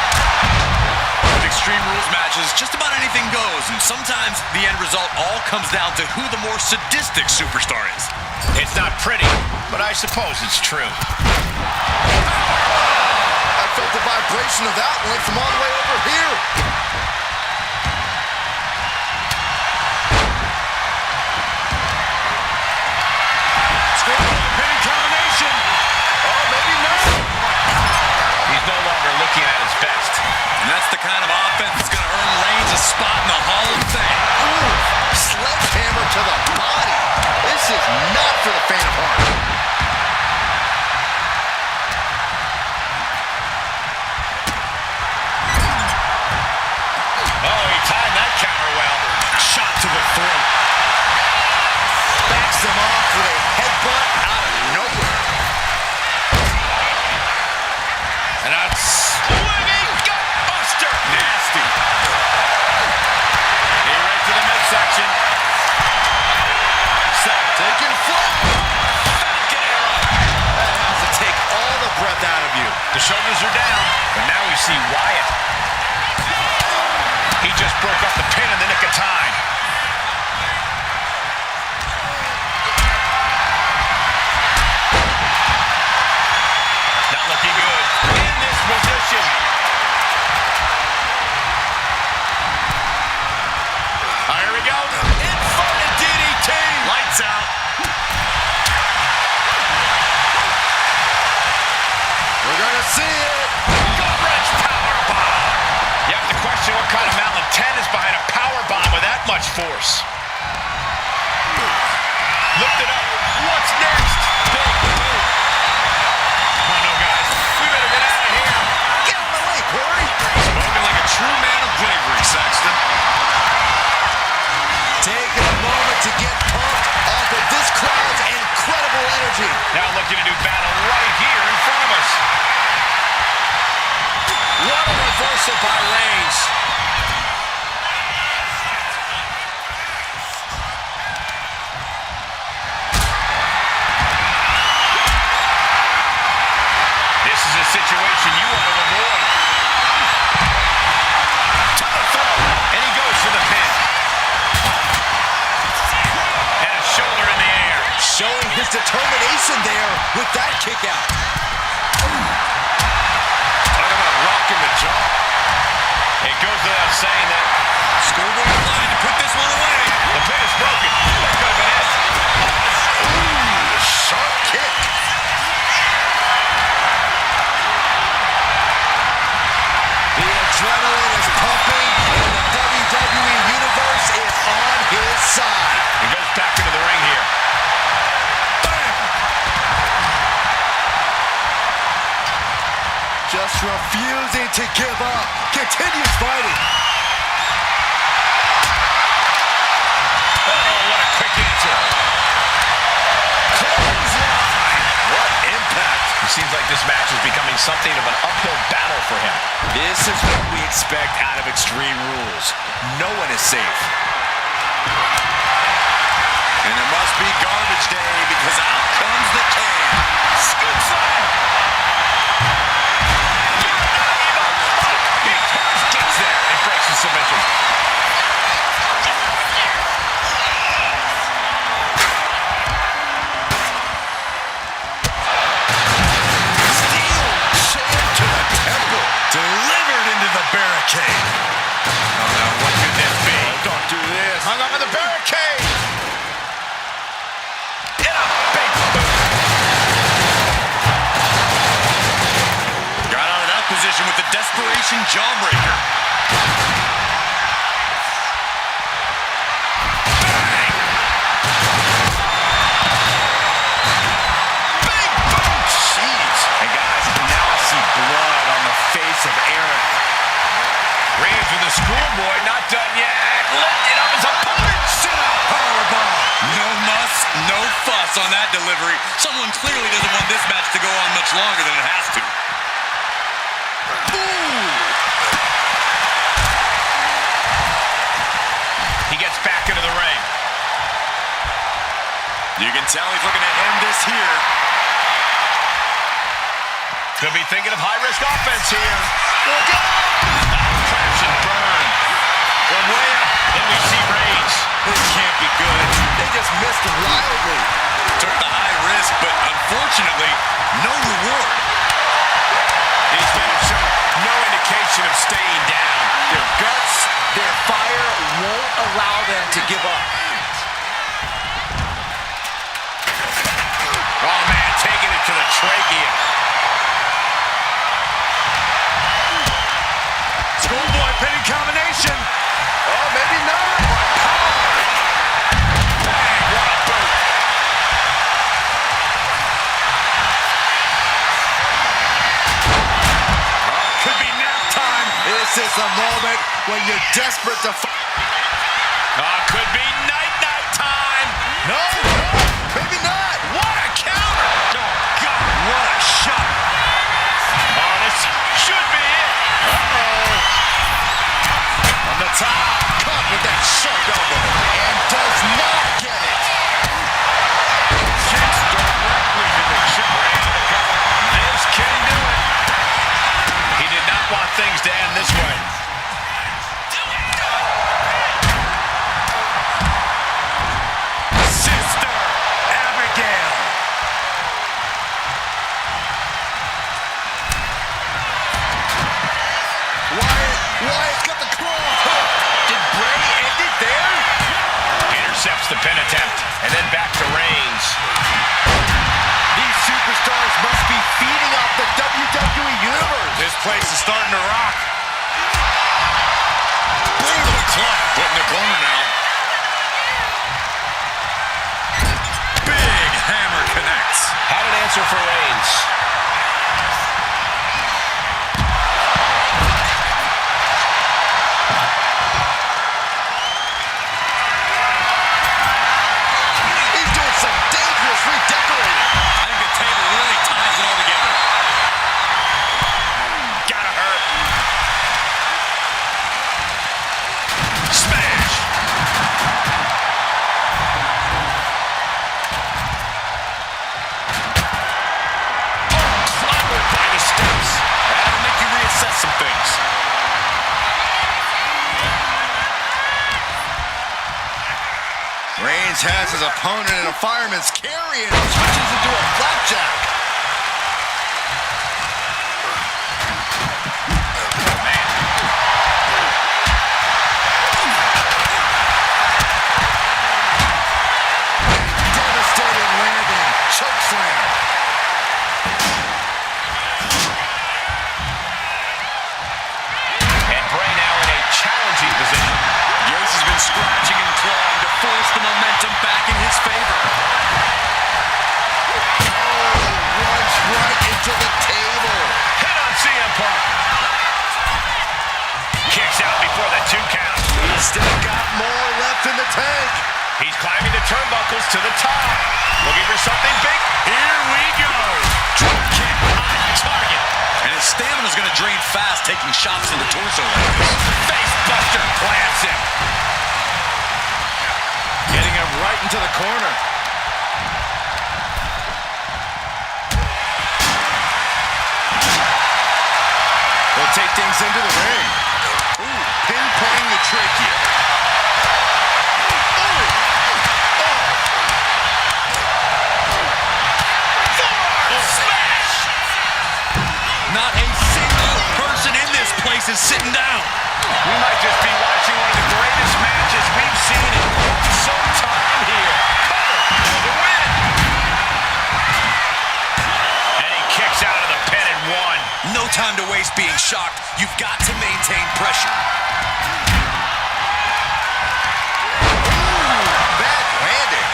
S1: With Extreme Rules matches, just about anything goes, and sometimes the end result all comes down to who the more sadistic superstar is.
S2: It's not pretty, but I suppose it's true.
S6: I felt the vibration of that one from all the way over here.
S1: Pinning combination.
S6: Oh, maybe not.
S2: He's no longer looking at his best.
S1: And that's the kind of offense that's going to earn Reigns a spot in the Hall of Fame.
S6: Ooh, sledgehammer to the body. This is not for the faint of heart.
S2: The shoulders are down, but now we see Wyatt. He just broke up the pin in the nick of time. Not looking good in this position. Here we go. Inverted DDT.
S1: Lights out.
S3: We're going to see it.
S2: Gut-wrench powerbomb. You have to question what kind of malintent is behind a powerbomb with that much force. Lift it up. What's next? Big boot. Oh, no, guys. We better get out of here.
S3: Get out of the way, Corey.
S1: Spoken like a true man of bravery, Saxton.
S3: Taking a moment to get pumped off of this crowd's incredible energy.
S2: Now looking to do battle right here in front of us. What a reversal by Reigns. This is a situation you want to avoid. To the throat, and he goes for the pin. And a shoulder in the air.
S3: Showing his determination there with that kick out.
S2: Talk about rocking the jaw. It goes without saying that
S1: Schoolboy line to put this one away.
S2: the pin is broken. That could have been it.
S3: Ooh, sharp kick. The adrenaline is pumping, and the WWE Universe is on his side.
S2: He goes back into the ring here.
S3: Just refusing to give up. Continues fighting.
S2: Oh, what a quick answer. Clothesline.
S3: What impact.
S2: It seems like this match is becoming something of an uphill battle for him.
S6: This is what we expect out of Extreme Rules. No one is safe.
S1: And it must be garbage day because out comes the can.
S2: Scoop slam. He gets there and breaks the submission.
S3: Steel chair to the temple.
S1: Delivered into the barricade.
S2: Oh, no, what could this be?
S3: Don't do this.
S2: Hung up in the barricade. In a big boot.
S1: Got out of that position with the desperation jawbreaker.
S2: Bang. Big boot.
S6: Jeez. And guys, now I see blood on the face of Aaron.
S2: Reigns with the schoolboy, not done yet. Lifted up his opponent. Sit out powerbomb.
S1: No muss, no fuss on that delivery. Someone clearly doesn't want this match to go on much longer than it has to.
S2: He gets back into the ring.
S1: You can tell he's looking to end this here.
S2: Could be thinking of high-risk offense here. Look out! Crash and burn. From way up, then we see Reigns.
S1: This can't be good.
S3: They just missed wildly.
S1: Took the high risk, but unfortunately, no reward.
S2: These men have shown no indication of staying down.
S3: Their guts, their fire won't allow them to give up.
S2: Oh, man, taking it to the trachea. Schoolboy pinning combination.
S3: Oh, maybe not.
S2: Bang, what a boot. Could be nap time.
S3: This is the moment when you're desperate to
S2: Could be night-night time.
S3: No, maybe not.
S2: What a counter. Oh, God, what a shot. Oh, this should be it. Uh-oh.
S3: On the top, caught with that sharp elbow, and does not get it.
S2: Kicks directly to the chin. This can do it. to end this way.
S3: Sister Abigail. Wyatt's got the claw.
S6: Did Bray end it there?
S2: Intercepts the pin attempt, and then back to Reigns.
S6: These superstars must be feeding off the WWE Universe.
S3: This place is starting to rock.
S1: Boom to the club. Put in the corner now. Big hammer connects.
S2: Had an answer for Reigns.
S6: He's doing some dangerous redecorating.
S1: I think the table really ties it all together.
S2: Gotta hurt.
S1: Smash.
S2: Clobbered by the steps.
S1: That'll make you reassess some things.
S6: Reigns has his opponent in a fireman's carry and switches into a flapjack. Devastating landing. Chokeslam.
S2: And Bray now in a challenging position.
S1: Yace has been scratching and clawing to force the momentum back in his favor.
S6: Runs right into the table.
S2: Hit on CM Punk. Kicks out before the 2 count.
S6: He's still got more left in the tank.
S2: He's climbing the turnbuckles to the top. Looking for something big. Here we go.
S1: Drop kick on target. And his stamina's going to drain fast, taking shots to the torso like this.
S2: Face buster plants him.
S6: Getting him right into the corner. They'll take things into the ring. Ooh, pinpointing the trachea.
S1: Not a single person in this place is sitting down.
S2: We might just be watching one of the greatest matches we've seen in quite some time here. Cover for the win. And he kicks out of the pin and one.
S1: No time to waste being shocked. You've got to maintain pressure.
S6: Backhanded.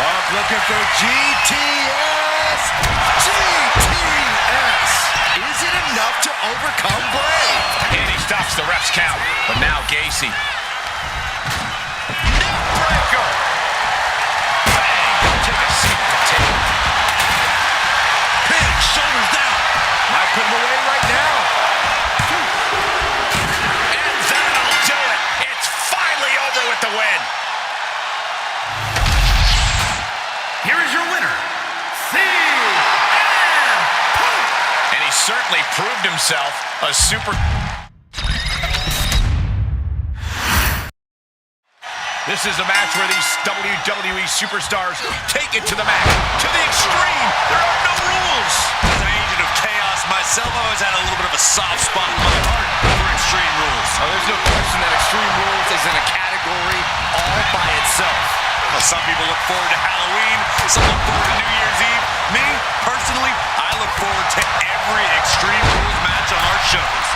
S6: Punk looking for GTS. GTS. Is it enough to overcome Bray?
S2: And he stops the ref's count. But now Gacy. Neckbreaker. Bang. Take a seat at the table.
S1: Pin, shoulders down.
S6: Might put him away right now.
S2: And that'll do it. It's finally over with the win.
S4: Here is your winner, CM Punk.
S2: And he certainly proved himself a super... This is a match where these WWE superstars take it to the mat, to the extreme. There are no rules.
S1: As an agent of chaos myself, I've always had a little bit of a soft spot in my heart for Extreme Rules.
S6: Oh, there's no question that Extreme Rules is in a category all by itself.
S1: Well, some people look forward to Halloween, some look forward to New Year's Eve. Me, personally, I look forward to every Extreme Rules match on our shows.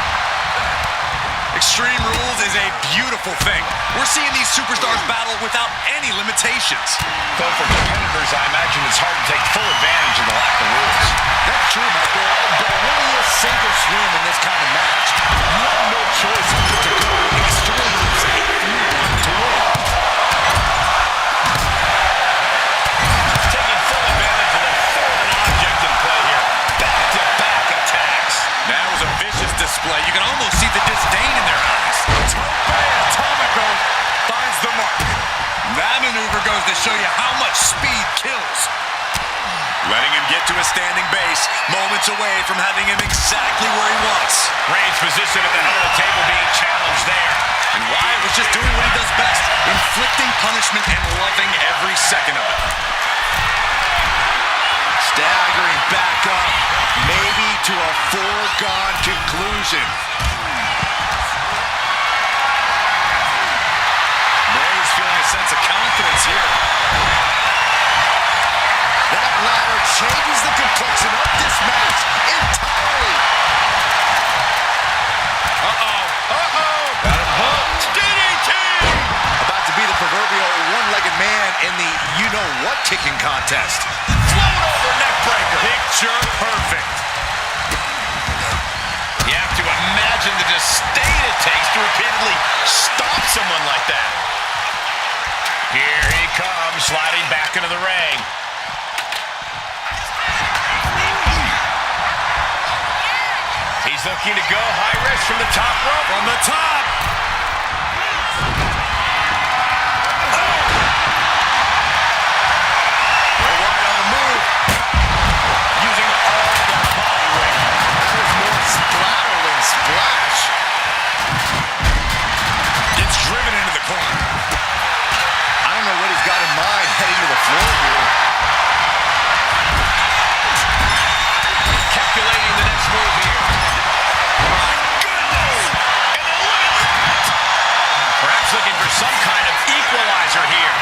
S1: Extreme Rules is a beautiful thing. We're seeing these superstars battle without any limitations.
S2: Though for competitors, I imagine it's hard to take full advantage of the lack of rules.
S6: That's true, Michael, but it really is sink or swim in this kind of match. You have no choice but to go Extreme Rules if you want to win.
S2: Taking full advantage of the foreign object in play here. Back-to-back attacks.
S1: That was a vicious display. You can almost see the disdain in their eyes. Atomico finds the mark. That maneuver goes to show you how much speed kills. Letting him get to a standing base. moments away from having him exactly where he wants.
S2: Reigns' position at the head of the table being challenged there.
S1: And Wyatt was just doing what he does best, inflicting punishment and loving every second of it.
S6: Staggering back up, maybe to a foregone conclusion.
S1: Ray's feeling a sense of confidence here.
S6: That ladder changes the complexion of this match entirely.
S1: Got him hooked.
S2: DDT!
S6: About to be the proverbial one-legged man in the you-know-what kicking contest.
S2: Float over neck breaker. Picture perfect. You have to imagine the disdain it takes to repeatedly stop someone like that. Here he comes, sliding back into the ring. He's looking to go high risk from the top rope.
S1: From the top.
S6: Bray Wyatt on the move.
S2: Using all their body weight.
S6: That was more splatter than splash.
S1: Gets driven into the corner.
S6: I don't know what he's got in mind heading to the floor here.
S2: Calculating the next move here. Perhaps looking for some kind of equalizer here.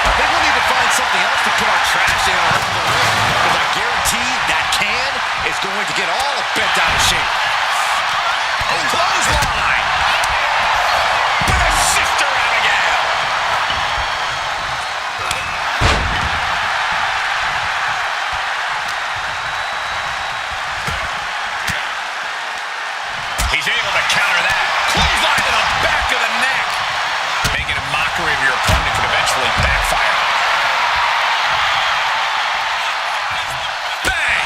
S6: I think we'll need to find something else to put our trash in around the ring, because I guarantee that can is going to get all bent out of shape.
S2: Clothesline. With a sister Abigail. He's able to counter that. Clothesline to the back of the neck. Making a mockery of your opponent could eventually backfire. Bang!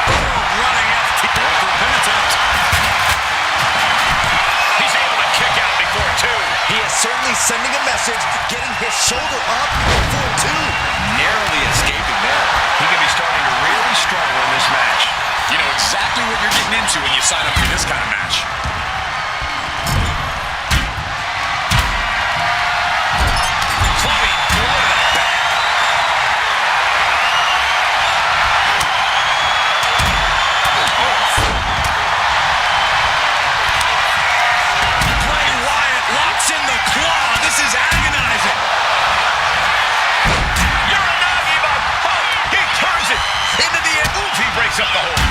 S1: Boom, running FT. For a pin attempt.
S2: He's able to kick out before two.
S6: He is certainly sending a message, getting his shoulder up before two.
S1: Narrowly escaping there.
S2: He could be starting to really struggle in this match.
S1: You know exactly what you're getting into when you sign up for this kind of match.
S2: Clubbing blow to the back.
S1: Bray Wyatt locks in the claw. This is agonizing.
S2: Uranagi, he turns it into the end. Oof, he breaks up the hold.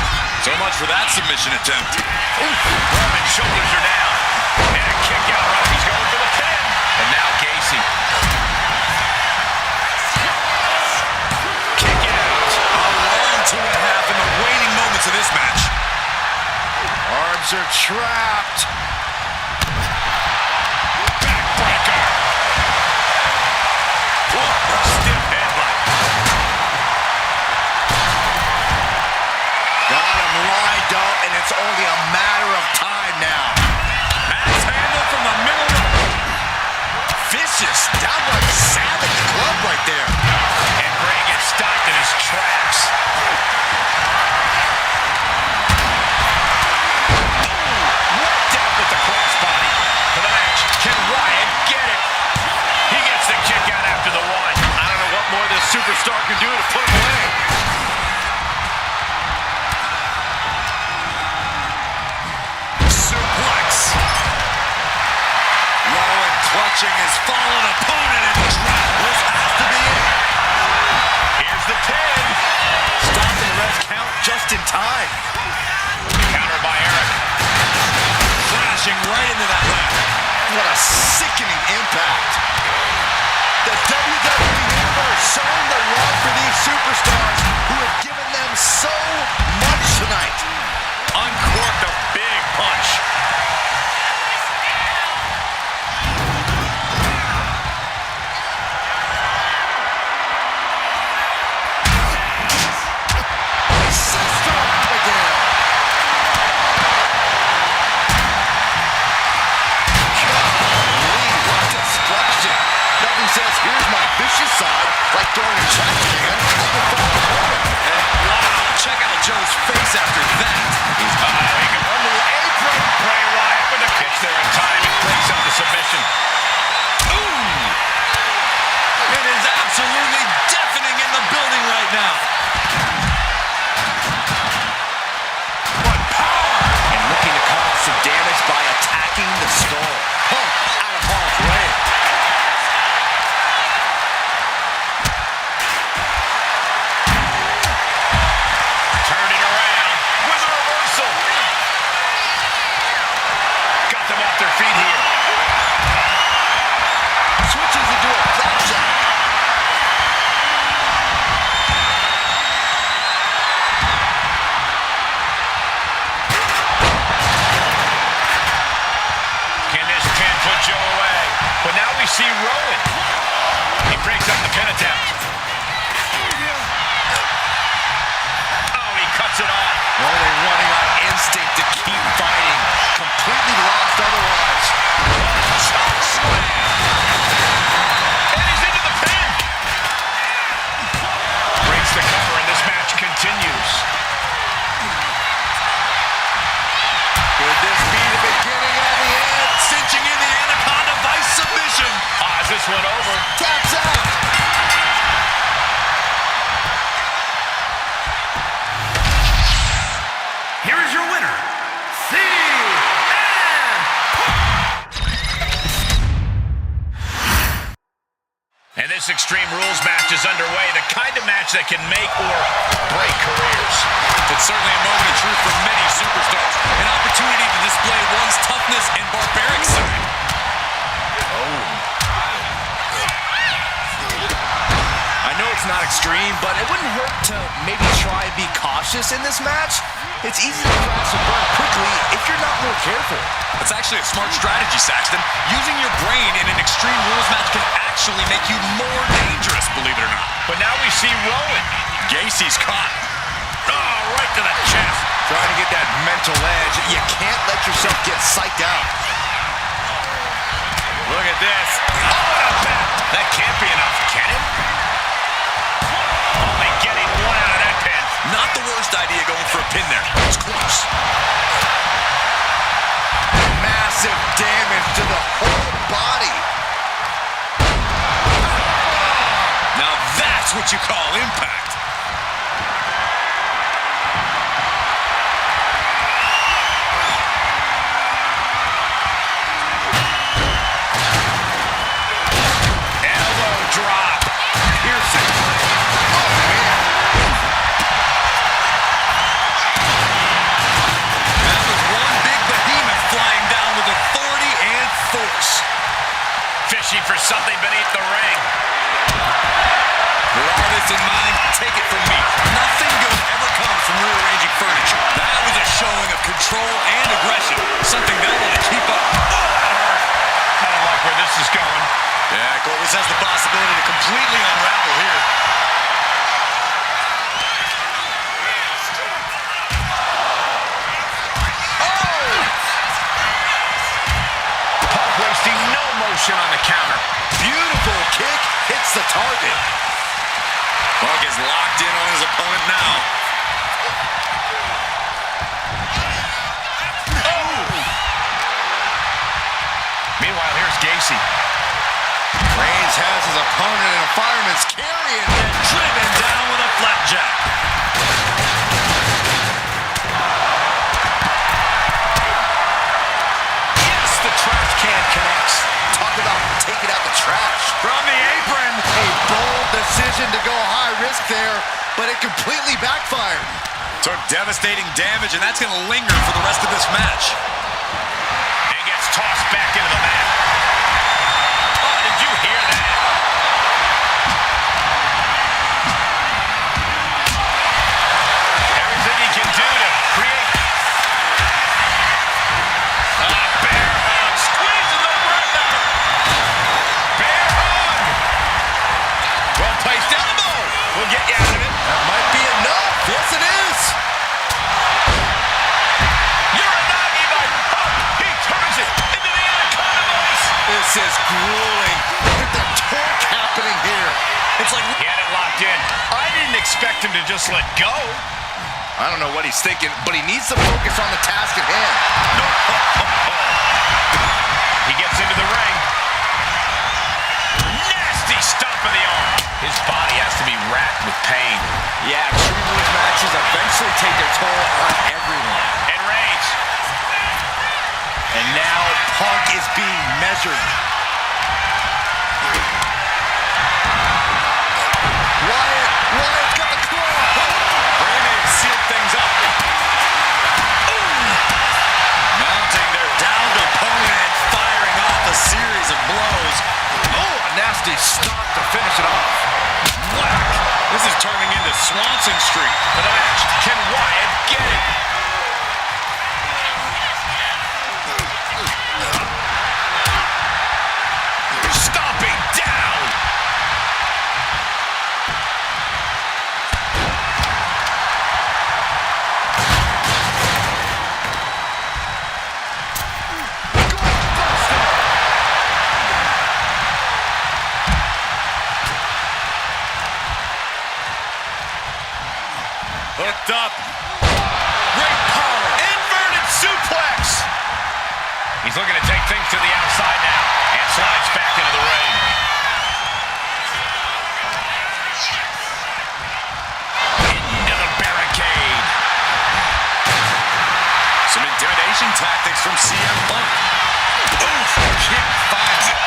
S1: So much for that submission attempt.
S2: Roman's shoulders are down. And a kick out right. He's going for the pin. And now Gacy. Kick out.
S1: A long 2.5 in the waning moments of this match.
S6: Arms are trapped.
S2: Backbreaker. Stiff headbutt.
S6: Got him lined up, and it's only a matter of time now.
S1: Axe handle from the middle of the...
S6: Vicious, downright savage club right there.
S2: And Bray gets stopped in his tracks. Worked out with the crossbody. For the match, can Wyatt get it? He gets the kick out after the one. I don't know what more this superstar can do to put him away.
S1: Suplex. Rowan clutching his fallen opponent and drop. This has to be it.
S2: Here's the pin.
S6: Stopping the ref count just in time.
S2: Counter by Eric.
S1: Crashing right into that ladder.
S6: What a sickening impact. The WWE Universe showing the love for these superstars
S2: see Rowan. He breaks up the pin attempt. Oh, he cuts it off.
S6: Only running on instinct to keep fighting. Completely lost otherwise.
S2: Chop slam. And he's into the pin. Breaks the cover, and this match continues.
S6: Could this be the beginning of the end?
S1: Cinching in the Anaconda Vice submission.
S2: Is this one over?
S6: Taps out.
S4: Here is your winner,
S2: And this Extreme Rules match is underway, the kind of match that can make or break careers.
S1: It's certainly a moment of truth for many superstars. An opportunity to display one's toughness and barbaric side.
S6: I know it's not extreme, but it wouldn't hurt to maybe try and be cautious in this match. It's easy to crash and burn quickly if you're not more careful.
S1: That's actually a smart strategy, Saxton. Using your brain in an Extreme Rules match can actually make you more dangerous, believe it or not.
S2: But now we see Rowan.
S1: Gacy's caught. Oh, right to the chest.
S6: Trying to get that mental edge. You can't let yourself get psyched out.
S2: Look at this. Oh, that can't be enough, can it? Only getting one out of that pin.
S1: Not the worst idea going for a pin there. It's close.
S6: Massive damage to the whole body.
S1: Now that's what you call impact.
S2: Elbow drop. Piercing.
S6: Oh, man.
S1: That was one big behemoth flying down with authority and force.
S2: Fishing for something beneath the ring.
S1: With all this in mind, take it from me. Nothing good ever comes from rearranging furniture. That was a showing of control and aggression. Something they'll want to keep up. Oh, that hurt.
S2: I don't like where this is going.
S1: Yeah, Cole, this has the possibility to completely unravel here.
S2: Punk wasting no motion on the counter.
S6: Beautiful kick hits the target.
S1: Punk is locked in on his opponent now.
S2: Meanwhile, here's Gacy.
S6: Reigns has his opponent in a fireman's carry and then
S1: Driven down with a flapjack.
S6: yes, the trash can connects. Talk about taking out the trash.
S1: From the apron.
S6: A bold decision to go high risk there, but it completely backfired.
S1: Took devastating damage, and that's going to linger for the rest of this match.
S2: And gets tossed back into the mat. Oh, did you hear that? Everything he can do to create. Bear hug. Squeezing the breath out. Bear hug. Well placed elbow. We'll get you out of it.
S6: That might be enough. Yes, it is.
S2: Uranagi by Punk. He turns it into the Anaconda Vice.
S6: This is grueling. Look at the torque happening here.
S1: It's like
S2: He had it locked in. I didn't expect him to just let go.
S6: I don't know what he's thinking, but he needs to focus on the task at hand.
S2: He gets into the ring. Nasty stomp of the arm. His body has to be racked with pain.
S6: Yeah, Extreme Rules matches eventually take their toll on everyone.
S2: And Reigns.
S6: And now Punk is being measured. Wyatt's got the claw.
S1: Raymond sealed things up. Mounting their downed opponent and firing off a series of blows.
S6: Oh, a nasty stop to finish it off.
S1: Whack. This is turning into Swanson Street.
S2: For the match. Can Wyatt get it?
S1: Stop. locked up. Great power.
S2: Inverted suplex. He's looking to take things to the outside now and slides back into the ring. Into the barricade.
S1: Some intimidation tactics from CM Punk. Oof, kick finds it.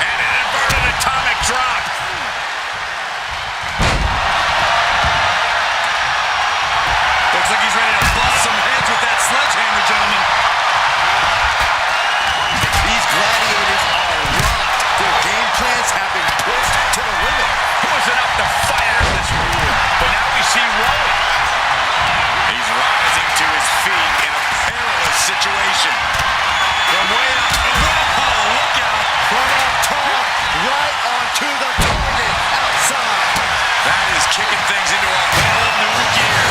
S2: And an inverted atomic drop.
S1: Looks like he's ready to bust some heads with that sledgehammer, gentlemen.
S6: These gladiators are rocked. Their game plans have been pushed to the limit.
S2: Wasn't up to fight out this rule, but now we see rolling.
S1: He's rising to his feet in a perilous situation. From way up. Oh, look out.
S6: From up top, right onto the target outside.
S1: That is kicking things into a whole new gear.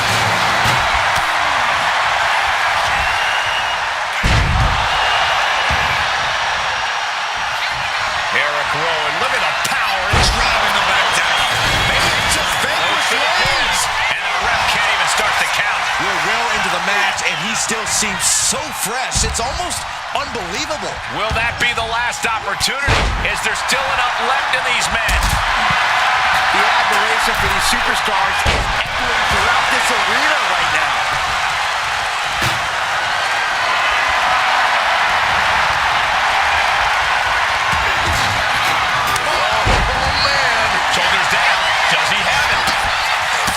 S2: Eric Rowan, look at the power.
S1: He's driving them back down.
S6: Maybe it's just vanquished Reigns.
S2: And the ref can't even start the count.
S6: We're well into the match, and he still seems so fresh. It's almost unbelievable.
S2: Will that be the last opportunity? Is there still enough left in these men?
S6: The admiration for these superstars is echoing throughout this arena right now. Oh, man.
S2: Shoulders down. Does he have it?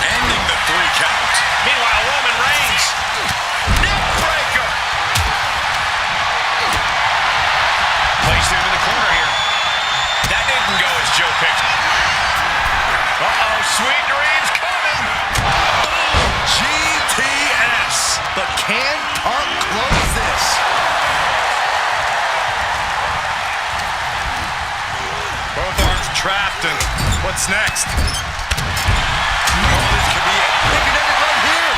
S1: Ending the 3 count.
S2: Meanwhile, Roman Reigns. Neck breaker. Placed into the corner here. That didn't go as Joe picked. Uh-oh, sweet dreams coming.
S1: GTS.
S6: But can Punk close this?
S1: Both arms trapped, and what's next? Oh, this could be it.
S6: They can end it right here.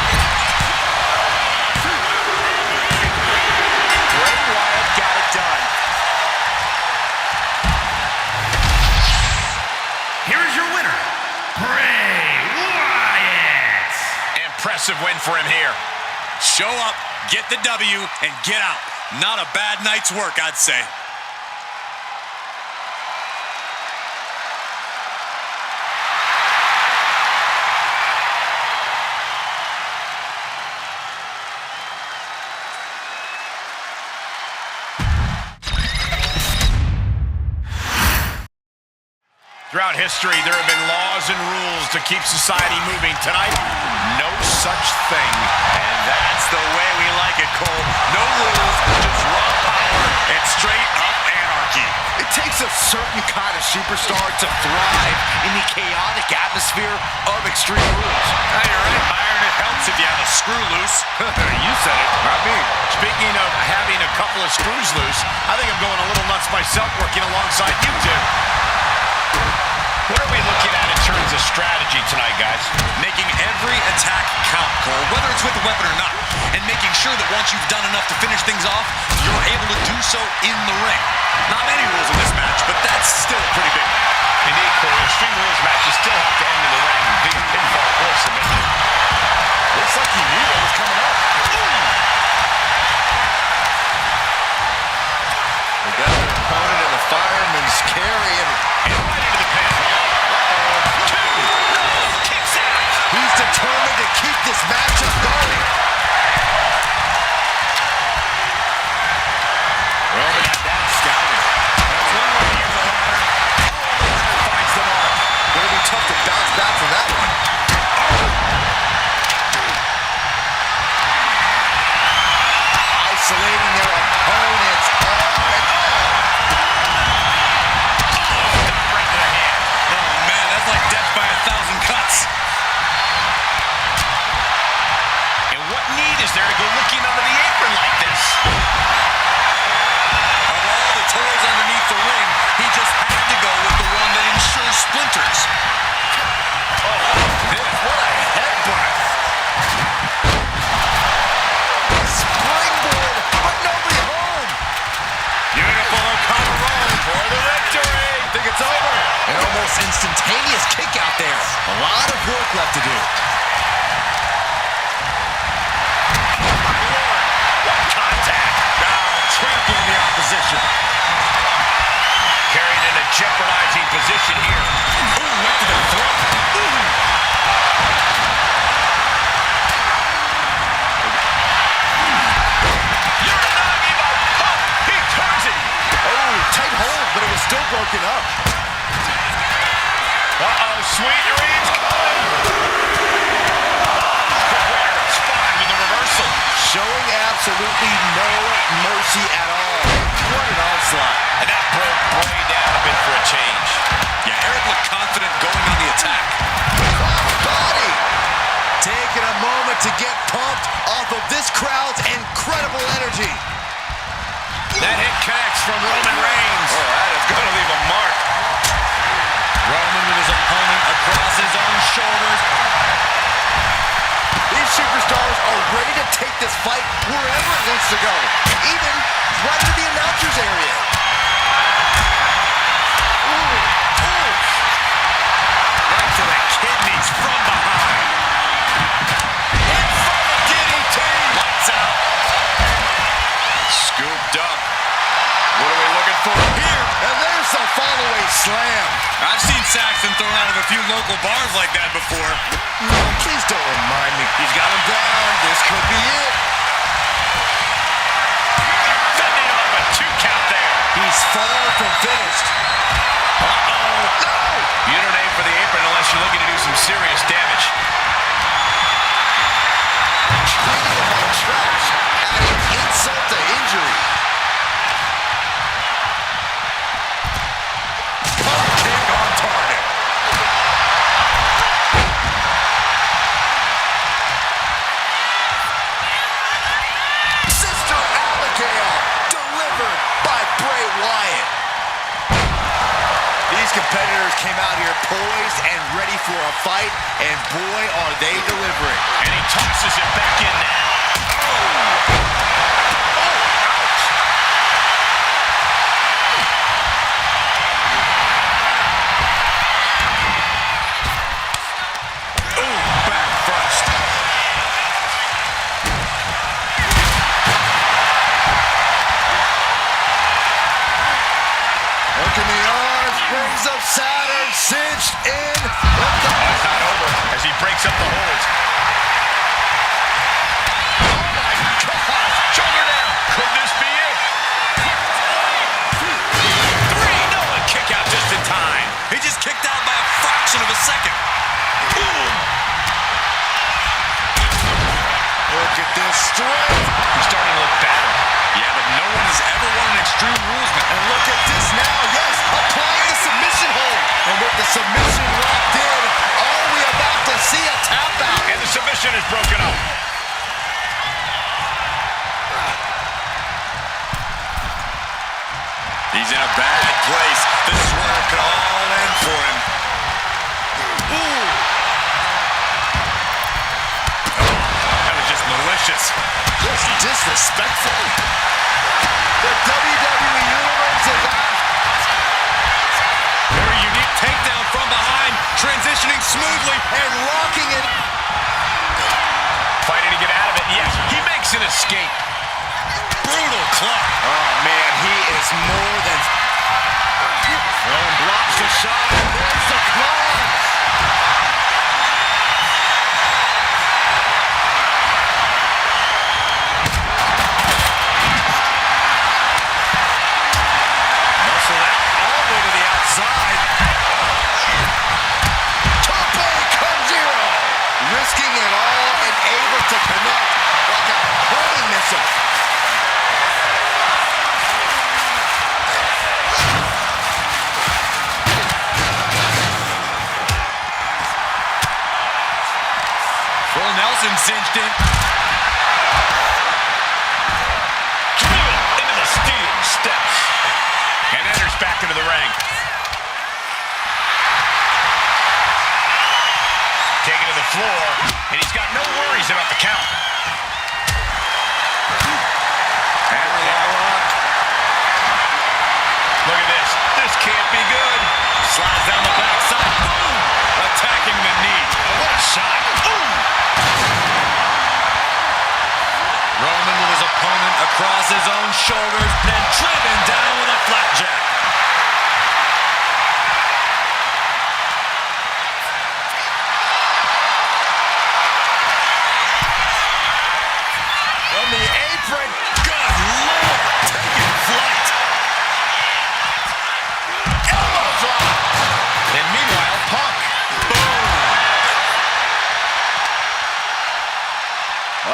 S6: Bray Wyatt got it done.
S4: Here is your winner, Bray Wyatt.
S2: Impressive win for him here.
S1: Show up, get the W, and get out. Not a bad night's work, I'd say.
S2: Throughout history, there have been laws and rules to keep society moving. Tonight, no such thing.
S1: And that's the way we like it, Cole. No rules, just raw power and straight up anarchy.
S6: It takes a certain kind of superstar to thrive in the chaotic atmosphere of Extreme Rules.
S1: Hey, you're right, Byron. It helps if you have a screw loose.
S2: You said it, not me. Speaking of having a couple of screws loose, I think I'm going a little nuts myself working alongside you two. What are we looking at in terms of strategy tonight, guys?
S1: Making every attack count, Cole, whether it's with a weapon or not. And making sure that once you've done enough to finish things off, you're able to do so in the ring. Not many rules in this match, but that's still pretty big.
S2: Indeed, Corey. Extreme Rules matches still have to end in the ring. Big pinfall or submission.
S6: Looks like he knew what was coming up. We got an opponent in the fireman's carry and
S2: right into the pin. Kicks out.
S6: he's determined to keep this matchup going.
S1: Roman had that scouting. That's one way to use the ladder.
S6: Finds the mark. Gonna be tough to bounce back from that one. Isolating their opponent's arm and
S2: Right to the hand.
S1: Oh, man, that's like death by 1,000 cuts.
S2: And what need is there to go looking under the apron like this?
S1: Of all the toys underneath the ring, he just had to go with the one that ensures splinters.
S6: what a headbutt. Springboard, but nobody home.
S1: Beautiful O'Connor roll.
S2: For the victory.
S6: Think it's over. An almost instantaneous kick out there.
S1: Well,
S6: lot of work left to do.
S2: What contact.
S6: Trampling the opposition.
S2: Carried in a jeopardizing position here.
S6: Ooh, went to the throat.
S2: He turns it.
S6: Oh, tight hold, but it was still broken up.
S2: Uh-oh, sweet dreams coming. Spot with the reversal.
S6: Showing absolutely no mercy at all. What an onslaught.
S2: And that broke Bray down a bit for a change.
S1: Yeah, Eric looked confident going on the attack.
S6: Body. Taking a moment to get pumped off of this crowd's incredible energy.
S2: That hit connects from Roman Reigns. Oh, that is going to leave a mark.
S1: Roman with his opponent across his own shoulders.
S6: These superstars are ready to take this fight wherever it wants to go, even right into the announcer's area.
S2: Right to the kidneys from behind. In from the DDT.
S1: Lights out. Scooped up. What are we looking for here?
S6: And there's the follow-away slam.
S1: I've seen Saxton thrown out of a few local bars like that before.
S6: No, please don't remind me. He's got him down. This could be it.
S2: Fending off a 2 count there.
S6: He's far from finished.
S2: Uh-oh. No! You don't aim for the apron unless you're looking to do some serious damage.
S6: Treating him like trash, adding insult to injury. Pump kick on target. Sister Abigail, delivered by Bray Wyatt. These competitors came out here poised and ready for a fight, and boy, are they delivering.
S2: And he tosses it back in now.
S1: Back first.
S6: Look in the arms, brings up Saturn, cinched in.
S2: It's not over as he breaks up the holds. Oh my gosh! Shoulder down. Could this be it? 3. No, a kick out just in time.
S1: He just kicked out by a fraction of a second.
S6: Look at this strength.
S2: He's starting to look battered.
S1: Yeah, but no one has ever won an Extreme Rules match.
S6: And look at this now, yes, applying the submission hold. And with the submission locked in, are we about to see a tap out?
S2: And the submission is broken up.
S1: He's in a bad place. This is where it could all end for him.
S6: Ooh.
S1: That was just malicious.
S6: Just disrespectful. The WWE Universe is out.
S1: Very unique takedown from behind, transitioning smoothly and rocking it.
S2: Fighting to get out of it. Yes, he makes an escape.
S1: Brutal clock.
S6: Oh, man, he is more than... And blocks the shot, and there's the claw. Muscle out all the way to the outside. Tope con zero. Risking it all and able to connect like a homing missile.
S1: Full Nelson cinched in.
S2: Driven into the steel steps. And enters back into the ring. Taken to the floor, and he's got no worries about the count. Look at this. This can't be good.
S1: Slides down the backside. Boom! Attacking the knee. across his own shoulders, then driven down with a flapjack.
S3: From the apron.
S1: Good Lord, taking flight.
S3: Elbow drop.
S2: And meanwhile, Punk.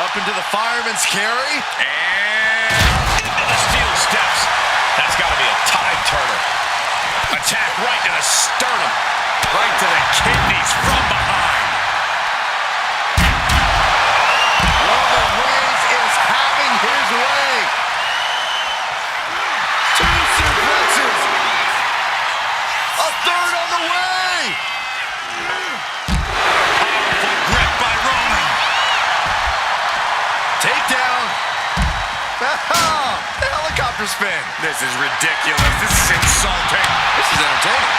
S3: Up into the fireman's carry.
S2: And into the steel steps. That's got to be a tide turner. Attack right to the sternum.
S1: Right to the kidneys from behind.
S3: Roman Reigns is having his way. 2 suplexes. A third on the way.
S1: Powerful grip by Roman.
S3: Takedown. The helicopter spin.
S1: This is ridiculous. This is insulting.
S3: This is entertaining.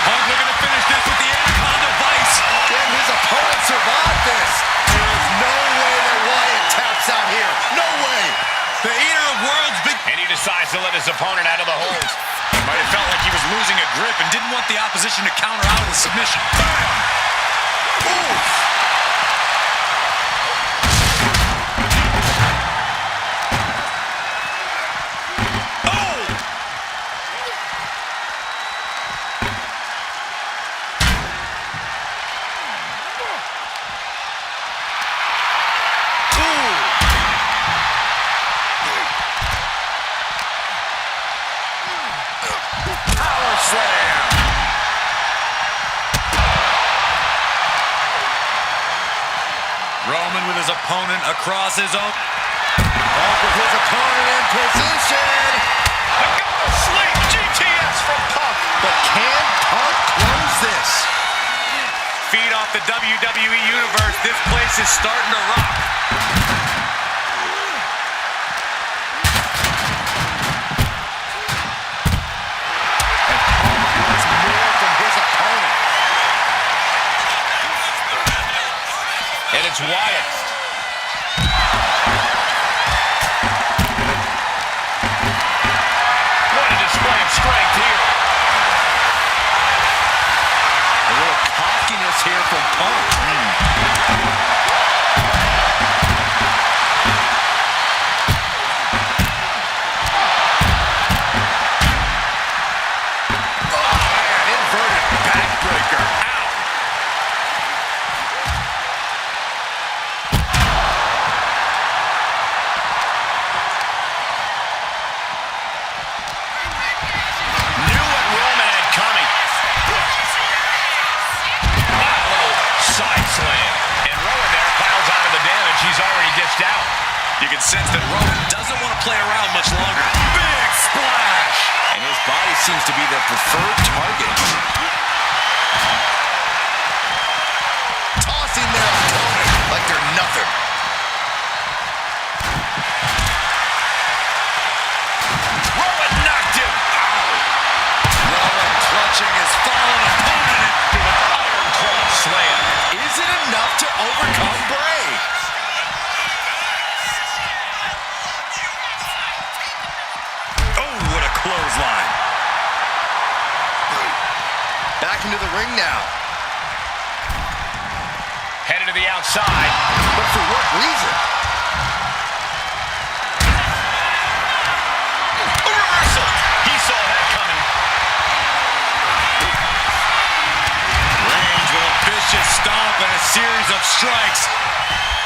S1: Punk looking to finish this with the Anaconda Vice.
S3: Can his opponent survive this? There is no way that Wyatt taps out here. No way.
S1: The Eater of Worlds big.
S2: And he decides to let his opponent out of the hold.
S1: Might have felt like he was losing a grip and didn't want the opposition to counter out with submission. Bam! Ooh!
S3: Power slam.
S1: Roman with his opponent across his own.
S3: Punk with his opponent in position.
S2: The go to sleep. GTS from Punk.
S3: But can Punk close this?
S1: Feed off the WWE Universe. This place is starting to rock.
S3: And Punk wants more from his opponent.
S2: And it's Wyatt. What a display of strength here.
S3: A little cockiness here from Punk. Oh, man, inverted backbreaker. Ow.
S2: Knew what Roman had coming. Side slam. And Rowan there piles onto the damage he's already dished out.
S1: You can sense that Roman doesn't want to play around much longer. Big splash!
S3: And his body seems to be the preferred target. Tossing their opponent like they're nothing.
S2: Rowan knocked him.
S1: Roman clutching his fallen opponent into an iron claw slam.
S3: Is it enough to overcome Bray?
S1: Oh, what a clothesline.
S3: Back into the ring now.
S2: Headed to the outside.
S3: But for what reason?
S2: A reversal. He saw that coming.
S1: Reigns with a vicious stomp and a series of strikes.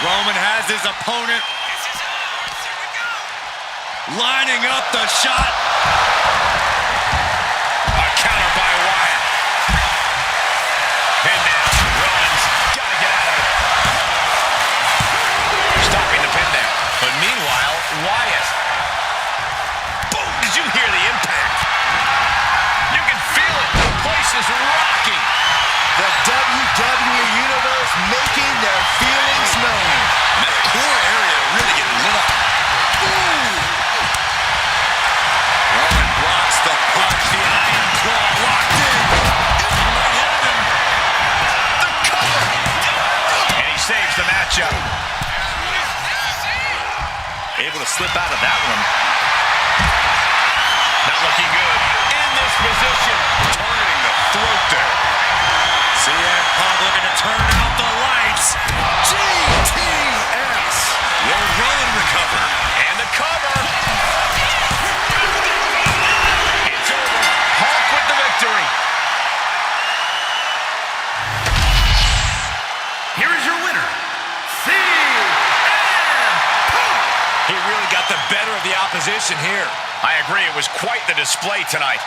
S1: Roman has his opponent lining up the shot.
S2: A counter by Wyatt. Pin down. Roman's got to get out of it. Stopping the pin there. But meanwhile, Wyatt. Boom! Did you hear the impact? You can feel it. The place is rocking.
S3: The WWE Universe making their feelings known.
S1: That core area really getting lit up. Roman blocks the punch. The iron claw locked in. He might have him.
S2: The cover. And he saves the matchup.
S6: able to slip out of that one.
S2: Not looking good. In this position. Targeting the throat there.
S1: CM Punk looking to turn out the lights.
S3: GTS.
S1: Will Rowan recover?
S2: And the cover. It's over. Hulk with the victory.
S4: Here is your winner, CM Punk.
S6: He really got the better of the opposition here.
S2: I agree. It was quite the display tonight.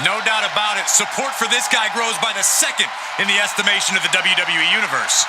S1: No doubt about it. Support for this guy grows by the second in the estimation of the WWE Universe.